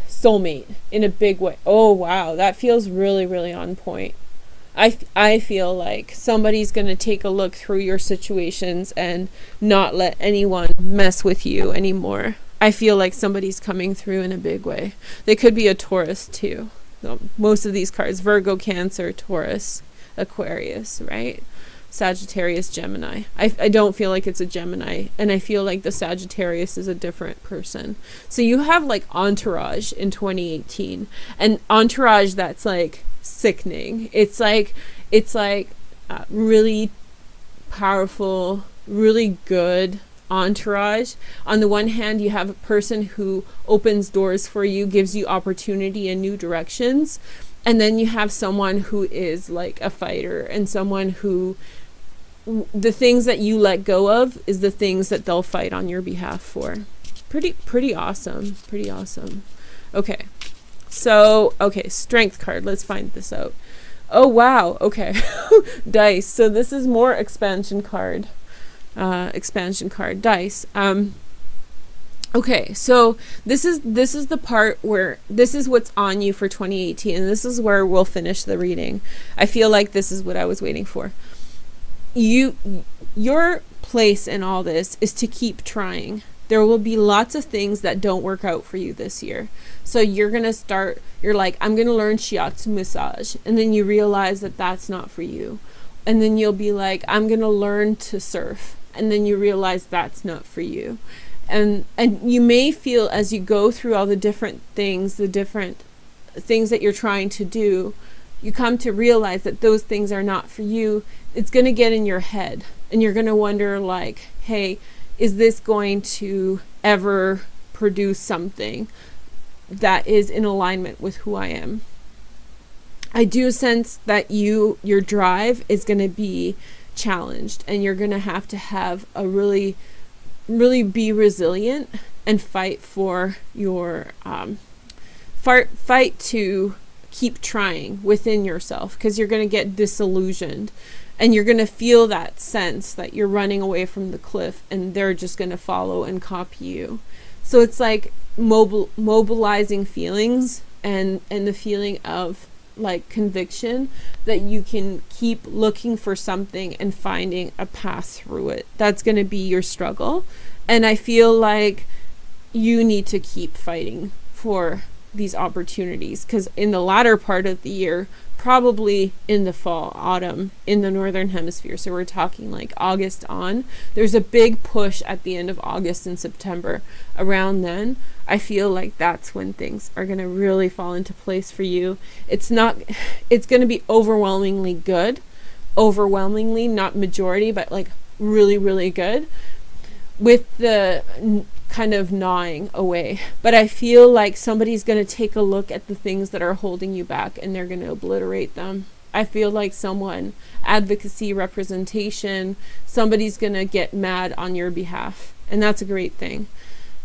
soulmate in a big way. Oh, wow. That feels really, really on point. I feel like somebody's going to take a look through your situations and not let anyone mess with you anymore. I feel like somebody's coming through in a big way. They could be a Taurus too. So most of these cards, Virgo, Cancer, Taurus, Aquarius, right? Sagittarius, Gemini. I don't feel like it's a Gemini, and I feel like the Sagittarius is a different person. So you have like entourage in 2018, and entourage that's like sickening. It's like really powerful, really good entourage. On the one hand, you have a person who opens doors for you, gives you opportunity in new directions, and then you have someone who is like a fighter, and someone who the things that you let go of is the things that they'll fight on your behalf for. Pretty awesome. Pretty awesome. Okay. So, okay, Strength card. Let's find this out. Oh, wow. Okay. Dice. So this is more expansion card. Dice. Okay, so this is the part where this is what's on you for 2018, and this is where we'll finish the reading. I feel like this is what I was waiting for. Your place in all this is to keep trying. There will be lots of things that don't work out for you this year. So you're like, I'm going to learn shiatsu massage. And then you realize that that's not for you. And then you'll be like, I'm going to learn to surf. And then you realize that's not for you. And you may feel, as you go through all the different things that you're trying to do, you come to realize that those things are not for you. It's going to get in your head, and you're going to wonder like, hey, is this going to ever produce something that is in alignment with who I am? I do sense that your drive is going to be challenged, and you're going to have a really be resilient and fight for your fight to keep trying within yourself, because you're going to get disillusioned, and you're going to feel that sense that you're running away from the cliff and they're just going to follow and copy you. So it's like mobilizing feelings and the feeling of like conviction that you can keep looking for something and finding a path through it. That's going to be your struggle. And I feel like you need to keep fighting for these opportunities, because in the latter part of the year, probably in the fall, autumn, in the northern hemisphere, so we're talking like August on, there's a big push at the end of August and September. Around then, I feel like that's when things are going to really fall into place for you. It's going to be overwhelmingly good, not majority, but like really, really good, with the kind of gnawing away. But I feel like somebody's going to take a look at the things that are holding you back, and they're going to obliterate them. I feel like advocacy, representation, somebody's going to get mad on your behalf, and that's a great thing.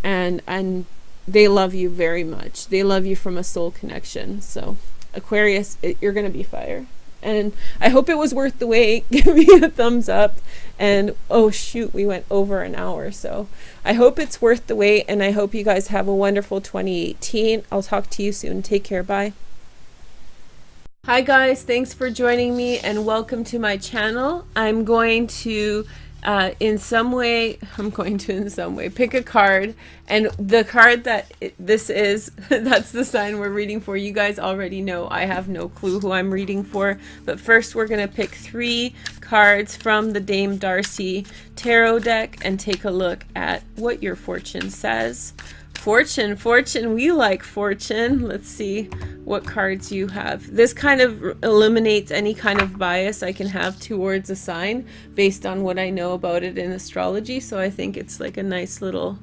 And they love you very much. They love you from a soul connection. So Aquarius, you're going to be fire. And I hope it was worth the wait. Give me a thumbs up. And oh shoot, we went over an hour. So I hope it's worth the wait. And I hope you guys have a wonderful 2018. I'll talk to you soon. Take care. Bye. Hi guys, thanks for joining me and welcome to my channel. I'm going to in some way pick a card, and the card that this is, that's the sign we're reading for. You guys already know I have no clue who I'm reading for, but first we're going to pick 3 cards from the Dame Darcy tarot deck and take a look at what your fortune says. Fortune, we like fortune. Let's see what cards you have. This kind of eliminates any kind of bias I can have towards a sign based on what I know about it in astrology. So I think it's like a nice little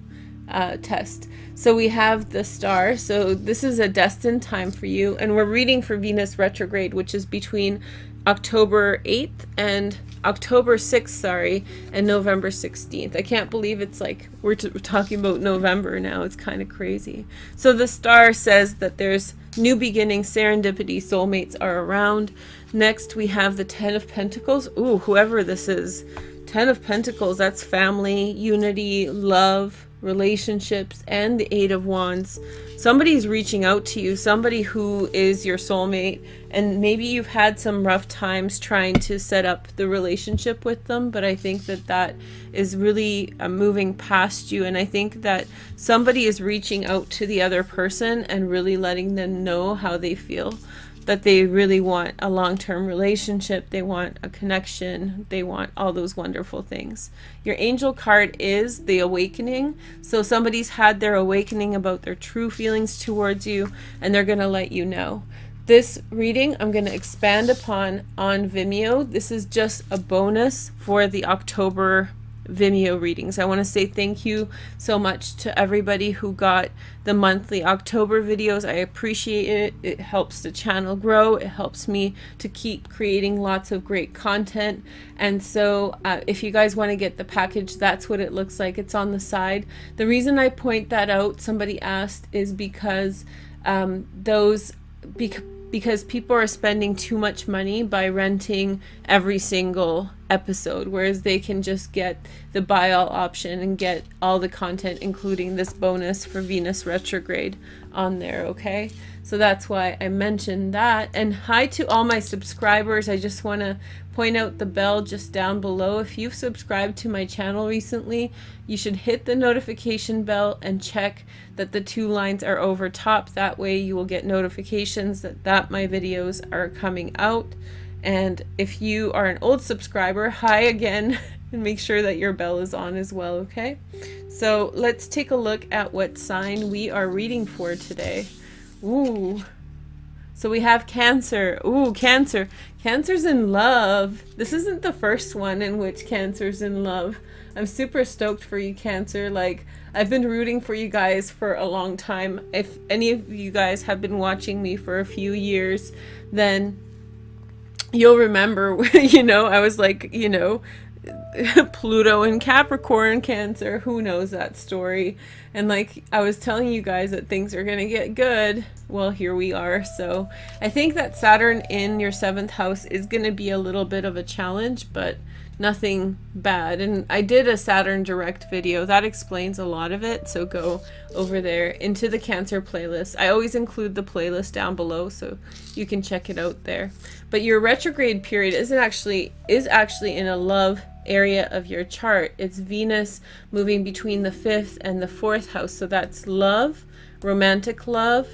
test. So we have the Star. So this is a destined time for you. And we're reading for Venus retrograde, which is between October 8th and October 6th, and November 16th. I can't believe it's like we're talking about November now. It's kind of crazy. So the Star says that there's new beginnings, serendipity, soulmates are around. Next we have the 10 of Pentacles. Ooh, whoever this is. 10 of Pentacles, that's family, unity, love, relationships, and the 8 of Wands. Somebody's reaching out to you, somebody who is your soulmate, and maybe you've had some rough times trying to set up the relationship with them, but I think that that is really moving past you, and I think that somebody is reaching out to the other person and really letting them know how they feel, that they really want a long-term relationship, they want a connection, they want all those wonderful things. Your angel card is the Awakening. So somebody's had their awakening about their true feelings towards you, and they're going to let you know. This reading I'm going to expand upon on Vimeo. This is just a bonus for the October Vimeo readings. I want to say thank you so much to everybody who got the monthly October videos. I appreciate it. It helps the channel grow. It helps me to keep creating lots of great content. And so if you guys want to get the package, that's what it looks like. It's on the side. The reason I point that out, somebody asked, is because because people are spending too much money by renting every single episode, whereas they can just get the buy all option and get all the content, including this bonus for Venus retrograde on there. Okay, so that's why I mentioned that. And hi to all my subscribers. I just want to point out the bell just down below. If you've subscribed to my channel recently, you should hit the notification bell and check that the 2 lines are over top. That way you will get notifications that my videos are coming out. And if you are an old subscriber, hi again, and make sure that your bell is on as well. Okay, so let's take a look at what sign we are reading for today. Ooh, so we have Cancer. Ooh, Cancer. Cancer's in love. This isn't the first one in which Cancer's in love. I'm super stoked for you, Cancer. Like, I've been rooting for you guys for a long time. If any of you guys have been watching me for a few years, then you'll remember, I was like, Pluto in Capricorn, Cancer, who knows that story? And like I was telling you guys that things are gonna get good. Well, here we are. So I think that Saturn in your 7th house is gonna be a little bit of a challenge, but nothing bad. And I did a Saturn direct video that explains a lot of it, so go over there into the Cancer playlist. I always include the playlist down below so you can check it out there. But your retrograde period is actually in a love area of your chart. It's Venus moving between the 5th and the 4th house, so that's love, romantic love,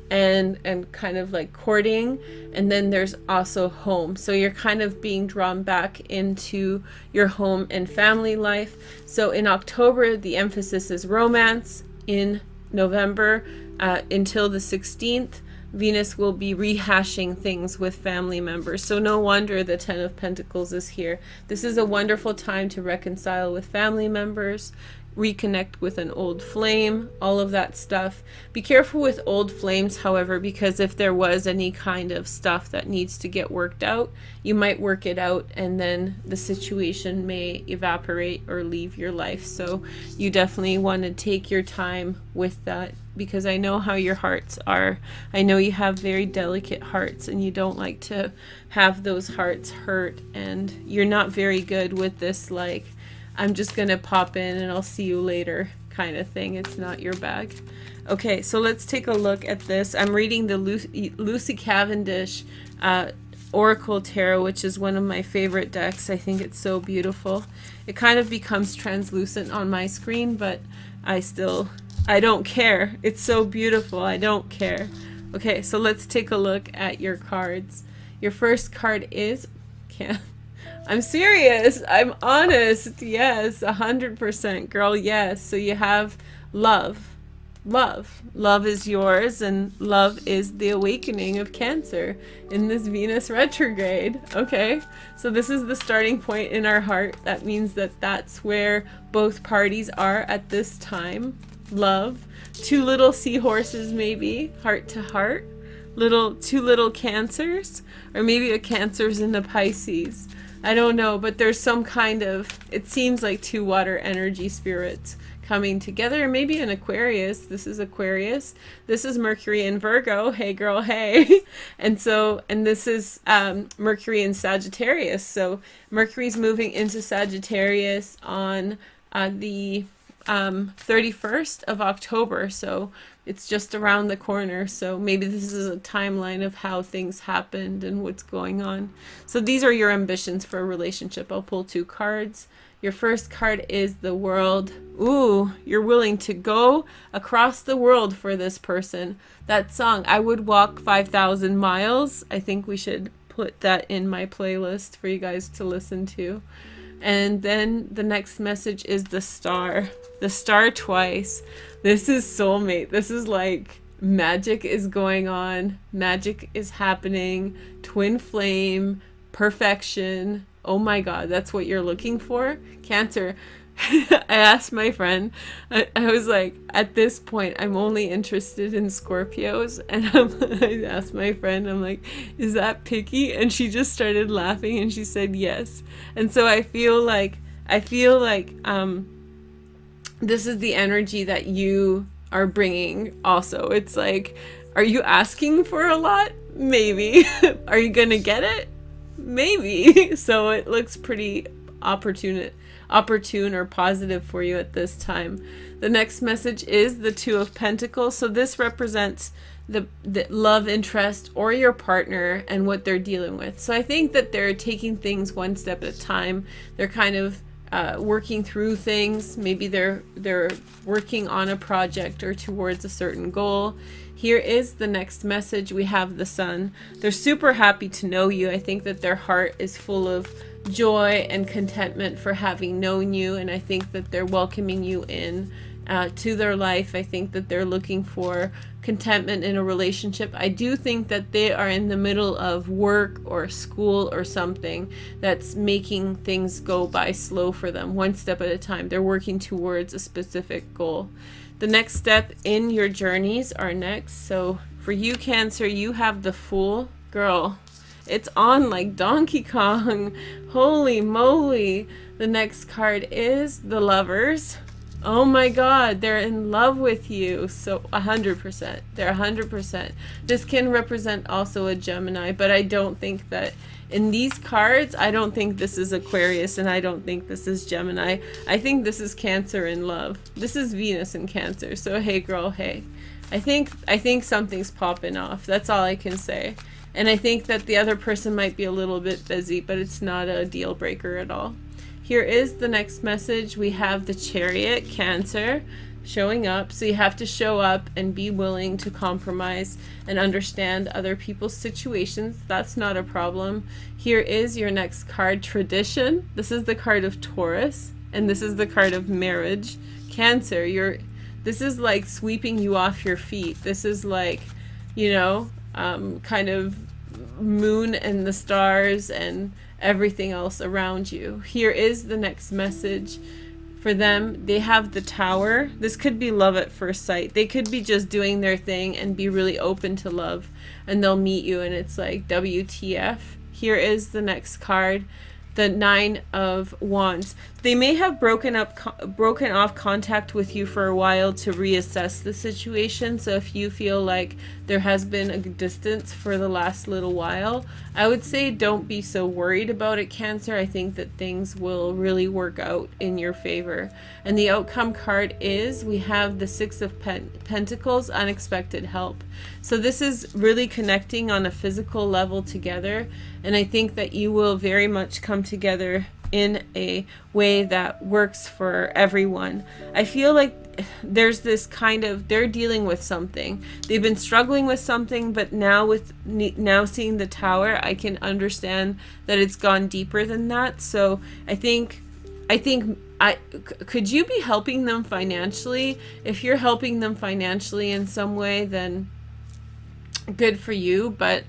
and kind of like courting, and then there's also home. So you're kind of being drawn back into your home and family life. So in October the emphasis is romance. In November until the 16th, Venus will be rehashing things with family members. So no wonder the 10 of Pentacles is here. This is a wonderful time to reconcile with family members. reconnect with an old flame, all of that stuff. Be careful with old flames, however, because if there was any kind of stuff that needs to get worked out, you might work it out and then the situation may evaporate or leave your life. So you definitely want to take your time with that, because I know how your hearts are. I know you have very delicate hearts and you don't like to have those hearts hurt, and you're not very good with this, like, I'm just gonna pop in and I'll see you later kind of thing. It's not your bag. Okay, so let's take a look at this. I'm reading the Lucy Cavendish Oracle Tarot, which is one of my favorite decks. I think it's so beautiful. It kind of becomes translucent on my screen, but I don't care. It's so beautiful. I don't care. Okay, so let's take a look at your cards. Your first card is... I'm serious. I'm honest. Yes, 100%, girl. Yes. So you have love. Love. Love is yours, and love is the awakening of Cancer in this Venus retrograde. Okay. So this is the starting point in our heart. That means that that's where both parties are at this time. Love. Two little seahorses, maybe, heart to heart. Two little Cancers, or maybe a Cancer's in a Pisces. I don't know, but there's some kind of, it seems like two water energy spirits coming together, or maybe an Aquarius. This is Aquarius. This is Mercury in Virgo. Hey girl, hey. And this is Mercury in Sagittarius. So Mercury's moving into Sagittarius on the 31st of October. So it's just around the corner. So maybe this is a timeline of how things happened and what's going on. So these are your ambitions for a relationship. I'll pull two cards. Your first card is the World. Ooh, you're willing to go across the world for this person. That song, I Would Walk 5,000 Miles. I think we should put that in my playlist for you guys to listen to. And then the next message is the Star. The Star twice. This is soulmate. This is like magic is going on. Magic is happening. Twin flame. Perfection. Oh my God, that's what you're looking for? Cancer. I asked my friend, I was like, at this point, I'm only interested in Scorpios. And I asked my friend, I'm like, is that picky? And she just started laughing and she said yes. And so I feel like this is the energy that you are bringing also. It's like, are you asking for a lot? Maybe. Are you gonna get it? Maybe. So it looks pretty opportune or positive for you at this time. The next message is the Two of Pentacles. So this represents the love interest or your partner and what they're dealing with. So I think that they're taking things one step at a time. They're kind of working through things. Maybe they're working on a project or towards a certain goal. Here is the next message. We have the Sun. They're super happy to know you. I think that their heart is full of joy and contentment for having known you, and I think that they're welcoming you in to their life. I think that they're looking for contentment in a relationship. I do think that they are in the middle of work or school or something that's making things go by slow for them, one step at a time. They're working towards a specific goal. The next step in your journeys are next. So for you, Cancer, you have the Fool. Girl, it's on like Donkey Kong. Holy moly. The next card is the Lovers. Oh my God, they're in love with you. So 100%. They're 100%. This can represent also a Gemini, but I don't think that in these cards, I don't think this is Aquarius and I don't think this is Gemini. I think this is Cancer in love. This is Venus in Cancer. So hey girl, hey. I think something's popping off. That's all I can say. And I think that the other person might be a little bit busy, but it's not a deal breaker at all. Here is the next message. We have the Chariot, Cancer, showing up. So you have to show up and be willing to compromise and understand other people's situations. That's not a problem. Here is your next card, Tradition. This is the card of Taurus, and this is the card of Marriage. Cancer, this is like sweeping you off your feet. This is like, kind of moon and the stars and everything else around you. Here is the next message. for them, they have the Tower. This could be love at first sight. They could be just doing their thing and be really open to love, and they'll meet you and it's like, WTF. Here is the next card, the Nine of Wands. They may have broken off contact with you for a while to reassess the situation. So if you feel like there has been a distance for the last little while, I would say don't be so worried about it, Cancer. I think that things will really work out in your favor. And the outcome card is, we have the Six of Pentacles, unexpected help. So this is really connecting on a physical level together, and I think that you will very much come together in a way that works for everyone. I feel like there's this kind of, they're dealing with something. They've been struggling with something, but now seeing the Tower, I can understand that it's gone deeper than that. So I think could you be helping them financially? If you're helping them financially in some way, then good for you, but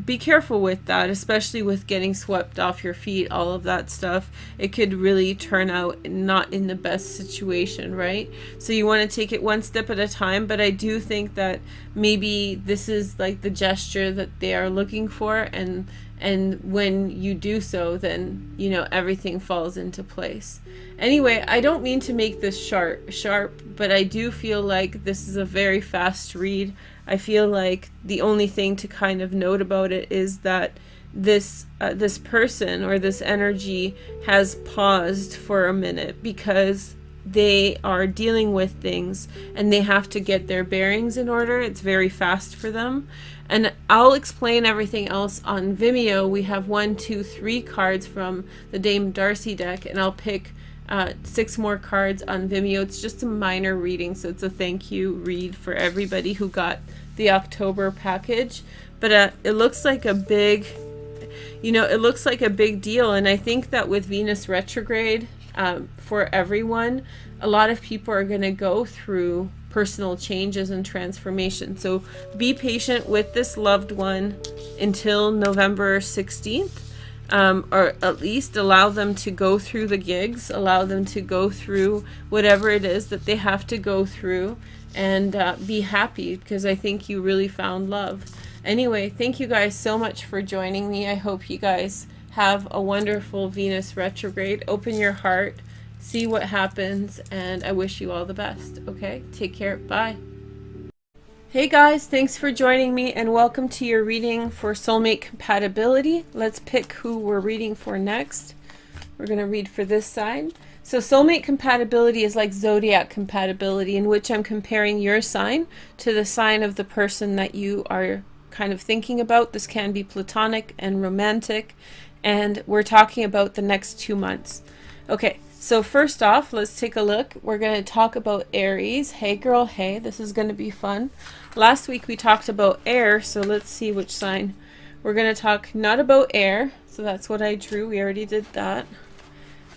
be careful with that, especially with getting swept off your feet, all of that stuff. It could really turn out not in the best situation, right? So you want to take it one step at a time, but I do think that maybe this is like the gesture that they are looking for, and when you do so, then you know everything falls into place. Anyway, I don't mean to make this sharp, but I do feel like this is a very fast read. I feel like the only thing to kind of note about it is that this person or this energy has paused for a minute because they are dealing with things and they have to get their bearings in order. It's very fast for them. And I'll explain everything else on Vimeo. We have 1, 2, 3 cards from the Dame Darcy deck, and I'll pick 6 more cards on Vimeo. It's just a minor reading, so it's a thank you read for everybody who got the October package. But it looks like a big, it looks like a big deal. And I think that with Venus retrograde, for everyone, a lot of people are going to go through personal changes and transformation. So be patient with this loved one until November 16th. Or at least allow them to go through the gigs, allow them to go through whatever it is that they have to go through, and be happy, because I think you really found love. Anyway, thank you guys so much for joining me. I hope you guys have a wonderful Venus retrograde. Open your heart, see what happens, and I wish you all the best. Okay, take care. Bye. Hey guys, thanks for joining me and welcome to your reading for soulmate compatibility. Let's pick who we're reading for next. We're going to read for this sign. So soulmate compatibility is like zodiac compatibility, in which I'm comparing your sign to the sign of the person that you are kind of thinking about. This can be platonic and romantic, and we're talking about the next 2 months. Okay, so first off, let's take a look. We're going to talk about Aries. Hey girl, hey, this is going to be fun. Last week we talked about air, so let's see which sign. We're going to talk not about air, so that's what I drew. We already did that.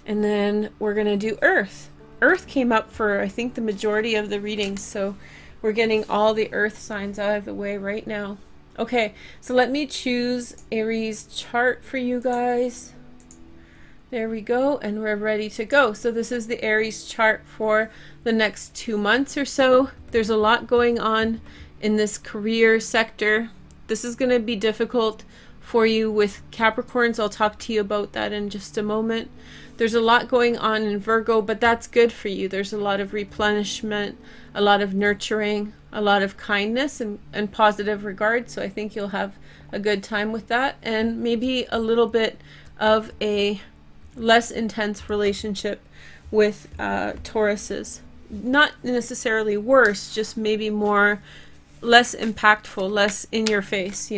And then we're going to do earth. Earth came up for, I think, the majority of the readings, so we're getting all the earth signs out of the way right now. Okay, so let me choose Aries chart for you guys. There we go, and we're ready to go. So this is the Aries chart for the next 2 months or so. There's a lot going on in this career sector. This is going to be difficult for you with Capricorns. I'll talk to you about that in just a moment. There's a lot going on in Virgo, but that's good for you. There's a lot of replenishment, a lot of nurturing, a lot of kindness and positive regard. So I think you'll have a good time with that, and maybe a little bit of a less intense relationship with Tauruses. Not necessarily worse, just maybe less impactful, less in your face,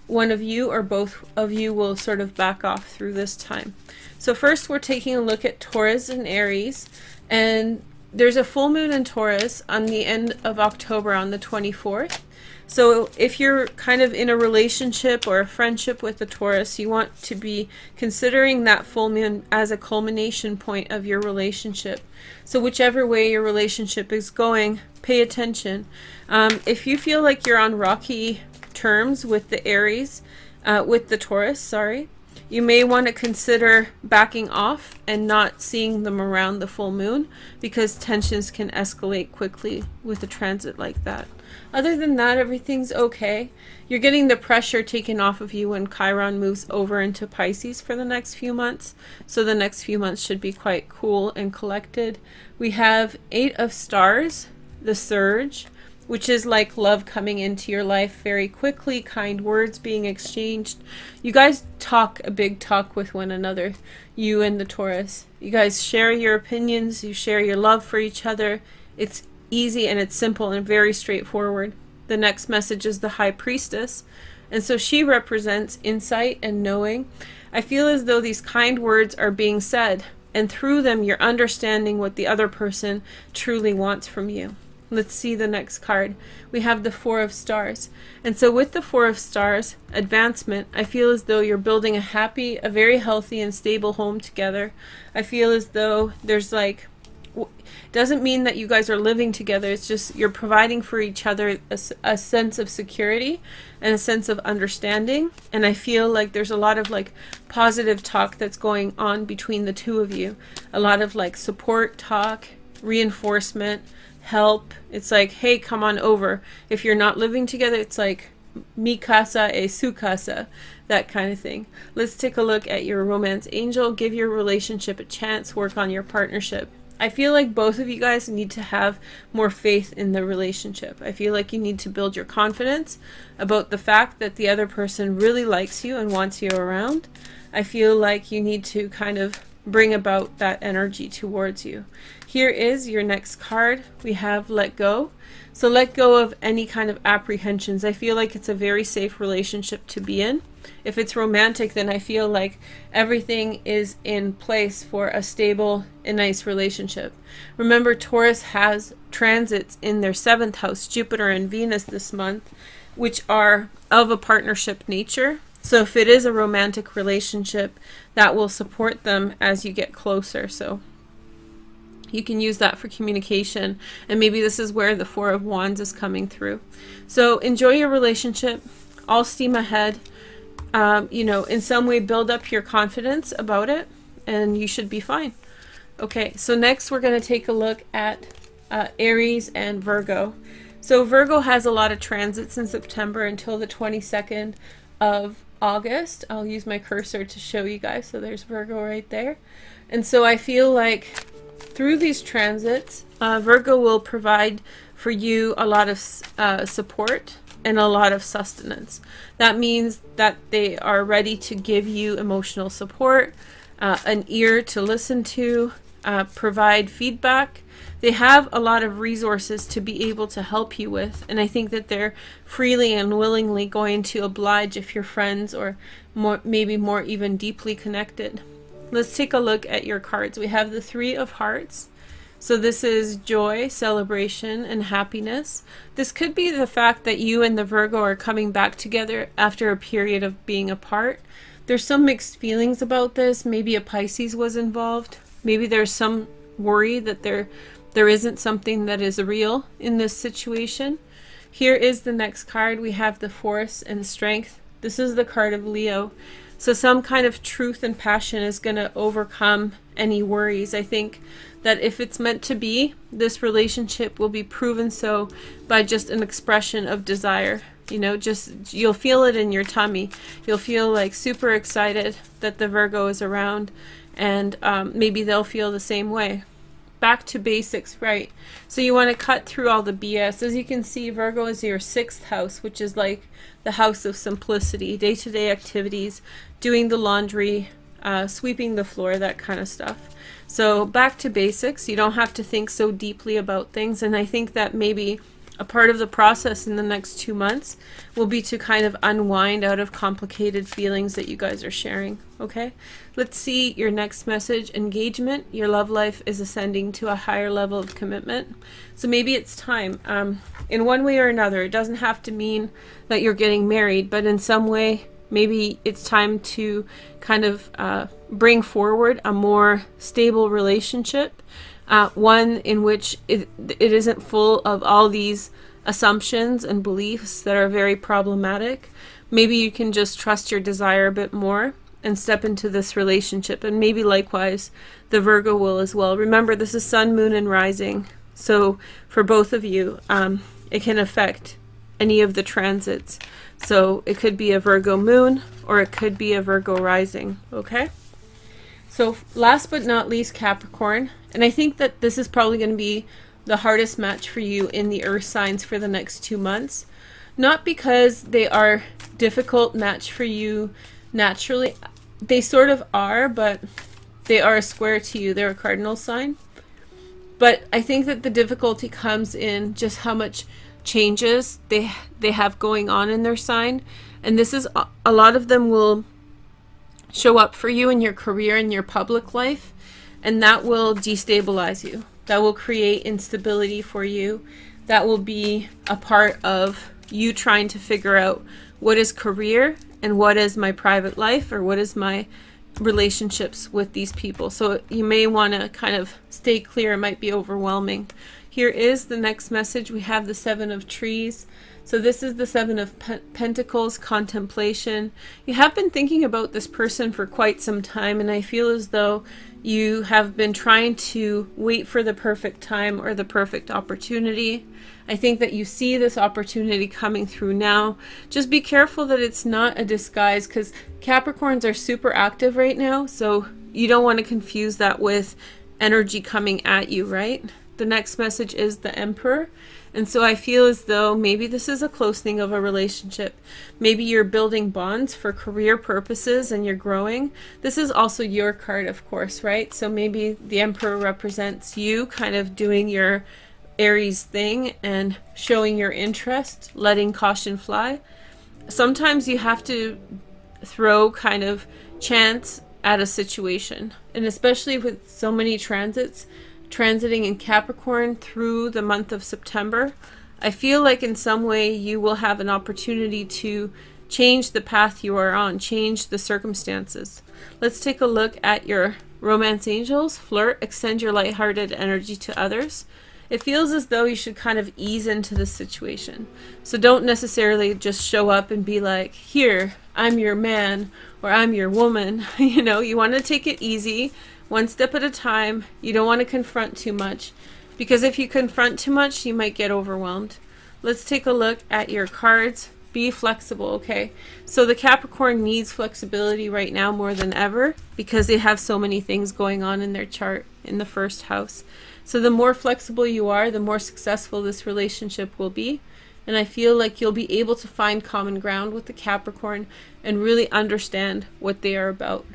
one of you or both of you will sort of back off through this time. So first we're taking a look at Taurus and Aries, and there's a full moon in Taurus on the end of October on the 24th. So if you're kind of in a relationship or a friendship with a Taurus, you want to be considering that full moon as a culmination point of your relationship. So whichever way your relationship is going, pay attention. If you feel like you're on rocky terms with the Aries, with the Taurus, sorry, You may want to consider backing off and not seeing them around the full moon, because tensions can escalate quickly with a transit like that. Other than that, everything's okay. You're getting the pressure taken off of you when Chiron moves over into Pisces for the next few months. So the next few months should be quite cool and collected. We have 8 of Stars, the surge, which is like love coming into your life very quickly, kind words being exchanged. You guys talk a big talk with one another, you and the Taurus. You guys share your opinions, you share your love for each other. It's easy and it's simple and very straightforward. The next message is the High Priestess, and so she represents insight and knowing. I feel as though these kind words are being said, and through them you're understanding what the other person truly wants from you. Let's see the next card. We have the 4 of Stars. And so with the 4 of Stars, advancement, I feel as though you're building a very healthy and stable home together. I feel as though there's like, doesn't mean that you guys are living together. It's just you're providing for each other a sense of security and a sense of understanding. And I feel like there's a lot of like positive talk that's going on between the two of you. A lot of like support talk, reinforcement, help. It's like, hey, come on over. If you're not living together, it's like mi casa e su casa, that kind of thing. Let's take a look at your romance angel. Give your relationship a chance. Work on your partnership. I feel like both of you guys need to have more faith in the relationship. I feel like you need to build your confidence about the fact that the other person really likes you and wants you around. I feel like you need to kind of bring about that energy towards you. Here is your next card. We have Let Go. So let go of any kind of apprehensions. I feel like it's a very safe relationship to be in. If it's romantic, then I feel like everything is in place for a stable and nice relationship. Remember, Taurus has transits in their 7th house, Jupiter and Venus this month, which are of a partnership nature. So if it is a romantic relationship, that will support them as you get closer. So you can use that for communication, and maybe this is where the 4 of Wands is coming through. So enjoy your relationship, all steam ahead. You know, in some way build up your confidence about it, and you should be fine. Okay, so next we're going to take a look at Aries and Virgo. So Virgo has a lot of transits in September until the 22nd of August. I'll use my cursor to show you guys. So there's Virgo right there. And so I feel like through these transits, Virgo will provide for you a lot of support and a lot of sustenance. That means that they are ready to give you emotional support, an ear to listen to, provide feedback. They have a lot of resources to be able to help you with, and I think that they're freely and willingly going to oblige if you're friends or maybe more even deeply connected. Let's take a look at your cards. We have the 3 of Hearts. So this is joy, celebration, and happiness. This could be the fact that you and the Virgo are coming back together after a period of being apart. There's some mixed feelings about this. Maybe a Pisces was involved. Maybe there's some worry that there isn't something that is real in this situation. Here is the next card. We have the Force and Strength. This is the card of Leo. So some kind of truth and passion is going to overcome any worries. I think that if it's meant to be, this relationship will be proven so by just an expression of desire. You know, just you'll feel it in your tummy. You'll feel like super excited that the Virgo is around, and maybe they'll feel the same way. Back to basics, right? So you want to cut through all the BS. As you can see, Virgo is your 6th house, which is like the house of simplicity, day-to-day activities, doing the laundry, sweeping the floor, that kind of stuff. So back to basics. You don't have to think so deeply about things, and I think that maybe a part of the process in the next 2 months will be to kind of unwind out of complicated feelings that you guys are sharing. Okay, let's see your next message. Engagement. Your love life is ascending to a higher level of commitment. So maybe it's time, in one way or another. It doesn't have to mean that you're getting married, but in some way, maybe it's time to kind of bring forward a more stable relationship. One in which it isn't full of all these assumptions and beliefs that are very problematic. Maybe you can just trust your desire a bit more and step into this relationship. And maybe likewise, the Virgo will as well. Remember, this is sun, moon, and rising. So for both of you, it can affect any of the transits. So it could be a Virgo moon or it could be a Virgo rising. Okay. So last but not least, Capricorn. And I think that this is probably going to be the hardest match for you in the earth signs for the next 2 months. Not because they are difficult match for you naturally. They sort of are, but they are a square to you. They're a cardinal sign. But I think that the difficulty comes in just how much changes they have going on in their sign. And this is, a lot of them will show up for you in your career and your public life, and that will destabilize you. That will create instability for you. That will be a part of you trying to figure out what is career and what is my private life, or what is my relationships with these people. So you may want to kind of stay clear. It might be overwhelming. Here is the next message. We have the Seven of Trees. So this is the Seven of Pentacles, contemplation. You have been thinking about this person for quite some time, and I feel as though you have been trying to wait for the perfect time or the perfect opportunity. I think that you see this opportunity coming through now. Just be careful that it's not a disguise, because Capricorns are super active right now, so you don't want to confuse that with energy coming at you, right? The next message is the Emperor. And so I feel as though maybe this is a closing of a relationship. Maybe you're building bonds for career purposes and you're growing. This is also your card, of course, right? So maybe the Emperor represents you kind of doing your Aries thing and showing your interest, letting caution fly. Sometimes you have to throw kind of chance at a situation. And especially with so many transits transiting in Capricorn through the month of September, I feel like in some way you will have an opportunity to change the path you are on, change the circumstances. Let's take a look at your romance angels. Flirt, extend your lighthearted energy to others. It feels as though you should kind of ease into the situation. So don't necessarily just show up and be like, here, I'm your man, or I'm your woman. You know, you want to take it easy, one step at a time. You don't want to confront too much, because if you confront too much, you might get overwhelmed. Let's take a look at your cards. Be flexible, okay? So the Capricorn needs flexibility right now more than ever, because they have so many things going on in their chart in the first house. So the more flexible you are, the more successful this relationship will be. And I feel like you'll be able to find common ground with the Capricorn and really understand what they are about.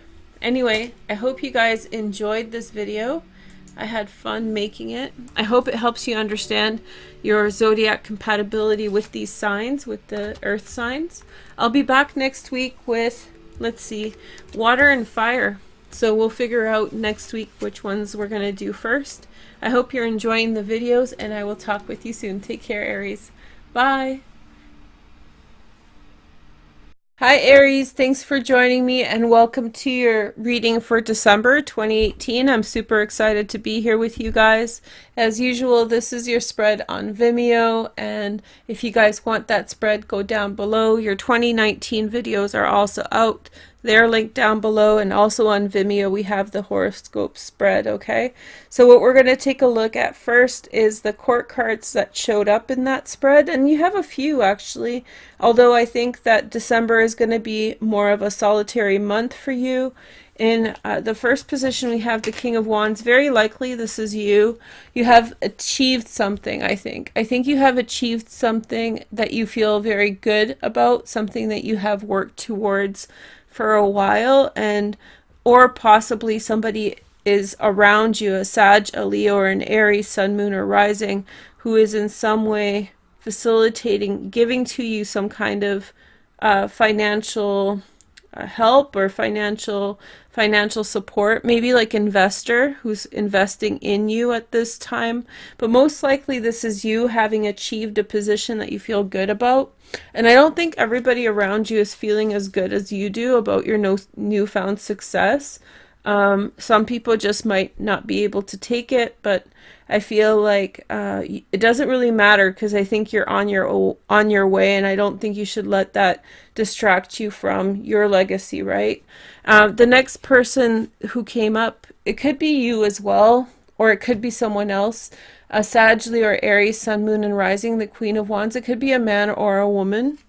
Anyway, I hope you guys enjoyed this video. I had fun making it. I hope it helps you understand your zodiac compatibility with these signs, with the earth signs. I'll be back next week with, let's see, water and fire. So we'll figure out next week which ones we're going to do first. I hope you're enjoying the videos, and I will talk with you soon. Take care, Aries. Bye. Hi Aries, thanks for joining me and welcome to your reading for December 2018. I'm super excited to be here with you guys. As usual, this is your spread on Vimeo, and if you guys want that spread, go down below. Your 2019 videos are also out. They're linked down below, and also on Vimeo we have the horoscope spread, okay? So what we're going to take a look at first is the court cards that showed up in that spread, and you have a few actually, although I think that December is going to be more of a solitary month for you. In the first position we have the King of Wands. Very likely this is you. You have achieved something, I think. I think you have achieved something that you feel very good about, something that you have worked towards for a while, and or possibly somebody is around you, a Sag, a Leo, or an Aries, Sun, Moon, or Rising, who is in some way facilitating, giving to you some kind of financial help or financial support, maybe like investor who's investing in you at this time. But most likely this is you having achieved a position that you feel good about. And I don't think everybody around you is feeling as good as you do about your newfound success. Some people just might not be able to take it, but I feel like it doesn't really matter, because I think you're on your way, and I don't think you should let that distract you from your legacy, right? The next person who came up, it could be you as well, or it could be someone else. A Sag, Leo, or Aries, Sun, Moon, and Rising, the Queen of Wands. It could be a man or a woman.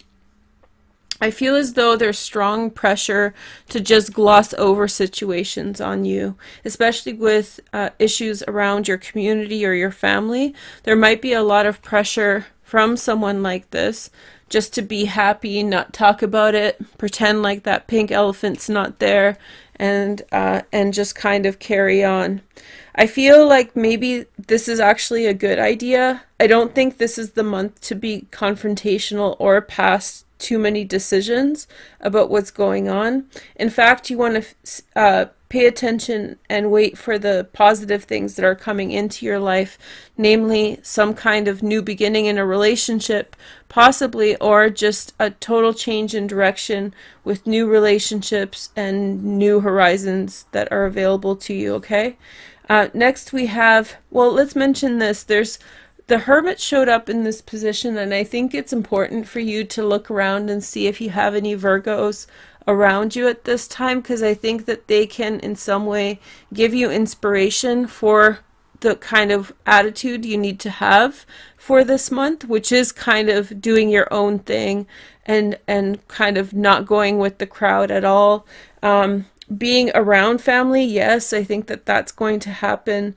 I feel as though there's strong pressure to just gloss over situations on you, especially with issues around your community or your family. There might be a lot of pressure from someone like this just to be happy, not talk about it, pretend like that pink elephant's not there, and just kind of carry on. I feel like maybe this is actually a good idea. I don't think this is the month to be confrontational or pass too many decisions about what's going on. In fact, you want to pay attention and wait for the positive things that are coming into your life, namely some kind of new beginning in a relationship, possibly, or just a total change in direction with new relationships and new horizons that are available to you, okay? Next we have, well, let's mention this. The Hermit showed up in this position, and I think it's important for you to look around and see if you have any Virgos around you at this time, because I think that they can in some way give you inspiration for the kind of attitude you need to have for this month, which is kind of doing your own thing and kind of not going with the crowd at all. Being around family, yes, I think that that's going to happen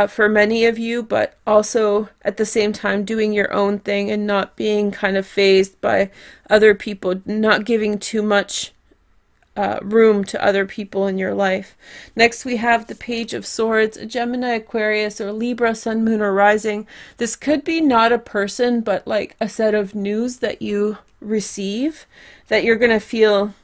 for many of you, but also at the same time doing your own thing and not being kind of fazed by other people, not giving too much room to other people in your life. Next we have the Page of Swords, a Gemini, Aquarius, or Libra, Sun, Moon, or Rising. This could be not a person, but like a set of news that you receive that you're going to feel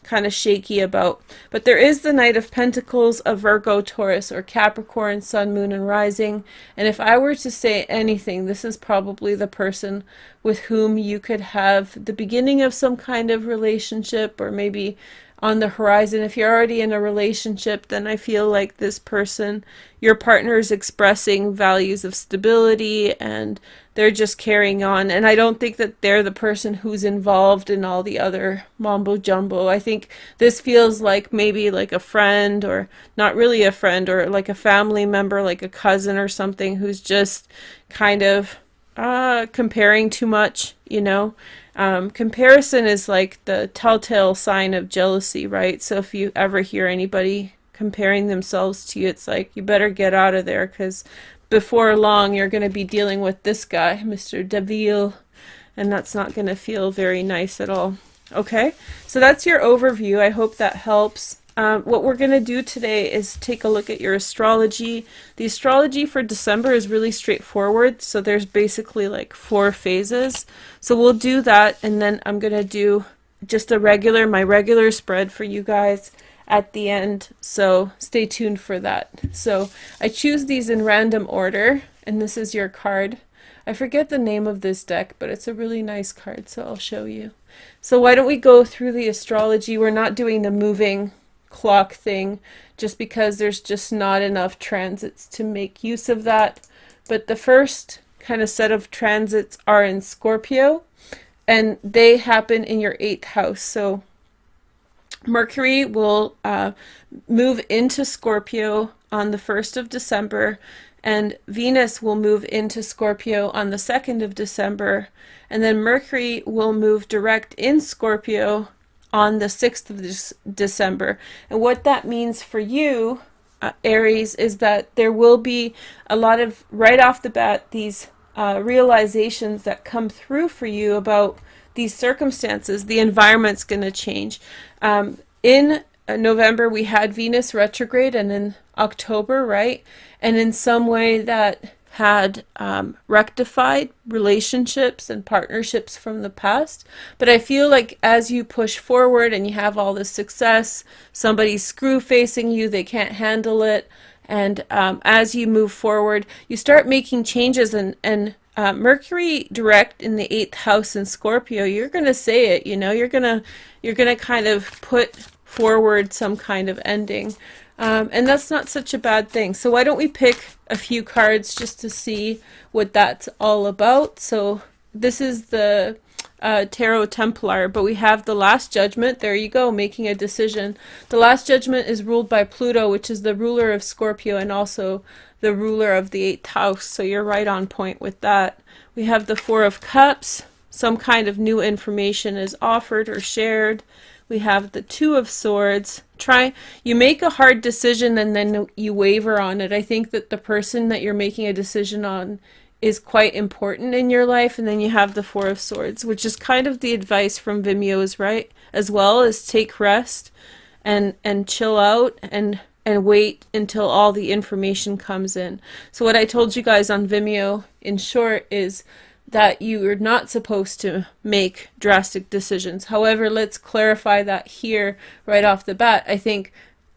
kind of shaky about. But there is the Knight of Pentacles, a Virgo, Taurus, or Capricorn, Sun, Moon, and Rising. And if I were to say anything, this is probably the person with whom you could have the beginning of some kind of relationship, or maybe on the horizon. If you're already in a relationship, then I feel like this person, your partner, is expressing values of stability and they're just carrying on. And I don't think that they're the person who's involved in all the other mumbo jumbo. I think this feels like maybe like a friend, or not really a friend, or like a family member, like a cousin or something, who's just kind of comparing too much, you know. Comparison is like the telltale sign of jealousy, right? So if you ever hear anybody comparing themselves to you, it's like, you better get out of there, because before long you're going to be dealing with this guy, Mr. Deville, and that's not going to feel very nice at all. Okay, so that's your overview. I hope that helps. What we're going to do today is take a look at your astrology. The astrology for December is really straightforward, so there's basically like 4 phases. So we'll do that, and then I'm going to do just my regular spread for you guys at the end, so stay tuned for that. So I choose these in random order, and this is your card. I forget the name of this deck, but it's a really nice card, so I'll show you. So why don't we go through the astrology? We're not doing the moving clock thing just because there's just not enough transits to make use of that. But the first kind of set of transits are in Scorpio, and they happen in your 8th house. So Mercury will move into Scorpio on the 1st of December, and Venus will move into Scorpio on the 2nd of December, and then Mercury will move direct in Scorpio on the 6th of December. And what that means for you, Aries, is that there will be a lot of, right off the bat, these realizations that come through for you about these circumstances. The environment's going to change. In November we had Venus retrograde, and in October, right? And in some way that had rectified relationships and partnerships from the past. But I feel like as you push forward and you have all this success, somebody's screw facing you, they can't handle it, and as you move forward, you start making changes, and Mercury direct in the 8th house in Scorpio, you're going to say it, you know, you're going to kind of put forward some kind of ending. And that's not such a bad thing. So why don't we pick a few cards just to see what that's all about. So this is the Tarot Templar, but we have the Last Judgment. There you go, making a decision. The Last Judgment is ruled by Pluto, which is the ruler of Scorpio and also the ruler of the 8th house. So you're right on point with that. We have the Four of Cups. Some kind of new information is offered or shared. We have the Two of Swords. You make a hard decision and then you waver on it. I think that the person that you're making a decision on is quite important in your life. And then you have the Four of Swords, which is kind of the advice from Vimeo's, right? As well as take rest and chill out and wait until all the information comes in. So what I told you guys on Vimeo in short is that you are not supposed to make drastic decisions. However, let's clarify that here right off the bat. I think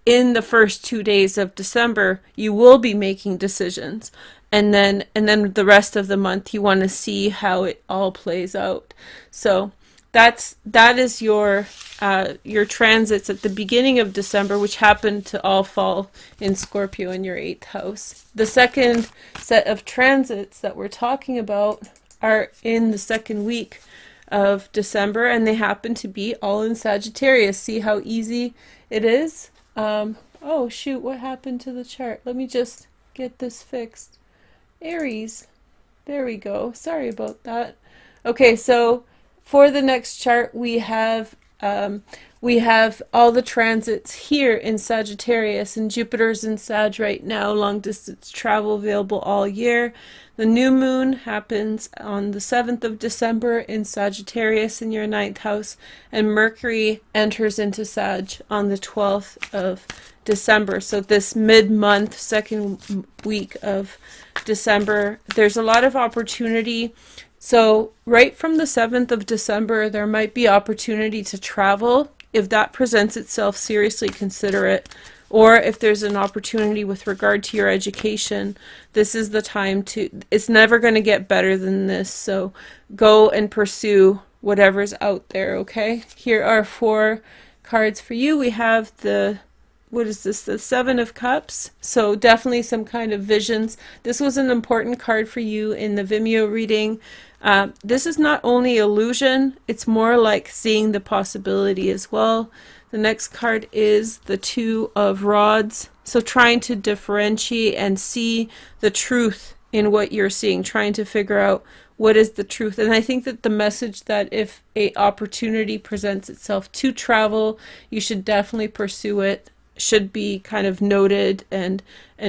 in the first 2 days of December, you will be making decisions. And then the rest of the month, you want to see how it all plays out. So that is your transits at the beginning of December, which happen to all fall in Scorpio in your 8th house. The second set of transits that we're talking about are in the second week of December, and they happen to be all in Sagittarius. See how easy it is? Oh shoot, what happened to the chart? Let me just get this fixed. Aries. There we go. Sorry about that. Okay, so for the next chart, we have all the transits here in Sagittarius, and Jupiter's in Sag right now, long distance travel available all year. The new moon happens on the 7th of December in Sagittarius in your 9th house, and Mercury enters into Sag on the 12th of December. So this mid-month, second week of December, there's a lot of opportunity. So right from the 7th of December, there might be opportunity to travel. If that presents itself, seriously consider it. Or if there's an opportunity with regard to your education, this is the time to, it's never going to get better than this. So go and pursue whatever's out there, okay? Here are 4 cards for you. We have the, what is this? The Seven of Cups. So definitely some kind of visions. This was an important card for you in the Vimeo reading. This is not only illusion, it's more like seeing the possibility as well. The next card is the Two of Rods. So trying to differentiate and see the truth in what you're seeing, trying to figure out what is the truth. And I think that the message that if a opportunity presents itself to travel, you should definitely pursue it, should be kind of noted and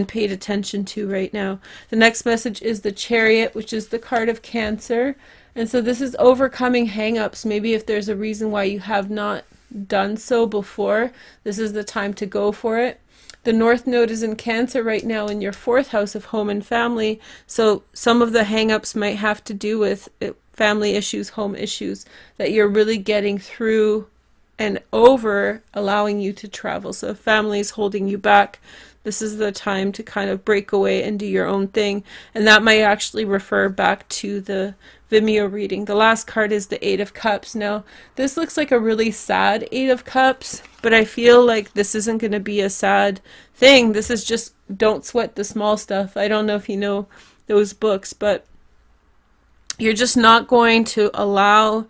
paid attention to right now. The next message is the Chariot, which is the card of Cancer. And so this is overcoming hang-ups. Maybe if there's a reason why you have not done so before, this is the time to go for it. The North Node is in Cancer right now in your 4th house of home and family. So some of the hang-ups might have to do with family issues, home issues that you're really getting through and over, allowing you to travel. So if family is holding you back, this is the time to kind of break away and do your own thing. And that might actually refer back to the Vimeo reading. The last card is the Eight of Cups. Now, this looks like a really sad Eight of Cups, but I feel like this isn't going to be a sad thing. This is just don't sweat the small stuff. I don't know if you know those books, but you're just not going to allow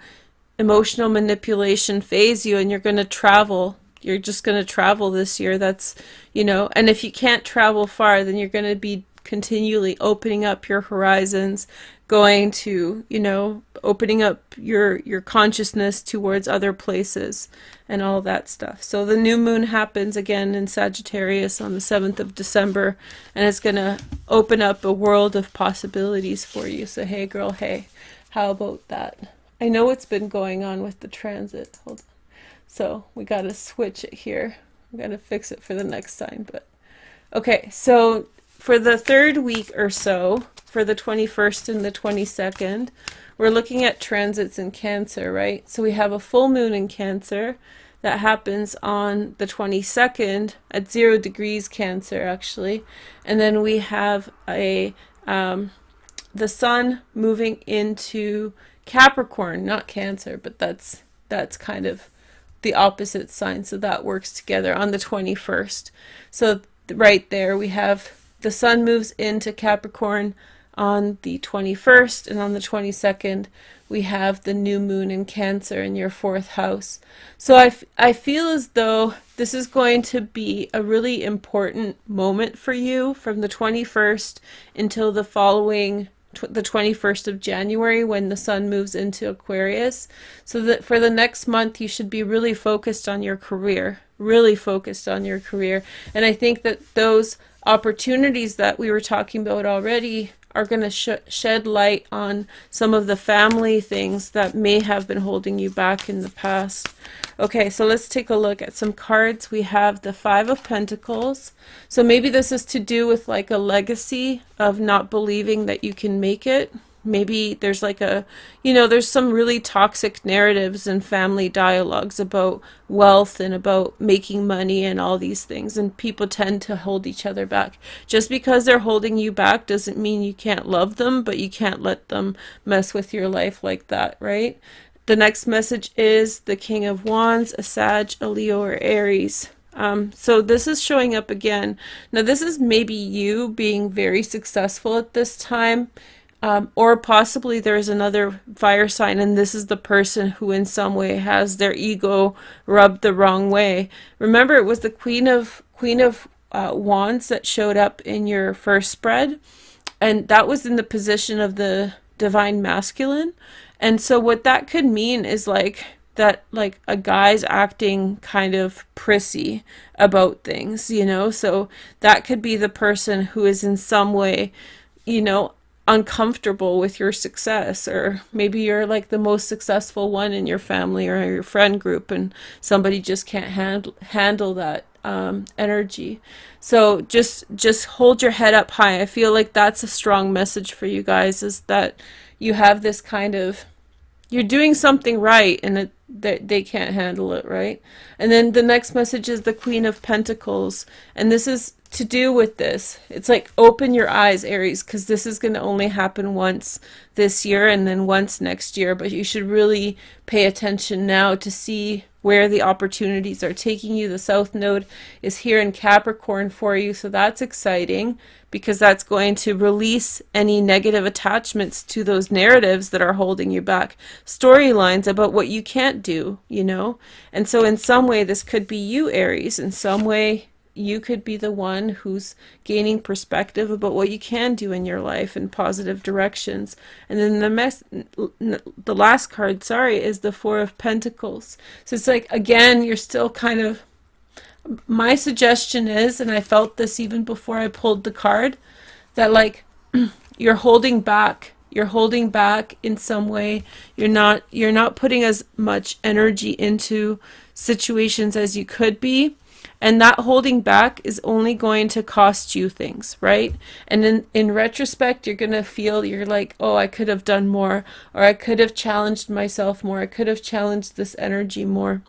emotional manipulation phase you, and you're going to travel. You're just going to travel this year. That's, you know, and if you can't travel far, then you're going to be continually opening up your horizons, going to, you know, opening up your consciousness towards other places and all that stuff. So the new moon happens again in Sagittarius on the 7th of December, and it's going to open up a world of possibilities for you. So hey girl, hey, how about that? I know what's been going on with the transit. Hold on. So we got to switch it here. I'm going to fix it for the next sign. But okay, so for the 3rd week or so, for the 21st and the 22nd, we're looking at transits in Cancer, right? So we have a full moon in Cancer that happens on the 22nd at 0 degrees Cancer, actually. And then we have a the sun moving into Capricorn, not Cancer, but that's kind of the opposite sign. So that works together on the 21st. So right there we have the sun moves into Capricorn on the 21st, and on the 22nd we have the new moon in Cancer in your 4th house. So I feel as though this is going to be a really important moment for you from the 21st until the following the 21st of January, when the sun moves into Aquarius. So that for the next month you should be really focused on your career, really focused on your career. And I think that those opportunities that we were talking about already are going to shed light on some of the family things that may have been holding you back in the past. Okay, so let's take a look at some cards. We have the 5 of Pentacles. So maybe this is to do with like a legacy of not believing that you can make it. Maybe there's like a, you know, there's some really toxic narratives and family dialogues about wealth and about making money and all these things, and people tend to hold each other back. Just because they're holding you back doesn't mean you can't love them, but you can't let them mess with your life like that, right? The next message is the King of Wands, a Sag, a Leo, or Aries. So this is showing up again. Now this is maybe you being very successful at this time. Or possibly there's another fire sign, and this is the person who in some way has their ego rubbed the wrong way. Remember, it was the Queen of Wands that showed up in your first spread, and that was in the position of the divine masculine. And so what that could mean is like that, like a guy's acting kind of prissy about things, you know. So that could be the person who is in some way, you know, uncomfortable with your success, or maybe you're like the most successful one in your family or your friend group, and somebody just can't handle that energy. So just hold your head up high. I feel like that's a strong message for you guys, is that you have this kind of, you're doing something right, and they can't handle it, right? And then the next message is the Queen of Pentacles, and this is to do with this. It's like, open your eyes, Aries, because this is going to only happen once this year and then once next year, but you should really pay attention now to see where the opportunities are taking you. The South Node is here in Capricorn for you, so that's exciting, because that's going to release any negative attachments to those narratives that are holding you back, storylines about what you can't do, you know. And so in some way this could be you, Aries. In some way you could be the one who's gaining perspective about what you can do in your life in positive directions. And then the last card, sorry, is the 4 of Pentacles. So it's like, again, you're still kind of, my suggestion is, and I felt this even before I pulled the card, that like you're holding back. You're holding back in some way. You're not putting as much energy into situations as you could be. And that holding back is only going to cost you things, right? And in retrospect, you're going to feel, you're like, oh, I could have done more, or I could have challenged myself more. I could have challenged this energy more.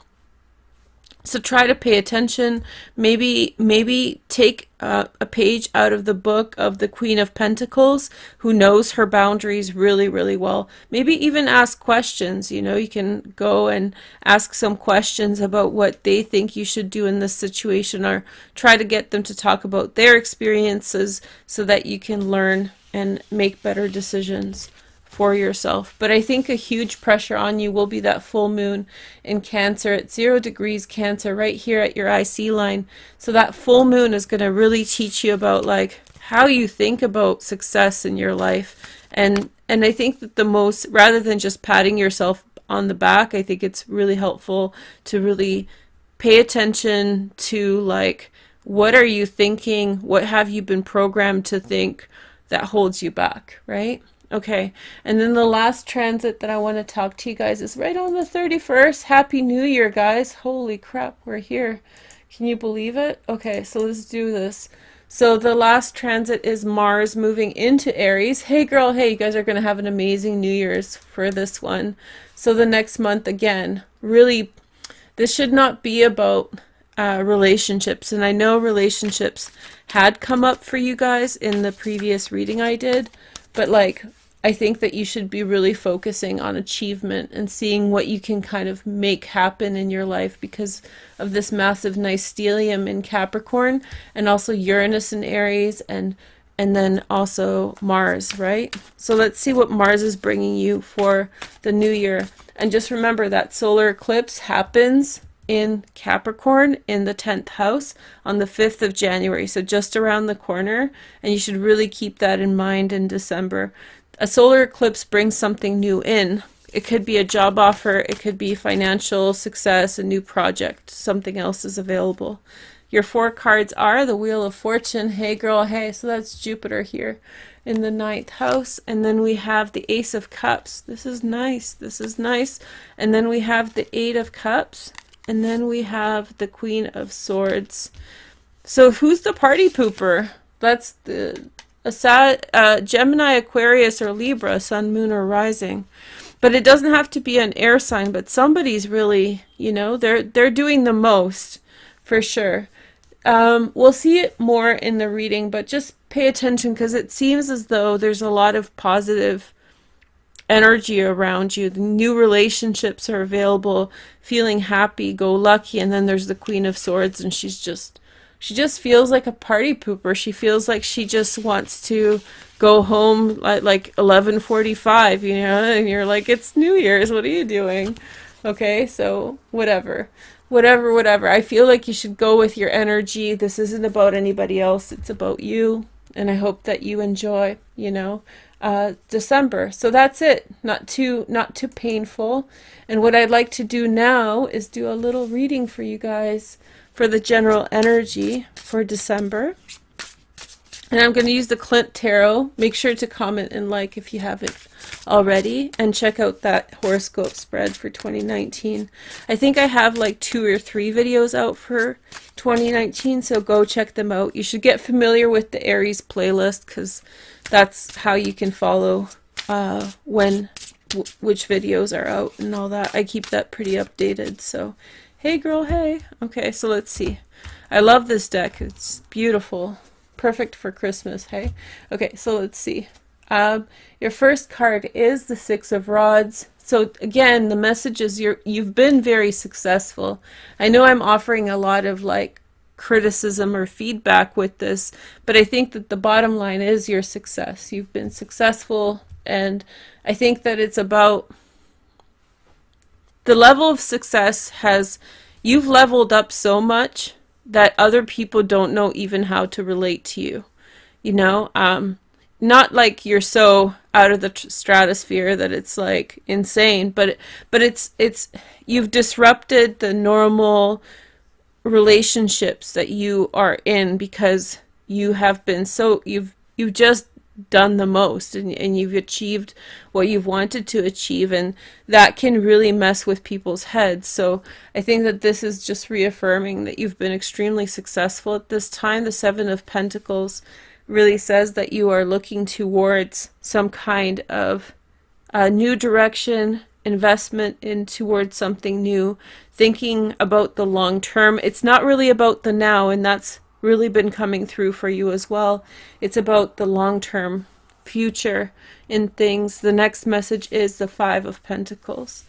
So try to pay attention. Maybe take a page out of the book of the Queen of Pentacles, who knows her boundaries really, really well. Maybe even ask questions. You know, you can go and ask some questions about what they think you should do in this situation, or try to get them to talk about their experiences so that you can learn and make better decisions for yourself. But I think a huge pressure on you will be that full moon in Cancer at 0 degrees Cancer, right here at your IC line. So that full moon is going to really teach you about like how you think about success in your life. And I think that the most, rather than just patting yourself on the back, I think it's really helpful to really pay attention to like, what are you thinking? What have you been programmed to think that holds you back, right? Okay, and then the last transit that I want to talk to you guys is right on the 31st. Happy New Year, guys. Holy crap, we're here. Can you believe it? Okay, so let's do this. So the last transit is Mars moving into Aries. Hey girl, hey, you guys are going to have an amazing New Year's for this one. So the next month, again, really, this should not be about relationships. And I know relationships had come up for you guys in the previous reading I did. But like, I think that you should be really focusing on achievement and seeing what you can kind of make happen in your life because of this massive nice stellium in Capricorn, and also Uranus in Aries, and then also Mars, right? So let's see what Mars is bringing you for the new year. And just remember that solar eclipse happens in Capricorn in the 10th house on the 5th of January. So just around the corner, and you should really keep that in mind in December. A solar eclipse brings something new in. It could be a job offer, it could be financial success, a new project, something else is available. Your 4 cards are the Wheel of Fortune, hey girl, hey, so that's Jupiter here in the 9th house. And then we have the Ace of Cups. This is nice, this is nice. And then we have the 8 of Cups. And then we have the Queen of Swords. So who's the party pooper? That's the Gemini, Aquarius, or Libra, Sun, Moon, or Rising. But it doesn't have to be an air sign, but somebody's really, you know, they're doing the most, for sure. We'll see it more in the reading, but just pay attention because it seems as though there's a lot of positive energy around you. The new relationships are available, feeling happy, go lucky, and then there's the Queen of Swords, and she just feels like a party pooper. She feels like she just wants to go home at like 11:45, you know, and you're like, it's New Year's, what are you doing? Okay, so whatever. I feel like you should go with your energy. This isn't about anybody else, it's about you, and I hope that you enjoy, you know, December. So that's it. Not too painful. And what I'd like to do now is do a little reading for you guys for the general energy for December. And I'm going to use the Clint Tarot. Make sure to comment and like if you haven't already, and check out that horoscope spread for 2019. I think I have like 2 or 3 videos out for 2019, so go check them out. You should get familiar with the Aries playlist because that's how you can follow which videos are out and all that. I keep that pretty updated, so hey girl, hey. Okay, so let's see. I love this deck. It's beautiful. Perfect for Christmas, hey? Okay, so let's see. Your first card is the 6 of Rods. So again, the message is you've been very successful. I know I'm offering a lot of like criticism or feedback with this, but I think that the bottom line is your success. You've been successful, and I think that it's about the level of success you've leveled up so much that other people don't know even how to relate to you. You know, not like you're so out of the stratosphere that it's like insane, but it's you've disrupted the normal relationships that you are in because you have been so you've just done the most, and you've achieved what you've wanted to achieve, and that can really mess with people's heads. So I think that this is just reaffirming that you've been extremely successful at this time. The 7 of Pentacles really says that you are looking towards some kind of new direction, investment in towards something new, thinking about the long term. It's not really about the now, and that's really been coming through for you as well. It's about the long-term future in things. The next message is the 5 of Pentacles.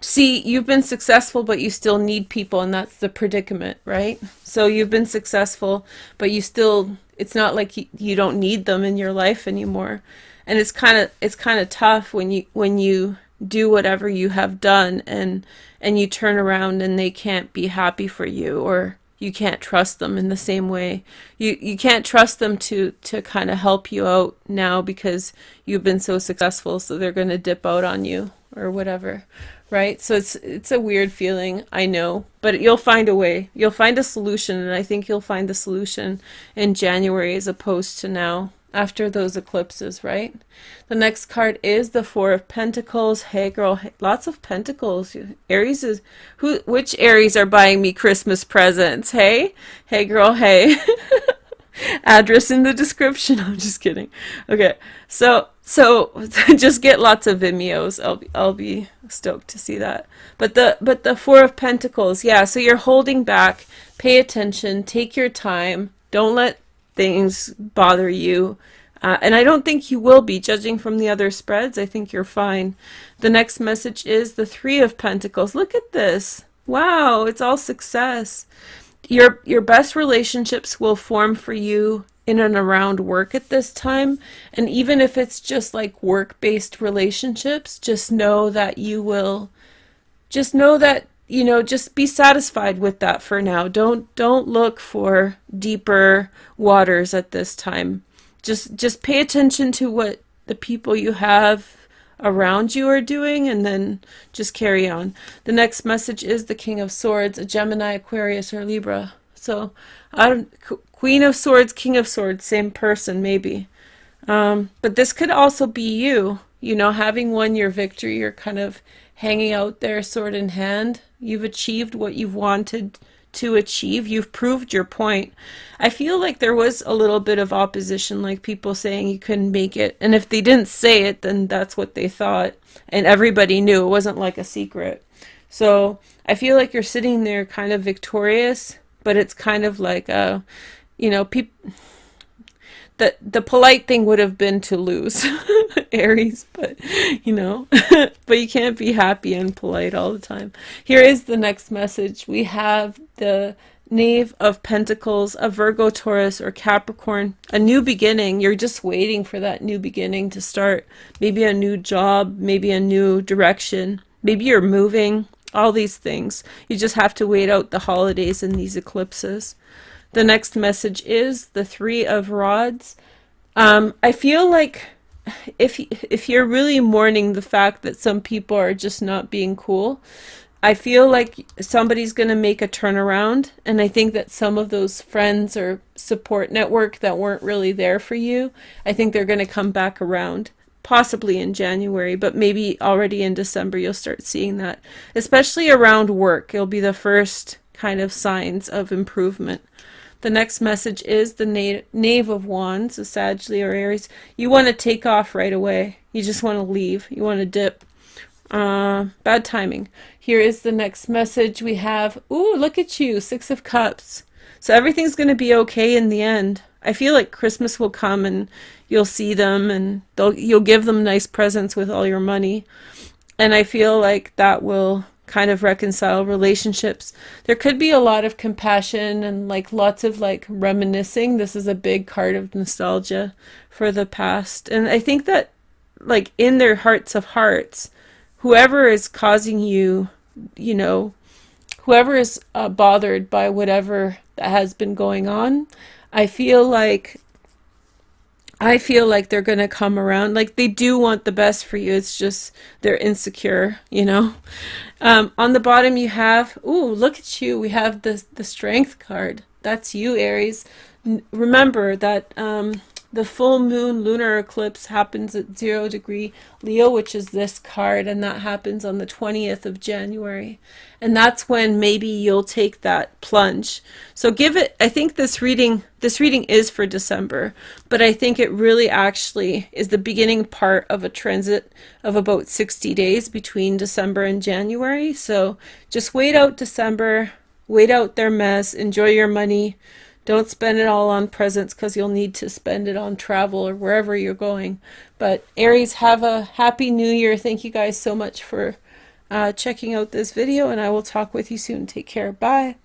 See, you've been successful, but you still need people, and that's the predicament, right? So you've been successful, but you still, it's not like you don't need them in your life anymore. And it's kind of tough when you do whatever you have done and you turn around and they can't be happy for you, or you can't trust them in the same way. You can't trust them to kind of help you out now because you've been so successful, so they're going to dip out on you or whatever, right? So it's a weird feeling, I know, but you'll find a way. You'll find a solution, and I think you'll find the solution in January as opposed to now, after those eclipses, right? The next card is the 4 of Pentacles. Hey girl, hey, lots of pentacles. Aries is which Aries are buying me Christmas presents? Hey girl, hey. Address in the description. I'm just kidding. Okay, so just get lots of Vimeos. I'll be stoked to see that. But the 4 of Pentacles, yeah. So you're holding back. Pay attention. Take your time. Don't let things bother you. And I don't think you will be, judging from the other spreads. I think you're fine. The next message is the Three of Pentacles. Look at this. Wow, it's all success. Your best relationships will form for you in and around work at this time. And even if it's just like work-based relationships, just know that you will, just know that, you know, just be satisfied with that for now. Don't look for deeper waters at this time. Just pay attention to what the people you have around you are doing, and then just carry on. The next message is the King of Swords, a Gemini, Aquarius, or Libra. So, Queen of Swords, King of Swords, same person maybe. But this could also be you, you know, having won your victory. You're kind of hanging out there sword in hand. You've achieved what you've wanted to achieve. You've proved your point. I feel like there was a little bit of opposition, like people saying you couldn't make it. And if they didn't say it, then that's what they thought. And everybody knew. It wasn't like a secret. So I feel like you're sitting there kind of victorious, but it's kind of like, you know, the polite thing would have been to lose, Aries, but, you know, but you can't be happy and polite all the time. Here is the next message. We have the Knave of Pentacles, a Virgo, Taurus, or Capricorn. A new beginning. You're just waiting for that new beginning to start. Maybe a new job, maybe a new direction. Maybe you're moving. All these things. You just have to wait out the holidays and these eclipses. The next message is the Three of Rods. I feel like if you're really mourning the fact that some people are just not being cool, I feel like somebody's going to make a turnaround, and I think that some of those friends or support network that weren't really there for you, I think they're going to come back around, possibly in January, but maybe already in December you'll start seeing that, especially around work. It'll be the first kind of signs of improvement. The next message is the Knave of Wands, a Sagittarius or Aries. You want to take off right away. You just want to leave. You want to dip. Bad timing. Here is the next message. We have, ooh, look at you, Six of Cups. So everything's going to be okay in the end. I feel like Christmas will come and you'll see them and you'll give them nice presents with all your money. And I feel like that will kind of reconcile relationships. There could be a lot of compassion and like lots of like reminiscing. This is a big card of nostalgia for the past. And I think that like in their hearts of hearts, whoever is causing you, you know, whoever is bothered by whatever that has been going on, I feel like they're going to come around. Like they do want the best for you. It's just they're insecure, you know. On the bottom you have, ooh, look at you. We have the Strength card. That's you, Aries. Remember that the full moon lunar eclipse happens at 0° Leo, which is this card, and that happens on the 20th of January. And that's when maybe you'll take that plunge. So give it, I think this reading is for December, but I think it really actually is the beginning part of a transit of about 60 days between December and January. So just wait out December, wait out their mess, enjoy your money. Don't spend it all on presents because you'll need to spend it on travel or wherever you're going. But Aries, have a happy new year. Thank you guys so much for checking out this video, and I will talk with you soon. Take care. Bye.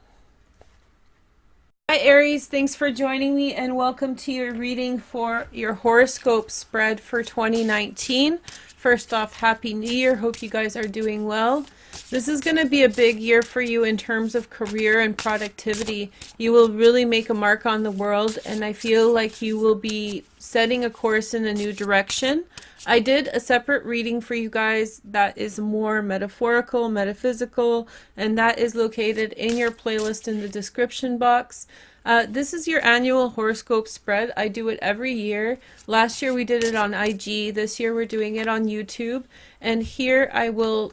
Hi Aries, thanks for joining me and welcome to your reading for your horoscope spread for 2019. First off, Happy New Year. Hope you guys are doing well. This is going to be a big year for you in terms of career and productivity. You will really make a mark on the world, and I feel like you will be setting a course in a new direction. I did a separate reading for you guys that is more metaphorical, metaphysical, and that is located in your playlist in the description box. This is your annual horoscope spread. I do it every year. Last year we did it on IG. This year we're doing it on YouTube. And here I will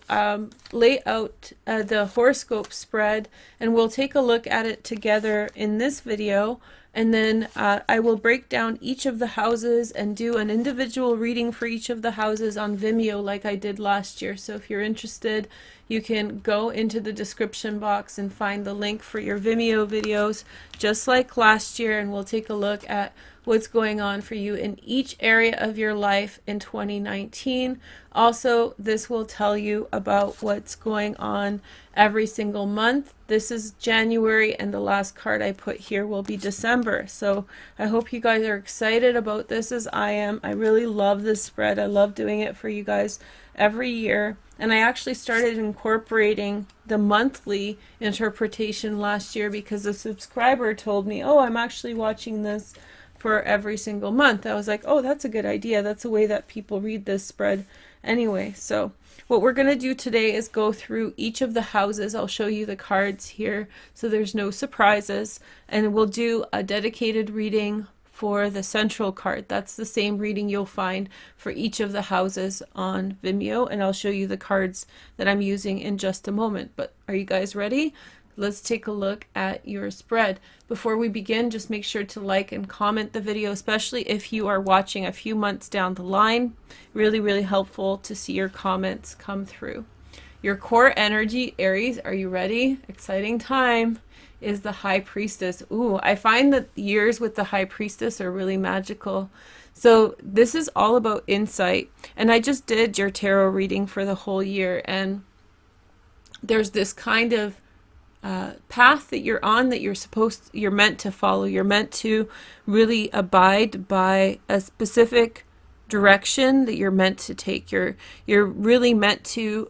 lay out the horoscope spread, and we'll take a look at it together in this video. And then I will break down each of the houses and do an individual reading for each of the houses on Vimeo like I did last year. So if you're interested, you can go into the description box and find the link for your Vimeo videos just like last year, and we'll take a look at what's going on for you in each area of your life in 2019. Also, this will tell you about what's going on every single month. This is January, and the last card I put here will be December. So I hope you guys are excited about this as I am. I really love this spread. I love doing it for you guys every year. And I actually started incorporating the monthly interpretation last year because a subscriber told me, oh, I'm actually watching this for every single month. I was like, oh, that's a good idea. That's a way that people read this spread anyway. So what we're going to do today is go through each of the houses. I'll show you the cards here so there's no surprises, and we'll do a dedicated reading for the central card. That's the same reading you'll find for each of the houses on Vimeo, and I'll show you the cards that I'm using in just a moment. But are you guys ready? Let's take a look at your spread. Before we begin, just make sure to like and comment the video, especially if you are watching a few months down the line. Really, really helpful to see your comments come through. Your core energy, Aries, are you ready? Exciting time, is the High Priestess. Ooh, I find that years with the High Priestess are really magical. So this is all about insight. And I just did your tarot reading for the whole year, and there's this kind of path that you're on that you're meant to follow. You're meant to really abide by a specific direction that you're meant to take. You're really meant to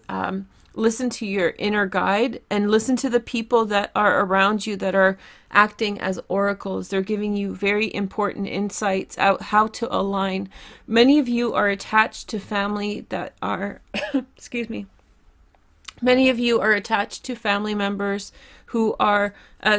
listen to your inner guide and listen to the people that are around you that are acting as oracles. They're giving you very important insights out how to align. Many of you are attached to family that are excuse me. Many of you are attached to family members who are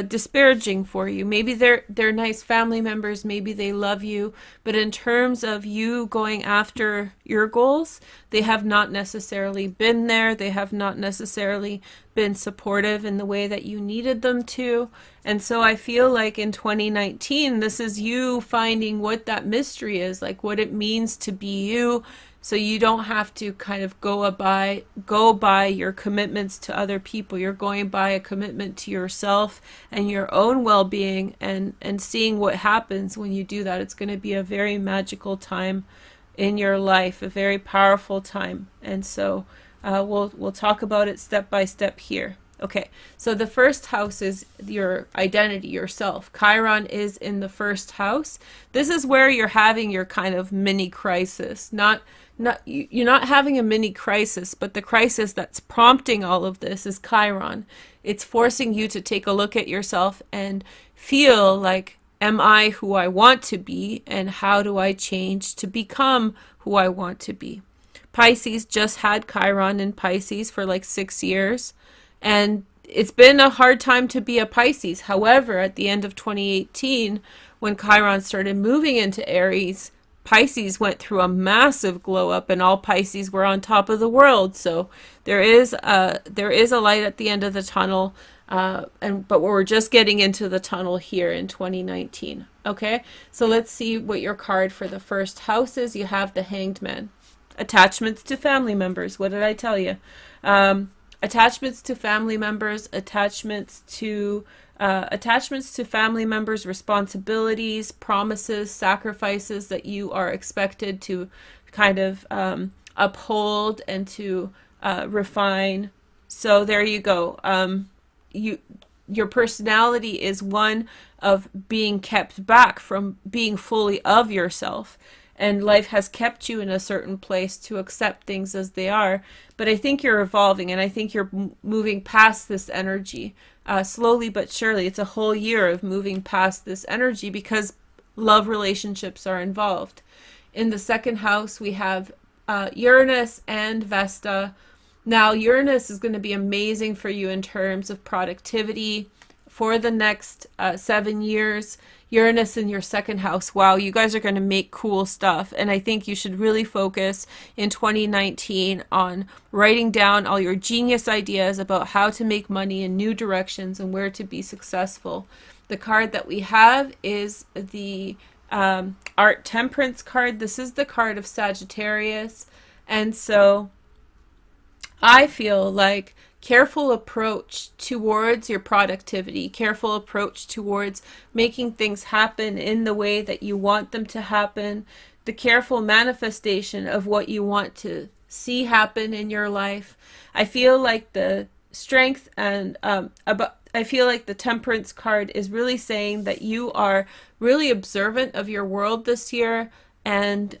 disparaging for you. Maybe they're nice family members, maybe they love you, but in terms of you going after your goals, they have not necessarily been there. They have not necessarily been supportive in the way that you needed them to. And so I feel like in 2019, this is you finding what that mystery is, like what it means to be you. So you don't have to kind of go by your commitments to other people. You're going by a commitment to yourself and your own well-being, and seeing what happens when you do that. It's going to be a very magical time in your life, a very powerful time. And so we'll talk about it step by step here. Okay, so the first house is your identity, yourself. Chiron is in the first house. This is where you're having your kind of mini crisis. You're not having a mini crisis, but the crisis that's prompting all of this is Chiron. It's forcing you to take a look at yourself and feel like, am I who I want to be, and how do I change to become who I want to be? Pisces just had Chiron in Pisces for like 6 years. And it's been a hard time to be a Pisces. However, at the end of 2018, when Chiron started moving into Aries, Pisces went through a massive glow up, and all Pisces were on top of the world. So there is a light at the end of the tunnel, but we're just getting into the tunnel here in 2019. Okay, so let's see what your card for the first house is. You have the Hanged Man. Attachments to family members. What did I tell you? Attachments to family members, attachments to family members, responsibilities, promises, sacrifices that you are expected to kind of uphold and to refine. So there you go. Your personality is one of being kept back from being fully of yourself. And life has kept you in a certain place to accept things as they are. But I think you're evolving, and I think you're moving past this energy. Slowly but surely. It's a whole year of moving past this energy because love relationships are involved. In the second house, we have Uranus and Vesta. Now, Uranus is going to be amazing for you in terms of productivity for the next 7 years. Uranus in your second house. Wow, you guys are going to make cool stuff. And I think you should really focus in 2019 on writing down all your genius ideas about how to make money in new directions and where to be successful. The card that we have is the Art Temperance card. This is the card of Sagittarius. And so I feel like careful approach towards your productivity, careful approach towards making things happen in the way that you want them to happen, the careful manifestation of what you want to see happen in your life. I feel like the strength and I feel like the Temperance card is really saying that you are really observant of your world this year, and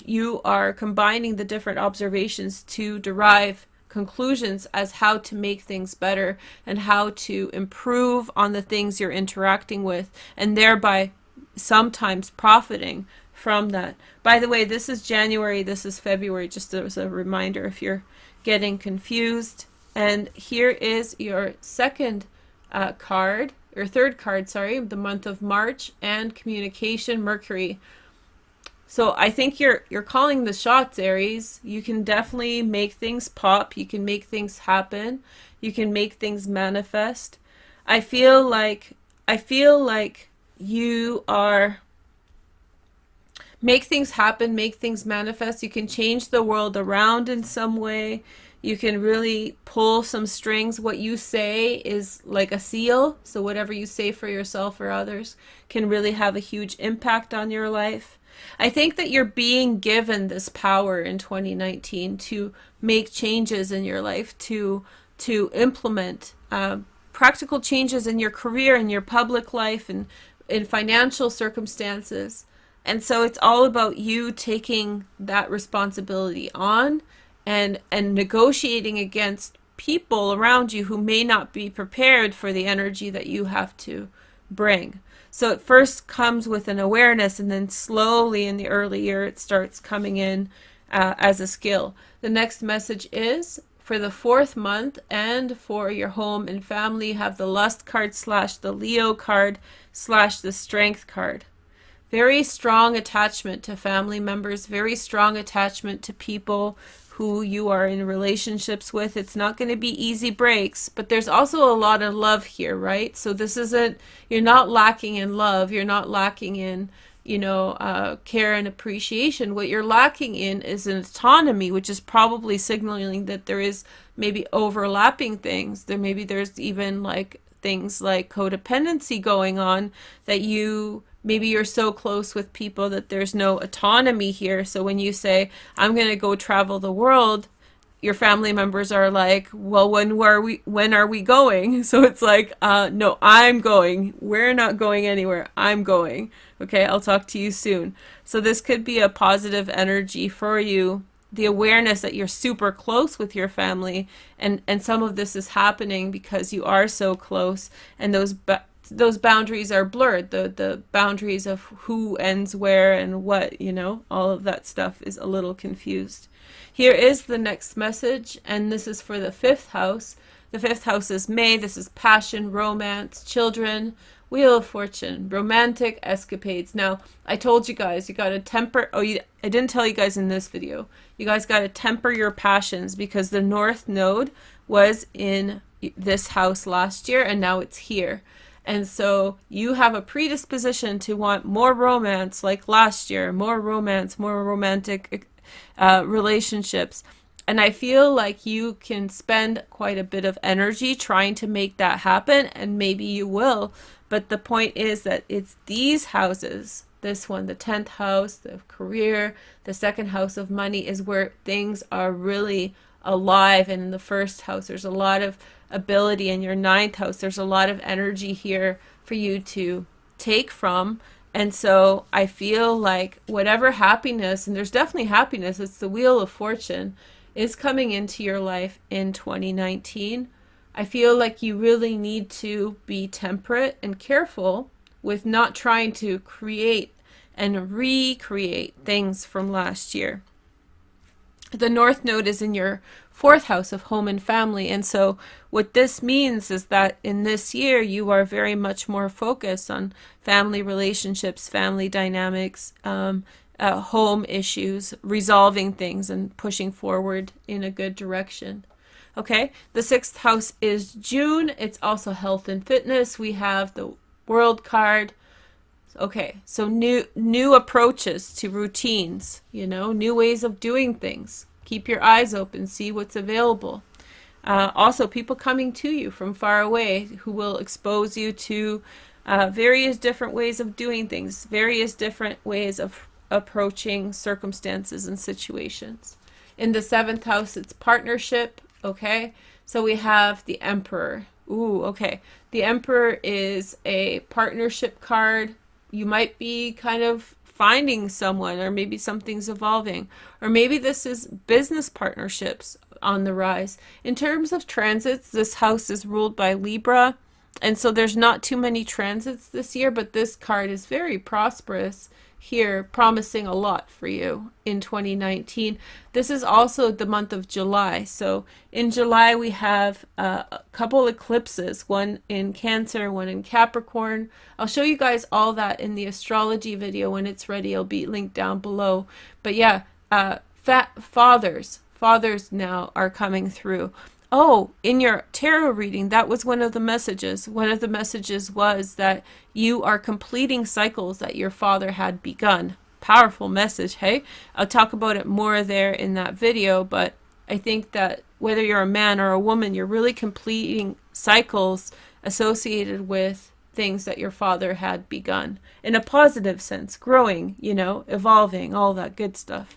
you are combining the different observations to derive conclusions as how to make things better and how to improve on the things you're interacting with, and thereby sometimes profiting from that. By the way, this is January, this is February, just as a reminder if you're getting confused. And here is your second card, or third card, sorry, the month of March, and communication, Mercury. So I think you're calling the shots, Aries. You can definitely make things pop. You can make things happen. You can make things manifest. I feel like you are make things happen, make things manifest. You can change the world around in some way. You can really pull some strings. What you say is like a seal. So whatever you say for yourself or others can really have a huge impact on your life. I think that you're being given this power in 2019 to make changes in your life, to implement practical changes in your career, in your public life, and in financial circumstances. And so it's all about you taking that responsibility on and negotiating against people around you who may not be prepared for the energy that you have to bring. So it first comes with an awareness, and then slowly in the early year it starts coming in as a skill. The next message is for the 4th month and for your home and family, you have the Lust card / the Leo card / the Strength card. Very strong attachment to family members, very strong attachment to people who you are in relationships with. It's not going to be easy breaks, but there's also a lot of love here, right? So this isn't, you're not lacking in love, you're not lacking in, care and appreciation. What you're lacking in is an autonomy, which is probably signaling that there is maybe overlapping things. There's even like things like codependency going on, that maybe you're so close with people that there's no autonomy here. So when you say, I'm going to go travel the world, your family members are like, well, when are we going? So it's like, no, I'm going. We're not going anywhere. I'm going. Okay, I'll talk to you soon. So this could be a positive energy for you. The awareness that you're super close with your family, and some of this is happening because you are so close, and those boundaries are blurred. The boundaries of who ends where and what, all of that stuff is a little confused. Here is the next message, and this is for the 5th house. The 5th house is May. This is passion, romance, children, Wheel of Fortune, romantic escapades. Now, I told you guys, you got to temper. I didn't tell you guys in this video. You guys got to temper your passions, because the North Node was in this house last year, and now it's here. And so you have a predisposition to want more romance like last year, more romance, more romantic relationships. And I feel like you can spend quite a bit of energy trying to make that happen, and maybe you will. But the point is that it's these houses, this one, the 10th house, the career, the 2nd house of money, is where things are really alive. And in the 1st house, there's a lot of ability. In your 9th house, there's a lot of energy here for you to take from. And so I feel like whatever happiness, and there's definitely happiness, it's the Wheel of Fortune, is coming into your life in 2019. I feel like you really need to be temperate and careful with not trying to create and recreate things from last year. The North Node is in your 4th house of home and family. And so what this means is that in this year, you are very much more focused on family relationships, family dynamics, home issues, resolving things and pushing forward in a good direction. Okay, the 6th house is June. It's also health and fitness. We have the World card. Okay, so new approaches to routines, you know, new ways of doing things. Keep your eyes open, see what's available. Also, people coming to you from far away who will expose you to various different ways of doing things, various different ways of approaching circumstances and situations. In the 7th house, it's partnership, okay? So we have the Emperor. Ooh, okay. The Emperor is a partnership card. You might be kind of finding someone, or maybe something's evolving, or maybe this is business partnerships on the rise. In terms of transits, this house is ruled by Libra, and so there's not too many transits this year, but this card is very prosperous here, promising a lot for you in 2019. This is also the month of July. So in July we have a couple eclipses, one in Cancer, one in Capricorn. I'll show you guys all that in the astrology video when it's ready. It'll be linked down below. But yeah, fathers now are coming through. Oh, in your tarot reading, that was one of the messages. One of the messages was that you are completing cycles that your father had begun. Powerful message, hey? I'll talk about it more there in that video, but I think that whether you're a man or a woman, you're really completing cycles associated with things that your father had begun. In a positive sense, growing, you know, evolving, all that good stuff.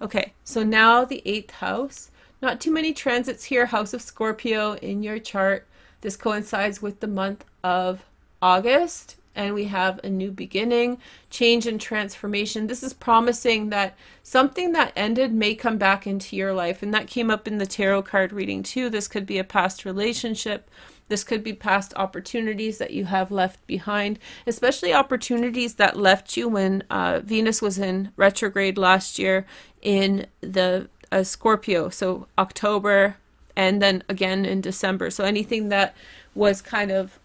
Okay, so now the 8th house. Not too many transits here. House of Scorpio in your chart. This coincides with the month of August, and we have a new beginning, change and transformation. This is promising that something that ended may come back into your life, and that came up in the tarot card reading too. This could be a past relationship. This could be past opportunities that you have left behind, especially opportunities that left you when Venus was in retrograde last year in the Scorpio, so October, and then again in December. So anything that was kind of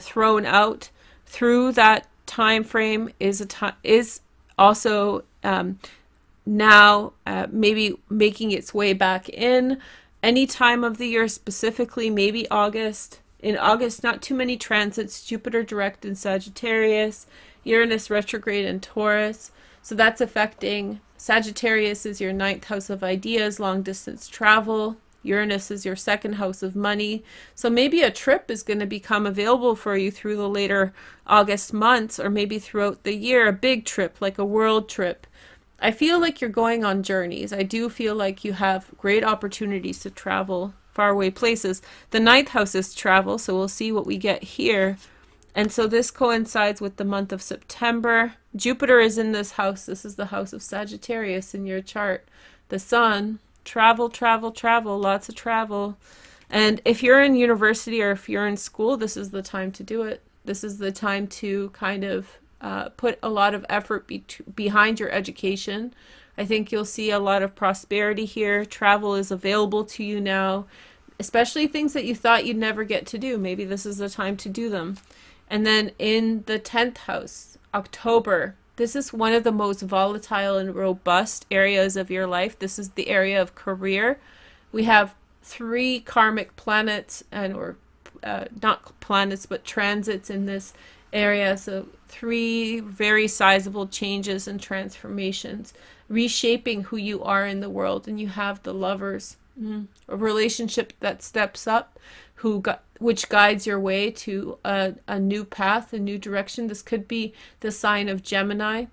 thrown out through that time frame is also now maybe making its way back in. Any time of the year, specifically maybe August. In August, not too many transits. Jupiter direct in Sagittarius, Uranus retrograde in Taurus. So that's affecting Sagittarius is your 9th house of ideas, long distance travel. Uranus is your 2nd house of money. So maybe a trip is going to become available for you through the later August months, or maybe throughout the year, a big trip, like a world trip. I feel like you're going on journeys. I do feel like you have great opportunities to travel faraway places. The 9th house is travel, so we'll see what we get here. And so this coincides with the month of September. Jupiter is in this house. This is the house of Sagittarius in your chart. The sun, travel, travel, travel, lots of travel. And if you're in university or if you're in school, this is the time to do it. This is the time to kind of put a lot of effort behind your education. I think you'll see a lot of prosperity here. Travel is available to you now, especially things that you thought you'd never get to do. Maybe this is the time to do them. And then in the 10th house, October, this is one of the most volatile and robust areas of your life. This is the area of career. We have 3 karmic planets, or not planets, but transits in this area. So 3 very sizable changes and transformations, reshaping who you are in the world. And you have the Lovers, a relationship that steps up, which guides your way to a new path, a new direction. This could be the sign of Gemini.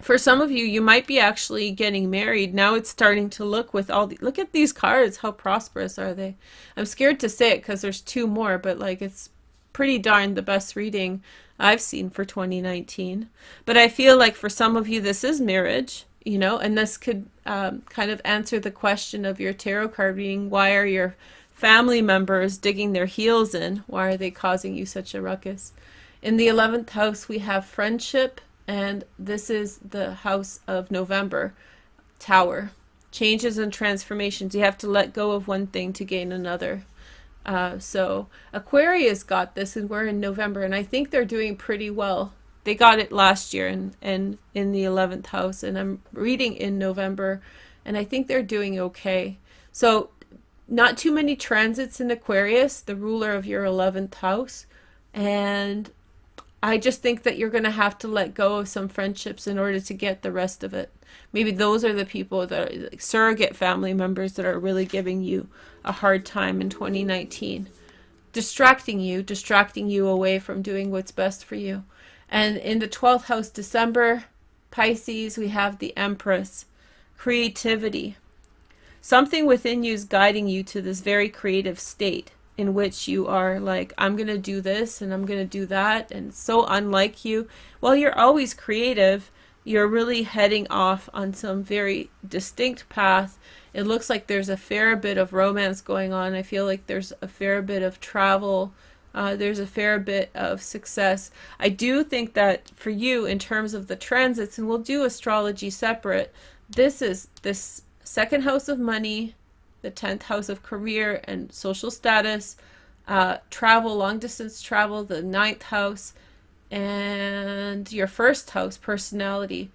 For some of you, you might be actually getting married. Now it's starting to look with all the, look at these cards. How prosperous are they? I'm scared to say it because there's 2 more, but like it's pretty darn the best reading I've seen for 2019. But I feel like for some of you, this is marriage, you know, and this could kind of answer the question of your tarot card reading. Why are your family members digging their heels in? Why are they causing you such a ruckus? In the 11th house, we have friendship, and this is the house of November, Tower. Changes and transformations. You have to let go of one thing to gain another. So Aquarius got this, and we're in November, and I think they're doing pretty well. They got it last year and in the 11th house, and I'm reading in November, and I think they're doing okay. So not too many transits in Aquarius, the ruler of your 11th house. And I just think that you're going to have to let go of some friendships in order to get the rest of it. Maybe those are the people that are like surrogate family members that are really giving you a hard time in 2019. Distracting you away from doing what's best for you. And in the 12th house, December, Pisces, we have the Empress. Creativity. Something within you is guiding you to this very creative state in which you are like, I'm going to do this and I'm going to do that, and so unlike you. Well, you're always creative. You're really heading off on some very distinct path. It looks like there's a fair bit of romance going on. I feel like there's a fair bit of travel. There's a fair bit of success. I do think that for you, in terms of the transits, and we'll do astrology separate, this is this second house of money, the 10th house of career and social status, travel, long distance travel, the 9th house, and your first house, personality.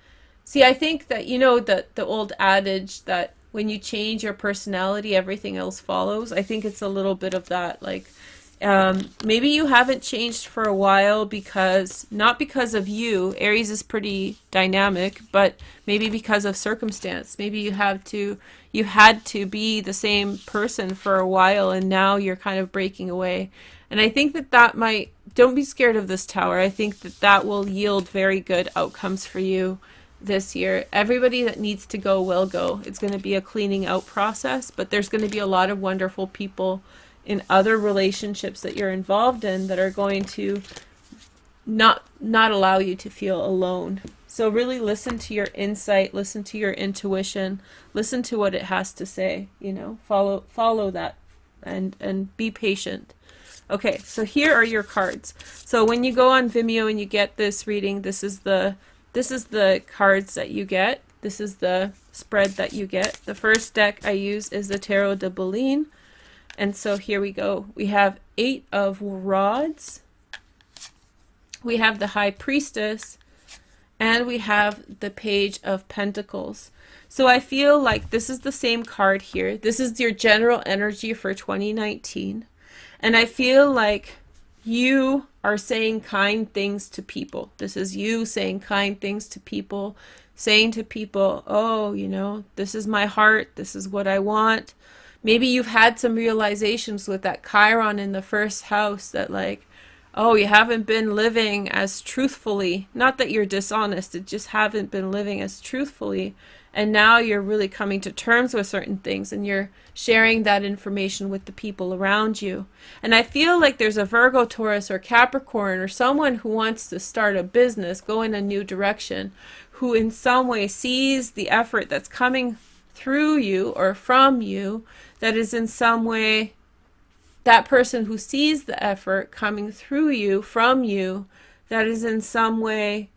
See, I think that, you know, that the old adage that when you change your personality, everything else follows. I think it's a little bit of that. Like, maybe you haven't changed for a while because, not because of you, Aries is pretty dynamic, but maybe because of circumstance. Maybe you had to be the same person for a while, and now you're kind of breaking away. And I think that might, don't be scared of this Tower. I think that will yield very good outcomes for you this year. Everybody that needs to go will go. It's going to be a cleaning out process, but there's going to be a lot of wonderful people in other relationships that you're involved in that are going to not allow you to feel alone. So really listen to your insight, listen to your intuition, listen to what it has to say, you know, follow that, and be patient. Okay, so here are your cards. So when you go on Vimeo and you get this reading, this is the cards that you get. This is the spread that you get. The first deck I use is the Tarot de Baleine. And so here we go. We have 8 of Rods. We have the High Priestess. And we have the Page of Pentacles. So I feel like this is the same card here. This is your general energy for 2019. And I feel like you are saying kind things to people. This is you saying kind things to people, saying to people, oh, you know, this is my heart. This is what I want. Maybe you've had some realizations with that Chiron in the first house that like, oh, you haven't been living as truthfully. Not that you're dishonest, it just haven't been living as truthfully. And now you're really coming to terms with certain things and you're sharing that information with the people around you. And I feel like there's a Virgo, Taurus, or Capricorn, or someone who wants to start a business, go in a new direction, who in some way sees the effort that's coming through you or from you, that is in some way, that person who sees the effort coming through you, from you, that is in some way,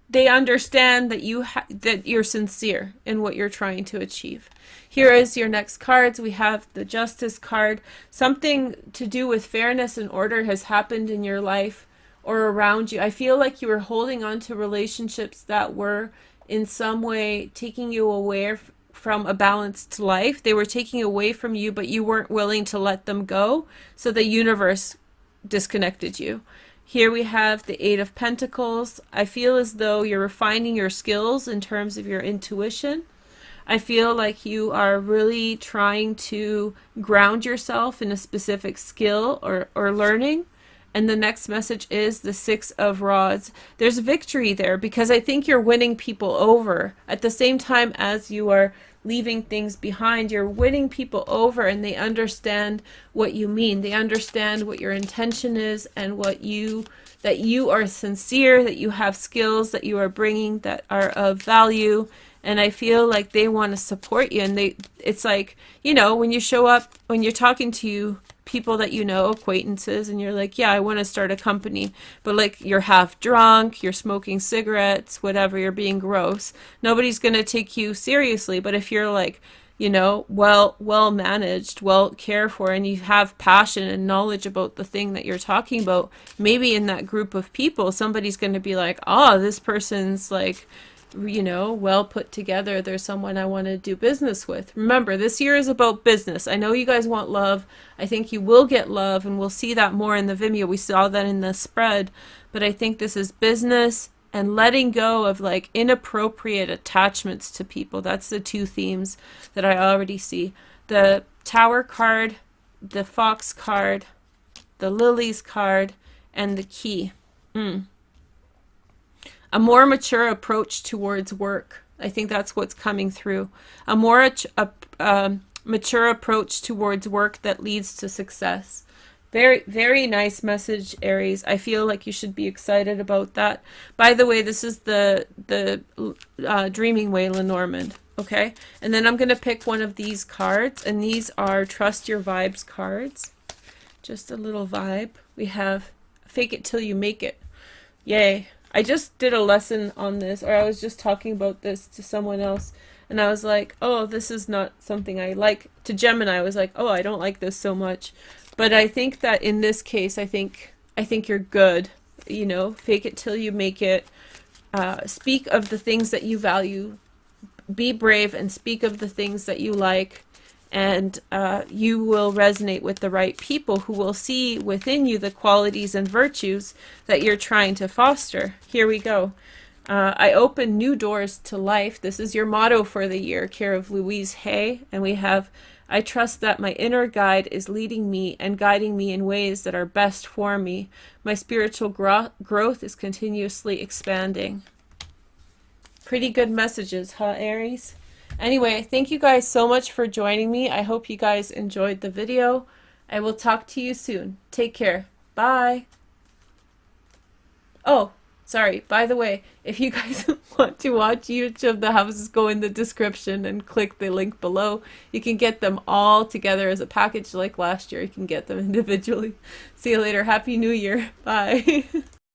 they understand that that you're sincere in what you're trying to achieve. Here is your next cards. We have the Justice card. Something to do with fairness and order has happened in your life or around you. I feel like you were holding on to relationships that were in some way taking you away from a balanced life. They were taking away from you, but you weren't willing to let them go. So the universe disconnected you. Here we have the 8 of Pentacles. I feel as though you're refining your skills in terms of your intuition. I feel like you are really trying to ground yourself in a specific skill or learning. And the next message is the 6 of Rods. There's victory there because I think you're winning people over. At the same time as you are leaving things behind, you're winning people over and they understand what you mean. They understand what your intention is and that you are sincere, that you have skills that you are bringing that are of value. And I feel like they want to support you. And it's like, you know, when you show up, when you're talking to people that you know, acquaintances, and you're like, yeah, I want to start a company, but like you're half drunk, you're smoking cigarettes, whatever, you're being gross, nobody's going to take you seriously. But if you're like, you know, well managed, well cared for, and you have passion and knowledge about the thing that you're talking about, maybe in that group of people, somebody's going to be like, oh, this person's like, you know, well put together. They're someone I want to do business with. Remember, this year is about business. I know you guys want love. I think you will get love, and we'll see that more in the Vimeo. We saw that in the spread, but I think this is business and letting go of like inappropriate attachments to people. That's the two themes that I already see. The Tower card, the Fox card, the Lilies card, and the Key. A more mature approach towards work. I think that's what's coming through. A more mature approach towards work that leads to success. Very, very nice message, Aries. I feel like you should be excited about that. By the way, this is the Dreaming Way Lenormand. Okay? And then I'm going to pick one of these cards, and these are Trust Your Vibes cards. Just a little vibe. We have Fake It Till You Make It. Yay. I just did a lesson on this, or I was just talking about this to someone else, and I was like, oh, this is not something I like. To Gemini, I was like, oh, I don't like this so much. But I think that in this case, I think you're good. You know, fake it till you make it. Speak of the things that you value. Be brave and speak of the things that you like. And you will resonate with the right people who will see within you the qualities and virtues that you're trying to foster. Here we go. I open new doors to life. This is your motto for the year, care of Louise Hay. And we have, I trust that my inner guide is leading me and guiding me in ways that are best for me. My spiritual growth is continuously expanding. Pretty good messages, huh, Aries? Anyway, thank you guys so much for joining me. I hope you guys enjoyed the video. I will talk to you soon. Take care. Bye. Oh, sorry. By the way, if you guys want to watch each of the houses, go in the description and click the link below. You can get them all together as a package like last year. You can get them individually. See you later. Happy New Year. Bye.